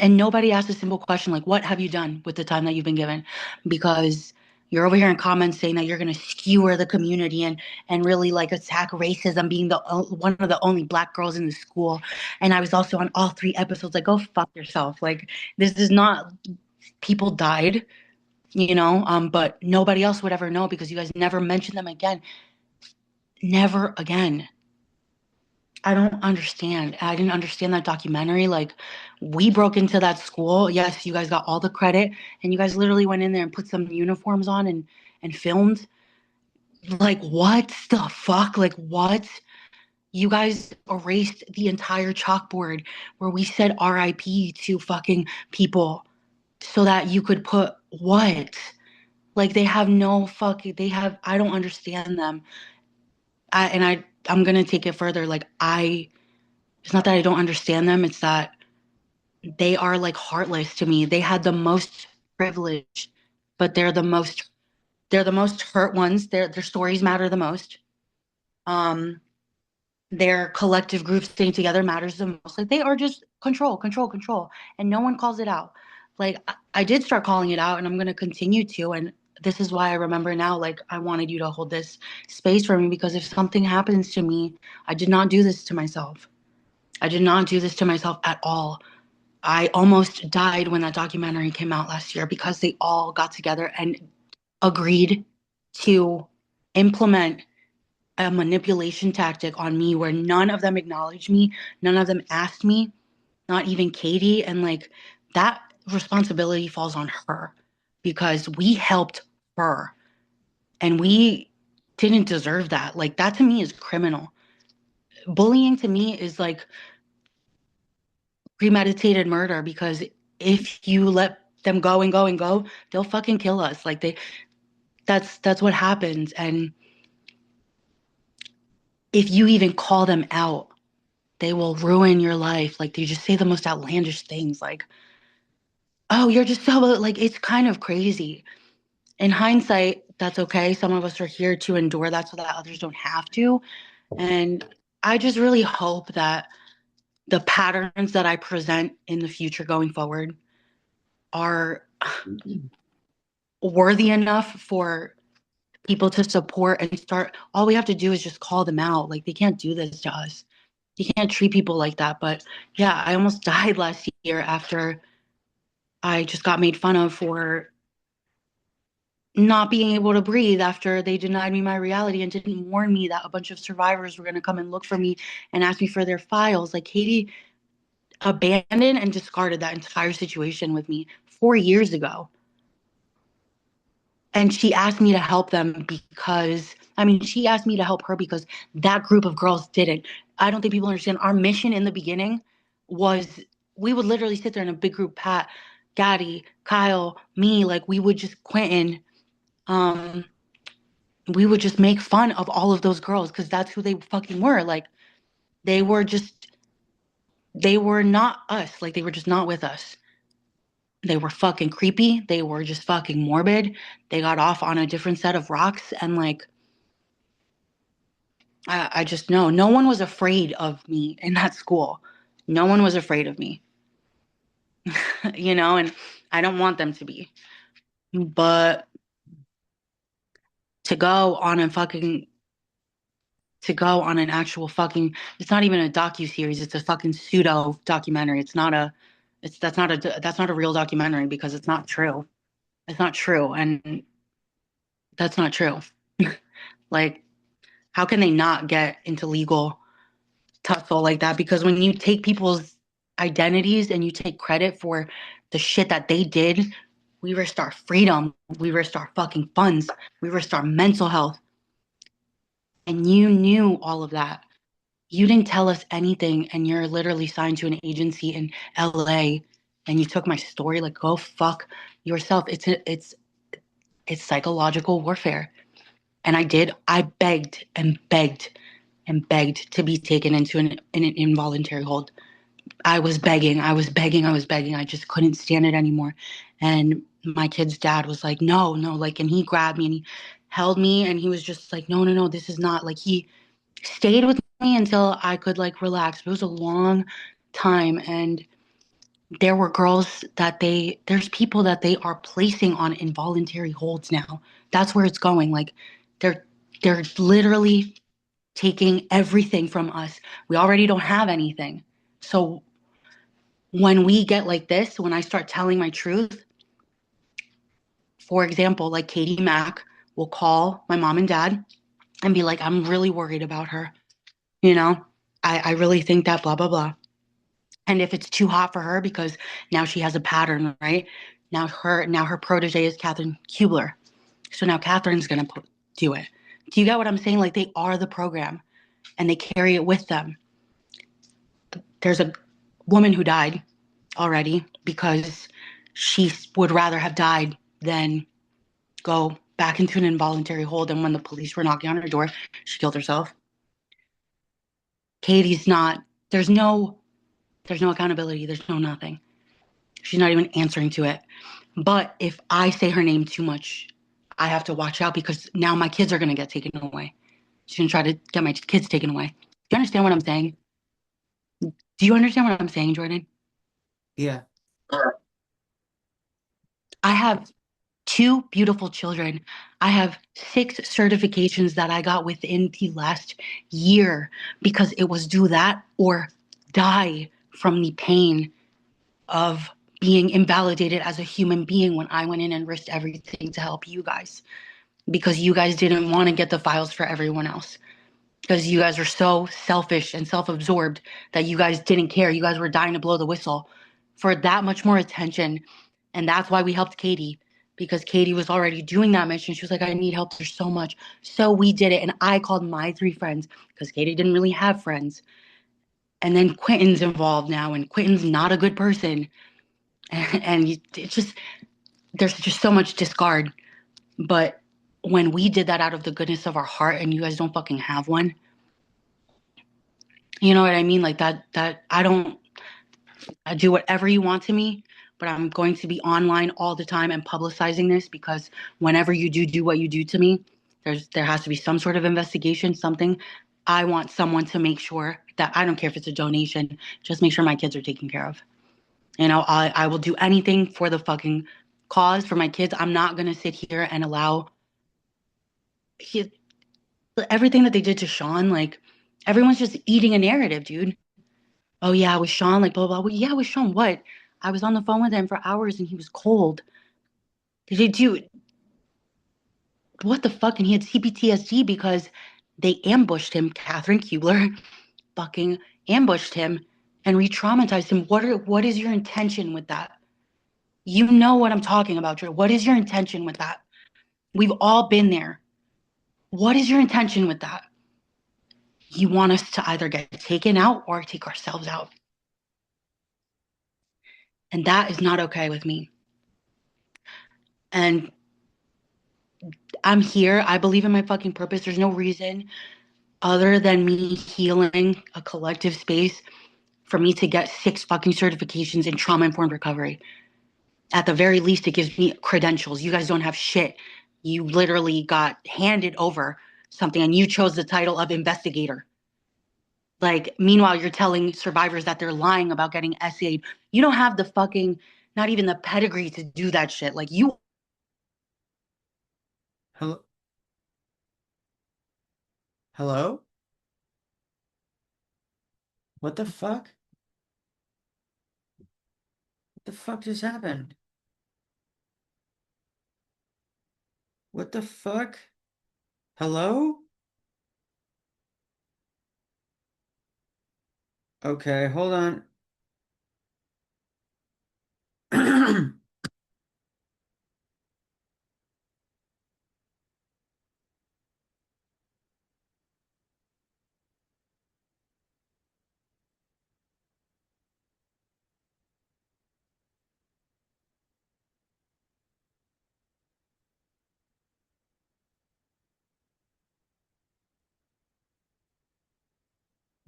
And nobody asked a simple question like, what have you done with the time that you've been given? Because you're over here in comments saying that you're going to skewer the community and really like attack racism, being the one of the only black girls in the school. And I was also on all 3 episodes. Like, go fuck yourself. Like, this is not, people died, but nobody else would ever know because you guys never mentioned them again. Never again. I don't understand. I didn't understand that documentary. Like, we broke into that school. Yes, you guys got all the credit, and you guys literally went in there and put some uniforms on and filmed. Like, what the fuck? Like, what? You guys erased the entire chalkboard where we said RIP to fucking people so that you could put what? Like, they have no fucking, they have, I don't understand them. I'm gonna take it further. Like, it's not that I don't understand them, it's that they are like heartless to me. They had the most privilege, but they're the most hurt ones. Their stories matter the most. Um, their collective group staying together matters the most. Like, they are just control, control, control, and no one calls it out. Like, I did start calling it out, and I'm gonna continue to. And this is why I remember now. Like, I wanted you to hold this space for me because if something happens to me, I did not do this to myself. I did not do this to myself at all. I almost died when that documentary came out last year because they all got together and agreed to implement a manipulation tactic on me where none of them acknowledged me, none of them asked me, not even Katie. And like, that responsibility falls on her because we helped her and we didn't deserve that. Like, that to me is criminal. Bullying to me is like premeditated murder because if you let them go and go and go, they'll fucking kill us. Like, that's what happens. And if you even call them out, they will ruin your life. Like, they just say the most outlandish things like, "Oh, you're just so," like, it's kind of crazy. In hindsight, that's okay. Some of us are here to endure that so that others don't have to. And I just really hope that the patterns that I present in the future going forward are worthy enough for people to support and start. All we have to do is just call them out. Like, they can't do this to us. You can't treat people like that. But yeah, I almost died last year after I just got made fun of for not being able to breathe after they denied me my reality and didn't warn me that a bunch of survivors were going to come and look for me and ask me for their files. Like, Katie abandoned and discarded that entire situation with me 4 years ago. And she asked me to help them because, I mean, she asked me to help her because that group of girls didn't. I don't think people understand. Our mission in the beginning was we would literally sit there in a big group, Pat, Gaddy, Kyle, me, like, we would just, Quentin, um, we would just make fun of all of those girls because that's who they fucking were. Like, they were just, they were not us. Like, they were just not with us. They were fucking creepy. They were just fucking morbid. They got off on a different set of rocks. And like, I just know no one was afraid of me in that school. No one was afraid of me, and I don't want them to be. But to go on a fucking, to go on an actual fucking, it's not even a docu-series. It's a fucking pseudo documentary. That's not a real documentary because it's not true. It's not true. And that's not true. Like, how can they not get into legal tussle like that? Because when you take people's identities and you take credit for the shit that they did, we risked our freedom, we risked our fucking funds, we risked our mental health. And you knew all of that. You didn't tell us anything, and you're literally signed to an agency in LA and you took my story. Like, go fuck yourself. It's psychological warfare. And I begged and begged and begged to be taken into an involuntary hold I was begging, I was begging, I was begging. I just couldn't stand it anymore. And my kid's dad was like, no, no, like, and he grabbed me and he held me and he was just like, no, no, no, this is not like he stayed with me until I could like relax. It was a long time. And there were girls that there's people that they are placing on involuntary holds now. That's where it's going. Like they're, they're literally taking everything from us. We already don't have anything. So when we get like this, when I start telling my truth, for example, like Katie Mack will call my mom and dad and be like, I'm really worried about her. You know, I really think that blah, blah, blah. And if it's too hot for her because now she has a pattern, right? Now her protege is Catherine Kubler. So now Catherine's gonna do it. Do you get what I'm saying? Like they are the program and they carry it with them. There's a woman who died already because she would rather have died than go back into an involuntary hold. And when the police were knocking on her door, she killed herself. Katie's not, there's no accountability. There's no nothing. She's not even answering to it. But if I say her name too much, I have to watch out because now my kids are going to get taken away. She's going to try to get my kids taken away. Do you understand what I'm saying? Do you understand what I'm saying, Jordan? Yeah. I have two beautiful children. I have 6 certifications that I got within the last year because it was do that or die from the pain of being invalidated as a human being when I went in and risked everything to help you guys because you guys didn't want to get the files for everyone else because you guys are so selfish and self-absorbed that you guys didn't care. You guys were dying to blow the whistle for that much more attention. And that's why we helped Katie because Katie was already doing that mission. She was like, I need help. There's so much. So we did it. And I called my 3 friends because Katie didn't really have friends. And then Quentin's involved now, and Quentin's not a good person. And it's just, there's just so much discard. But when we did that out of the goodness of our heart and you guys don't fucking have one, you know what I mean? Like that I do whatever you want to me, but I'm going to be online all the time and publicizing this because whenever you do what you do to me, there has to be some sort of investigation, something. I want someone to make sure that I don't care if it's a donation, just make sure my kids are taken care of. You know, I will do anything for the fucking cause for my kids. I'm not gonna sit here and allow he, everything that they did to Sean. Like everyone's just eating a narrative, dude. Oh yeah, with Sean, like blah blah. Well, yeah, with Sean, what? I was on the phone with him for hours and he was cold. Did he do what the fuck? And he had CPTSD because they ambushed him. Catherine Kubler fucking ambushed him and re-traumatized him. What is your intention with that? You know what I'm talking about, Drew. What is your intention with that? We've all been there. What is your intention with that? You want us to either get taken out or take ourselves out. And that is not okay with me. And I'm here. I believe in my fucking purpose. There's no reason other than me healing a collective space for me to get 6 fucking certifications in trauma informed recovery. At the very least, it gives me credentials. You guys don't have shit. You literally got handed over something and you chose the title of investigator. Like, meanwhile, you're telling survivors that they're lying about getting SA'd. You don't have the fucking, not even the pedigree to do that shit. Like, you. Hello? Hello? What the fuck? What the fuck just happened? What the fuck? Hello? Okay, hold on.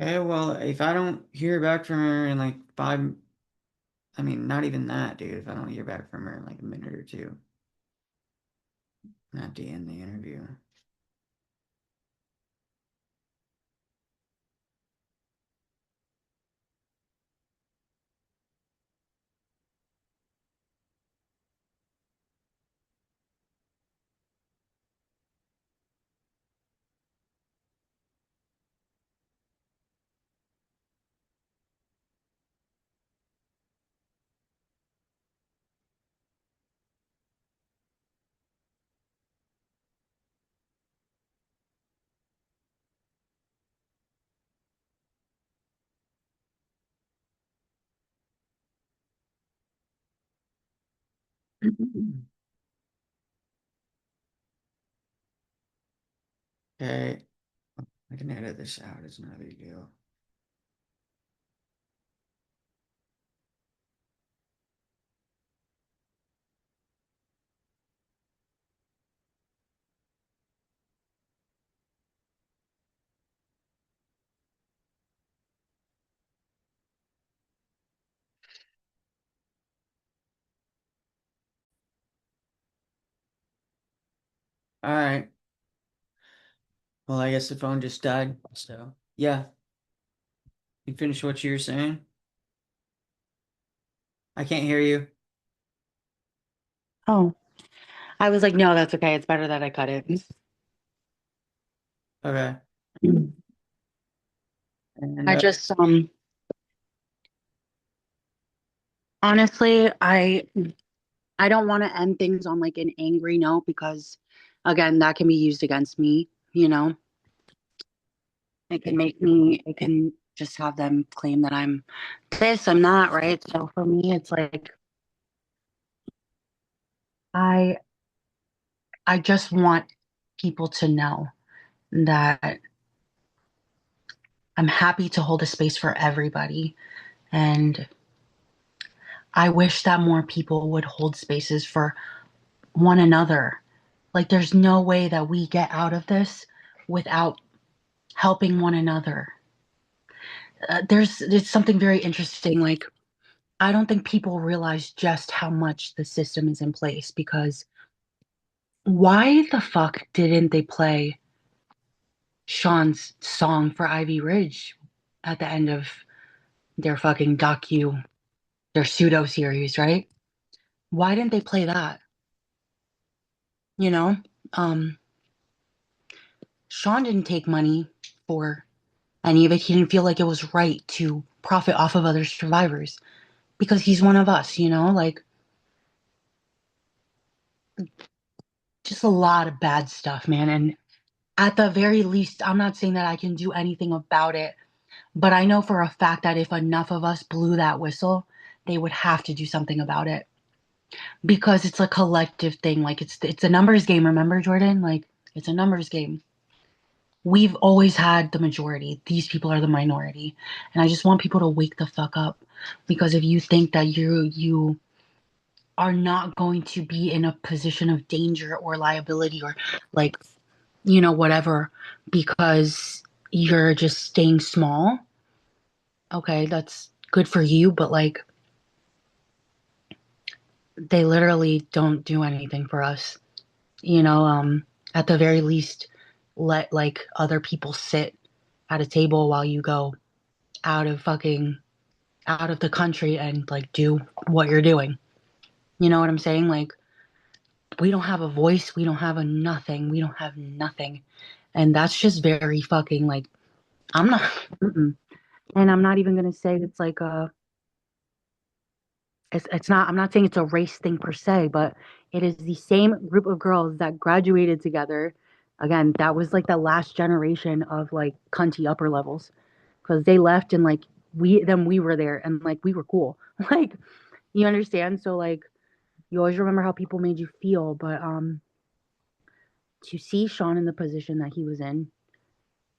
Okay, well, if I don't hear back from her in like five, I mean, not even that, dude. If I don't hear back from her in like a minute or two, not to end the interview. Okay, I can edit this out. It's not a big deal. All right. Well, I guess the phone just died. So, yeah, you finish what you were saying? I can't hear you. Oh, I was like, no, that's okay. It's better that I cut it. Okay. And I just honestly, I don't want to end things on like an angry note because again, that can be used against me, you know. It can just have them claim that I'm this, I'm not, right? So for me, it's like I I just want people to know that I'm happy to hold a space for everybody. And I wish that more people would hold spaces for one another. Like, there's no way that we get out of this without helping one another. There's something very interesting. Like, I don't think people realize just how much the system is in place because why the fuck didn't they play Sean's song for Ivy Ridge at the end of their fucking their pseudo series, right? Why didn't they play that? You know, um, Sean didn't take money for any of it. He didn't feel like it was right to profit off of other survivors because he's one of us, you know, like just a lot of bad stuff, man. And at the very least, I'm not saying that I can do anything about it, but I know for a fact that if enough of us blew that whistle, they would have to do something about it because it's a collective thing. Like it's a numbers game, remember, Jordan? Like it's a numbers game. We've always had the majority. These people are the minority. And I just want people to wake the fuck up because if you think that you are not going to be in a position of danger or liability or like, you know, whatever because you're just staying small, okay, that's good for you, but like they literally don't do anything for us. You know, at the very least let like other people sit at a table while you go out of fucking out of the country and like do what you're doing. You know what I'm saying? Like we don't have a voice, we don't have a nothing, we don't have nothing. And that's just very fucking like I'm not mm-mm. And I'm not even going to say it's like a it's not I'm not saying it's a race thing per se, but it is the same group of girls that graduated together. Again, that was like the last generation of like cunty upper levels because they left and like we were there and like we were cool. Like you understand? So like you always remember how people made you feel, but to see Sean in the position that he was in,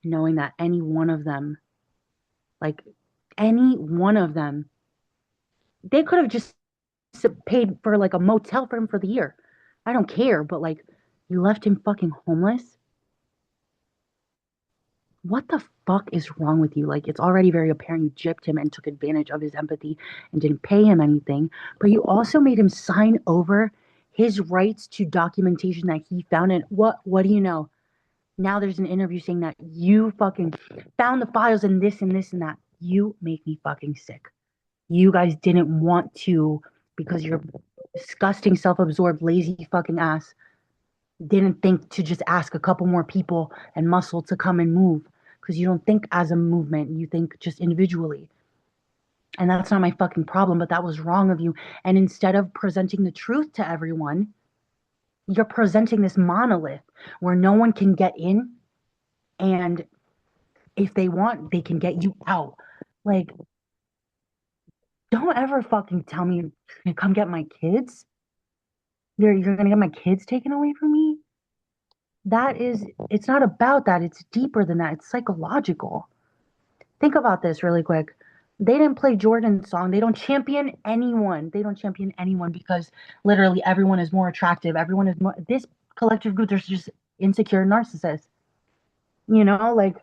knowing that any one of them, like any one of them, they could have just paid for like a motel for him for the year. I don't care, but like you left him fucking homeless. what the fuck is wrong with you? Like, it's already very apparent you gypped him and took advantage of his empathy and didn't pay him anything, but you also made him sign over his rights to documentation that he found. And what do you know? Now there's an interview saying that you fucking found the files and this and this and that. You make me fucking sick. You guys didn't want to because you're disgusting, self-absorbed, lazy fucking ass didn't think to just ask a couple more people and muscle to come and move because you don't think as a movement, you think just individually. And that's not my fucking problem, but that was wrong of you. And instead of presenting the truth to everyone, you're presenting this monolith where no one can get in. And if they want, they can get you out. Like, don't ever fucking tell me to come get my kids. You're gonna get my kids taken away from me. It's not about that. It's deeper than that. It's psychological. Think about this really quick. They didn't play Jordan's song. They don't champion anyone. They don't champion anyone because literally everyone is more attractive. Everyone is more, this collective group, there's just insecure narcissists, like,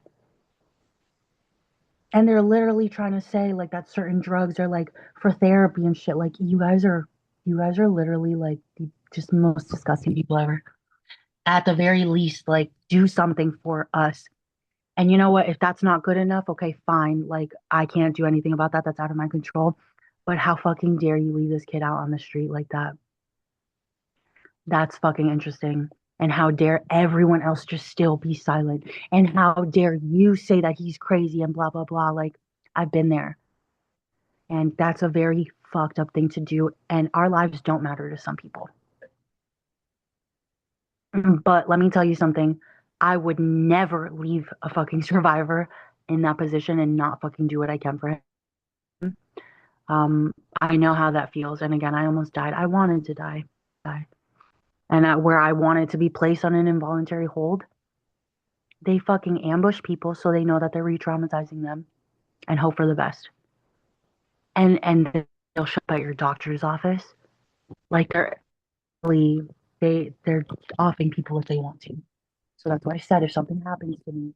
and they're literally trying to say like that certain drugs are like for therapy and shit. Like you guys are literally like the just most disgusting people ever. At the very least, like do something for us. And you know what? If that's not good enough, okay, fine. Like, I can't do anything about that. That's out of my control. But how fucking dare you leave this kid out on the street like that? That's fucking interesting. And how dare everyone else just still be silent? And how dare you say that he's crazy and blah, blah, blah? Like, I've been there. And that's a very fucked up thing to do. And our lives don't matter to some people. But let me tell you something. I would never leave a fucking survivor in that position and not fucking do what I can for him. I know how that feels. And again, I almost died. I wanted to die. Die. And where I wanted to be placed on an involuntary hold, they fucking ambush people so they know that they're re-traumatizing them and hope for the best. And they'll show up at your doctor's office like they're offing people if they want to. So that's why I said if something happens to me,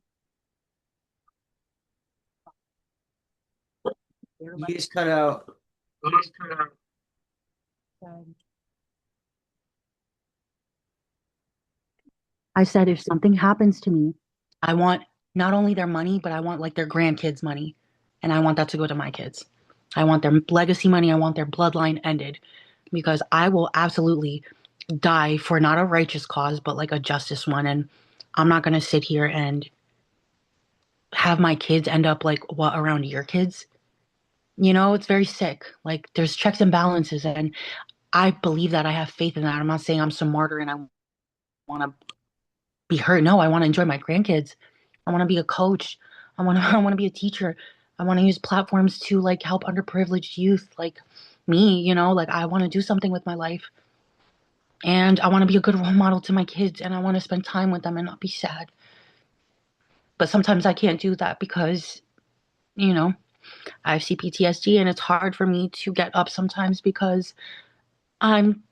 You just cut out. I said if something happens to me, I want not only their money, but I want like their grandkids' money. And I want that to go to my kids. I want their legacy money. I want their bloodline ended because I will absolutely die for not a righteous cause, but like a justice one. And I'm not going to sit here and have my kids end up like what around your kids. It's very sick. Like there's checks and balances. And I believe that. I have faith in that. I'm not saying I'm some martyr and I want to be hurt. No, I want to enjoy my grandkids. I want to be a coach. I want to be a teacher. I want to use platforms to like help underprivileged youth like me, like I want to do something with my life. And I want to be a good role model to my kids and I want to spend time with them and not be sad. But sometimes I can't do that because, you know, I have CPTSD and it's hard for me to get up sometimes because I'm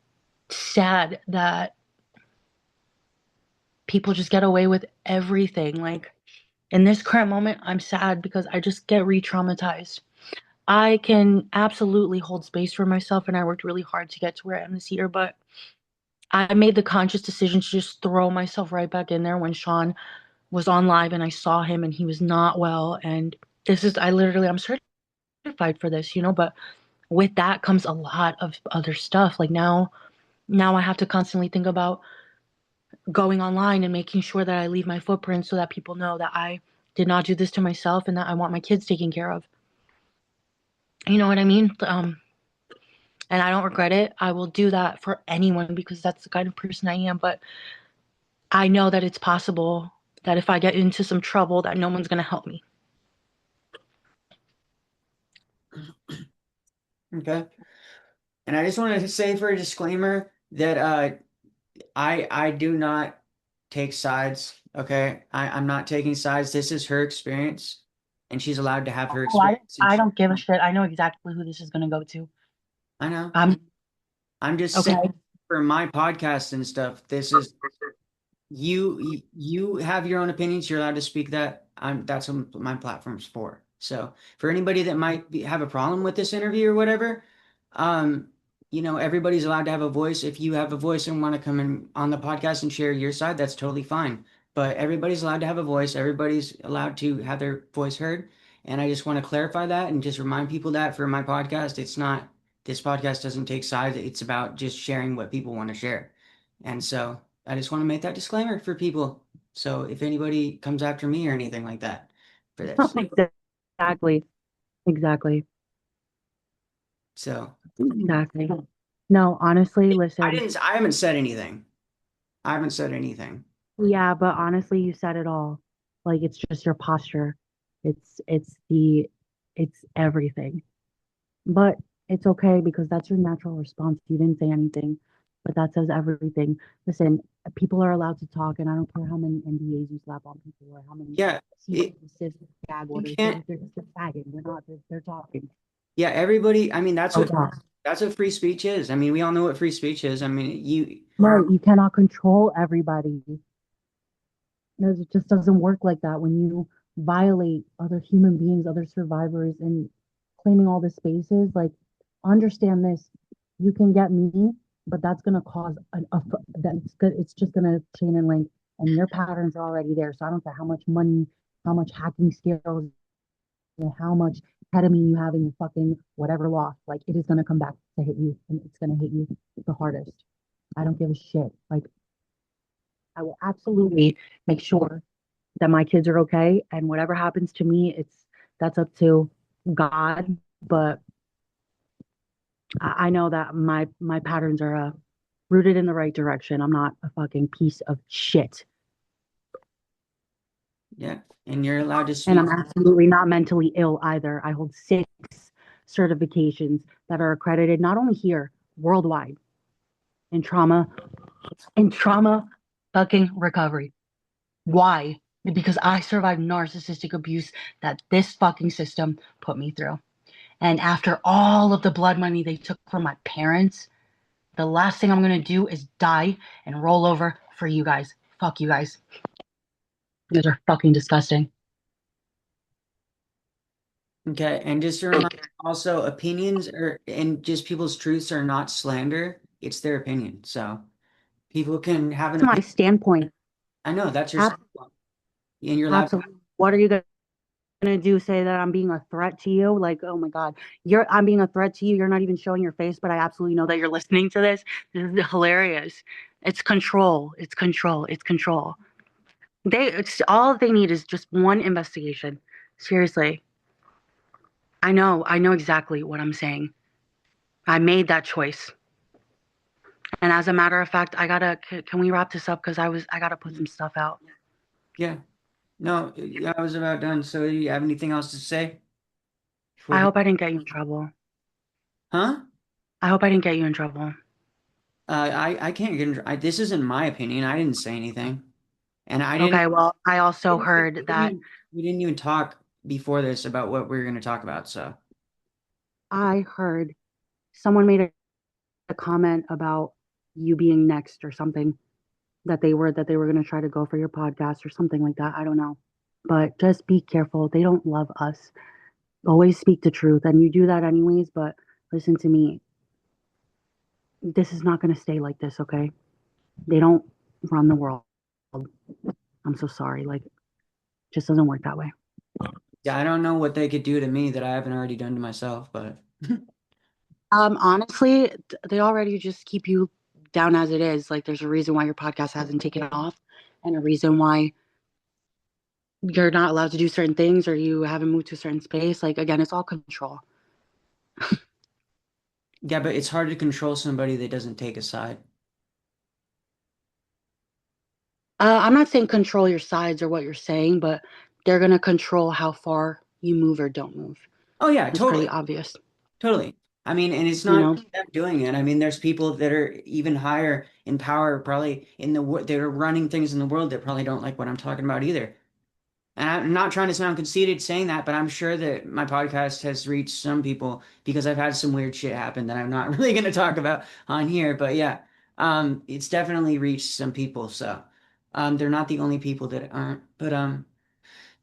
sad that people just get away with everything. Like in this current moment, I'm sad because I just get re-traumatized. I can absolutely hold space for myself and I worked really hard to get to where I am this year, but I made the conscious decision to just throw myself right back in there when Sean was on live and I saw him and he was not well. And I'm certified for this, but with that comes a lot of other stuff. Like now I have to constantly think about going online and making sure that I leave my footprint so that people know that I did not do this to myself and that I want my kids taken care of. You know what I mean? And I don't regret it. I will do that for anyone because that's the kind of person I am. But I know that it's possible that if I get into some trouble, that no one's going to help me. Okay. And I just wanted to say for a disclaimer that I do not take sides. Okay. I'm not taking sides. This is her experience and she's allowed to have her Oh, I, experience. And I don't give a shit. I know exactly who this is going to go to. I know. Um, I'm just saying okay. for my podcast and stuff, this is you have your own opinions. You're allowed to speak that. that's what my platform's for. So for anybody that might have a problem with this interview or whatever, um, everybody's allowed to have a voice. If you have a voice and want to come in on the podcast and share your side, that's totally fine. But everybody's allowed to have a voice. Everybody's allowed to have their voice heard. And I just want to clarify that and just remind people that for my podcast, this podcast doesn't take sides. It's about just sharing what people want to share. And so I just want to make that disclaimer for people. So if anybody comes after me or anything like that for this. Exactly. Exactly. So Exactly. No, honestly, listen. I haven't said anything. I haven't said anything. Yeah, but honestly, you said it all. Like it's just your posture. It's everything. But it's okay because that's your natural response. You didn't say anything, but that says everything. Listen, people are allowed to talk, and I don't care how many NDAs you slap on people or how many Yeah, cease and desist gag you orders. can't. They're just fagging. They're not. They're talking. Yeah, everybody. I mean, Oh, yeah. that's what free speech is. I mean, we all know what free speech is. I mean, No, you cannot control everybody. No, it just doesn't work like that when you violate other human beings, other survivors, and claiming all the spaces. Like, understand this. You can get me, but that's gonna cause that's good. It's just gonna chain and link, and your patterns are already there. So I don't care how much money, how much hacking skills, and how much ketamine you have in your fucking whatever loft. Like, it is gonna come back to hit you, and it's gonna hit you the hardest. I don't give a shit. Like, I will absolutely make sure that my kids are okay. And whatever happens to me, that's up to God. But I know that my patterns are rooted in the right direction. I'm not a fucking piece of shit. yeah, and you're allowed to And speak. I'm absolutely not mentally ill either. I hold 6 certifications that are accredited not only here, worldwide in trauma fucking recovery. Why? Because I survived narcissistic abuse that this fucking system put me through. And after all of the blood money they took from my parents, the last thing I'm going to do is die and roll over for you guys. Fuck you guys. You guys are fucking disgusting. Okay, and just to remind also opinions and just people's truths are not slander. It's their opinion. So people can have an That's my opinion. standpoint. I know that's your Ab- standpoint, and you're allowed to have. Absolutely. What are you going to do? Say that I'm being a threat to you? Like, oh my God, I'm being a threat to you. You're not even showing your face, but I absolutely know that you're listening to this. This is hilarious. It's control. It's control. It's control. It's all they need is just one investigation. Seriously. I know exactly what I'm saying. I made that choice. And as a matter of fact, can we wrap this up? Because I gotta put some stuff out. Yeah. No, yeah, I was about done. So do you have anything else to say before I we? hope I didn't get you in trouble. Huh? I hope I didn't get you in trouble. I can't get this isn't my opinion. I didn't say anything. And I didn't Okay, well, I also we heard that didn't even talk before this about what we were going to talk about. So I heard someone made a comment about you being next or something that they were gonna try to go for your podcast or something like that. I don't know. But just be careful. They don't love us. Always speak the truth. And you do that anyways, but listen to me. This is not gonna stay like this, okay? They don't run the world. I'm so sorry. Like, just doesn't work that way. yeah, I don't know what they could do to me that I haven't already done to myself, but Honestly, they already just keep you down as it is. Like, there's a reason why your podcast hasn't taken off, and a reason why you're not allowed to do certain things or you haven't moved to a certain space. Like, again, it's all control. yeah, but it's hard to control somebody that doesn't take a side. I'm not saying control your sides or what you're saying, but they're gonna control how far you move or don't move. Oh yeah, It's pretty totally. obvious, Totally. I mean, and it's you not know. them doing it. I mean, there's people that are even higher in power, probably in the world, that are running things in the world that probably don't like what I'm talking about either. And I'm not trying to sound conceited saying that, but I'm sure that my podcast has reached some people because I've had some weird shit happen that I'm not really going to talk about on here. But yeah, it's definitely reached some people. So, they're not the only people that aren't. But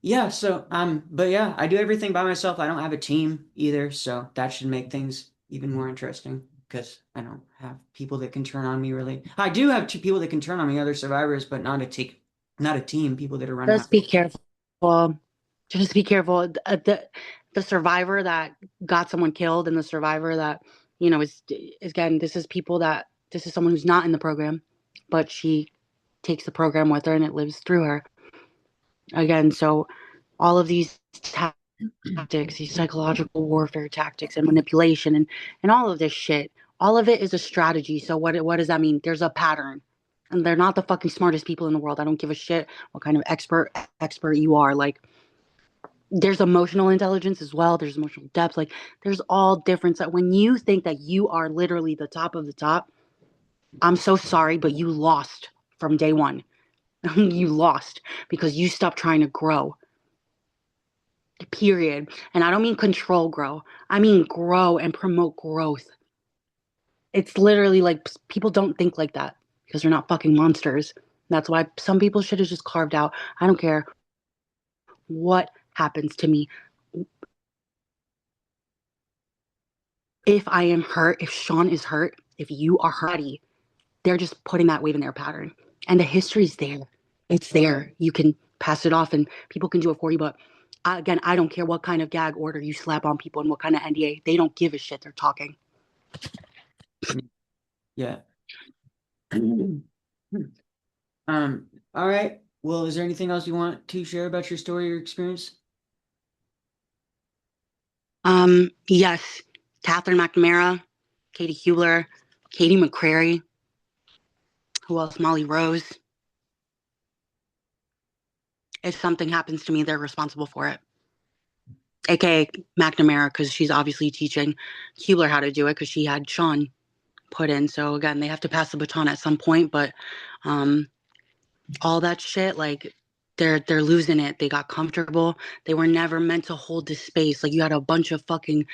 Yeah, so but yeah, I do everything by myself. I don't have a team either, so that should make things even more interesting because I don't have people that can turn on me really. I do have two people that can turn on me, other survivors, but not a team, people that are running my. Just be careful. Just be careful. The survivor that got someone killed and the survivor that, is again, this is someone who's not in the program, but she takes the program with her and it lives through her. Again, so all of these tactics, these psychological warfare tactics and manipulation and all of this shit, all of it is a strategy. So what does that mean? There's a pattern. And they're not the fucking smartest people in the world. I don't give a shit what kind of expert you are. Like there's emotional intelligence as well. There's emotional depth. Like there's all different. So when you think that you are literally the top of the top, I'm so sorry, but you lost from day one. You lost because you stopped trying to grow. Period. And I don't mean control grow. I mean grow and promote growth. It's literally like people don't think like that because they're not fucking monsters. That's why some people should have just carved out. I don't care what happens to me. If I am hurt, if Sean is hurt, if you are hurt, they're just putting that wave in their pattern. And the history's there. It's there. You can pass it off and people can do it for you. But again, I don't care what kind of gag order you slap on people and what kind of NDA. They don't give a shit. They're talking. Yeah. All right. Well, is there anything else you want to share about your story or experience? Yes. Catherine McNamara, Katie Hubler, Katie McCrary, who else? Molly Rose. If something happens to me, they're responsible for it. AKA McNamara, because she's obviously teaching Hubler how to do it because she had Sean put in. So again, they have to pass the baton at some point, but um all that shit, like they're losing it. They got comfortable. They were never meant to hold this space. Like you had a bunch of fucking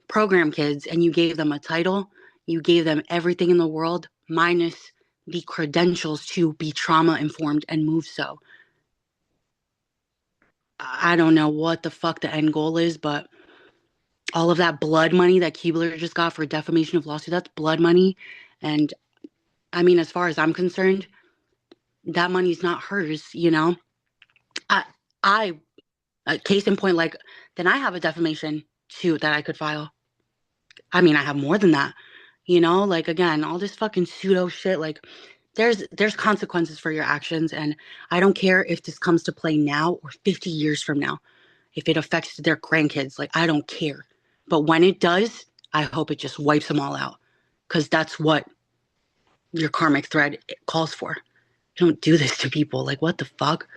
program kids and you gave them a title, you gave them everything in the world minus the credentials to be trauma informed and move so. I don't know what the fuck the end goal is, but all of that blood money that Keebler just got for defamation of lawsuit, that's blood money. And I mean, as far as I'm concerned, that money's not hers. I, I, case in point, like, then I have a defamation suit that I could file. I mean, I have more than that. Like again, all this fucking pseudo shit. Like, there's consequences for your actions, and I don't care if this comes to play now or 50 years from now. If it affects their grandkids, like I don't care. But when it does, I hope it just wipes them all out, because that's what your karmic thread calls for. You don't do this to people. Like, what the fuck?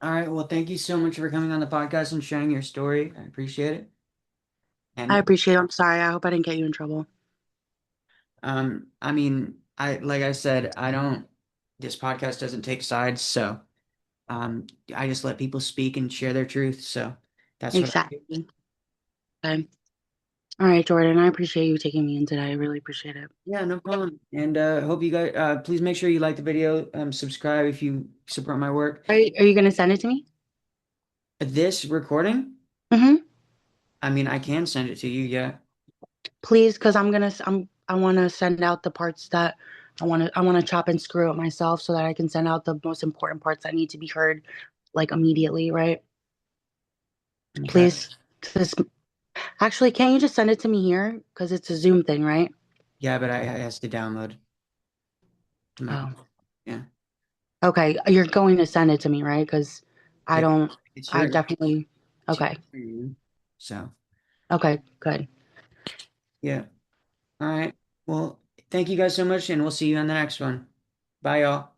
All right. Well, thank you so much for coming on the podcast and sharing your story. I appreciate it. I And appreciate it. I'm sorry. I hope I didn't get you in trouble. I mean, like I said, I don't. This podcast doesn't take sides, so I just let people speak and share their truth. So that's what I do. Exactly. Okay. All right, Jordan. I appreciate you taking me in today. I really appreciate it. Yeah, no problem. And hope you guys please make sure you like the video, subscribe if you support my work. Are you gonna send it to me? This recording, Mm-hmm. I mean, I can send it to you, yeah. Please, because I want to send out the parts that I want to chop and screw it myself so that I can send out the most important parts that need to be heard like immediately, right? Okay. Please. This, actually, can't you just send it to me here? Because it's a Zoom thing, right? Yeah, but I has to download to my Oh. computer. Yeah. Okay. You're going to send it to me, right? Because I Yeah. don't, It's I your definitely, it's okay. your so Okay, good. yeah. All right. Well, thank you guys so much, and we'll see you on the next one. Bye, y'all.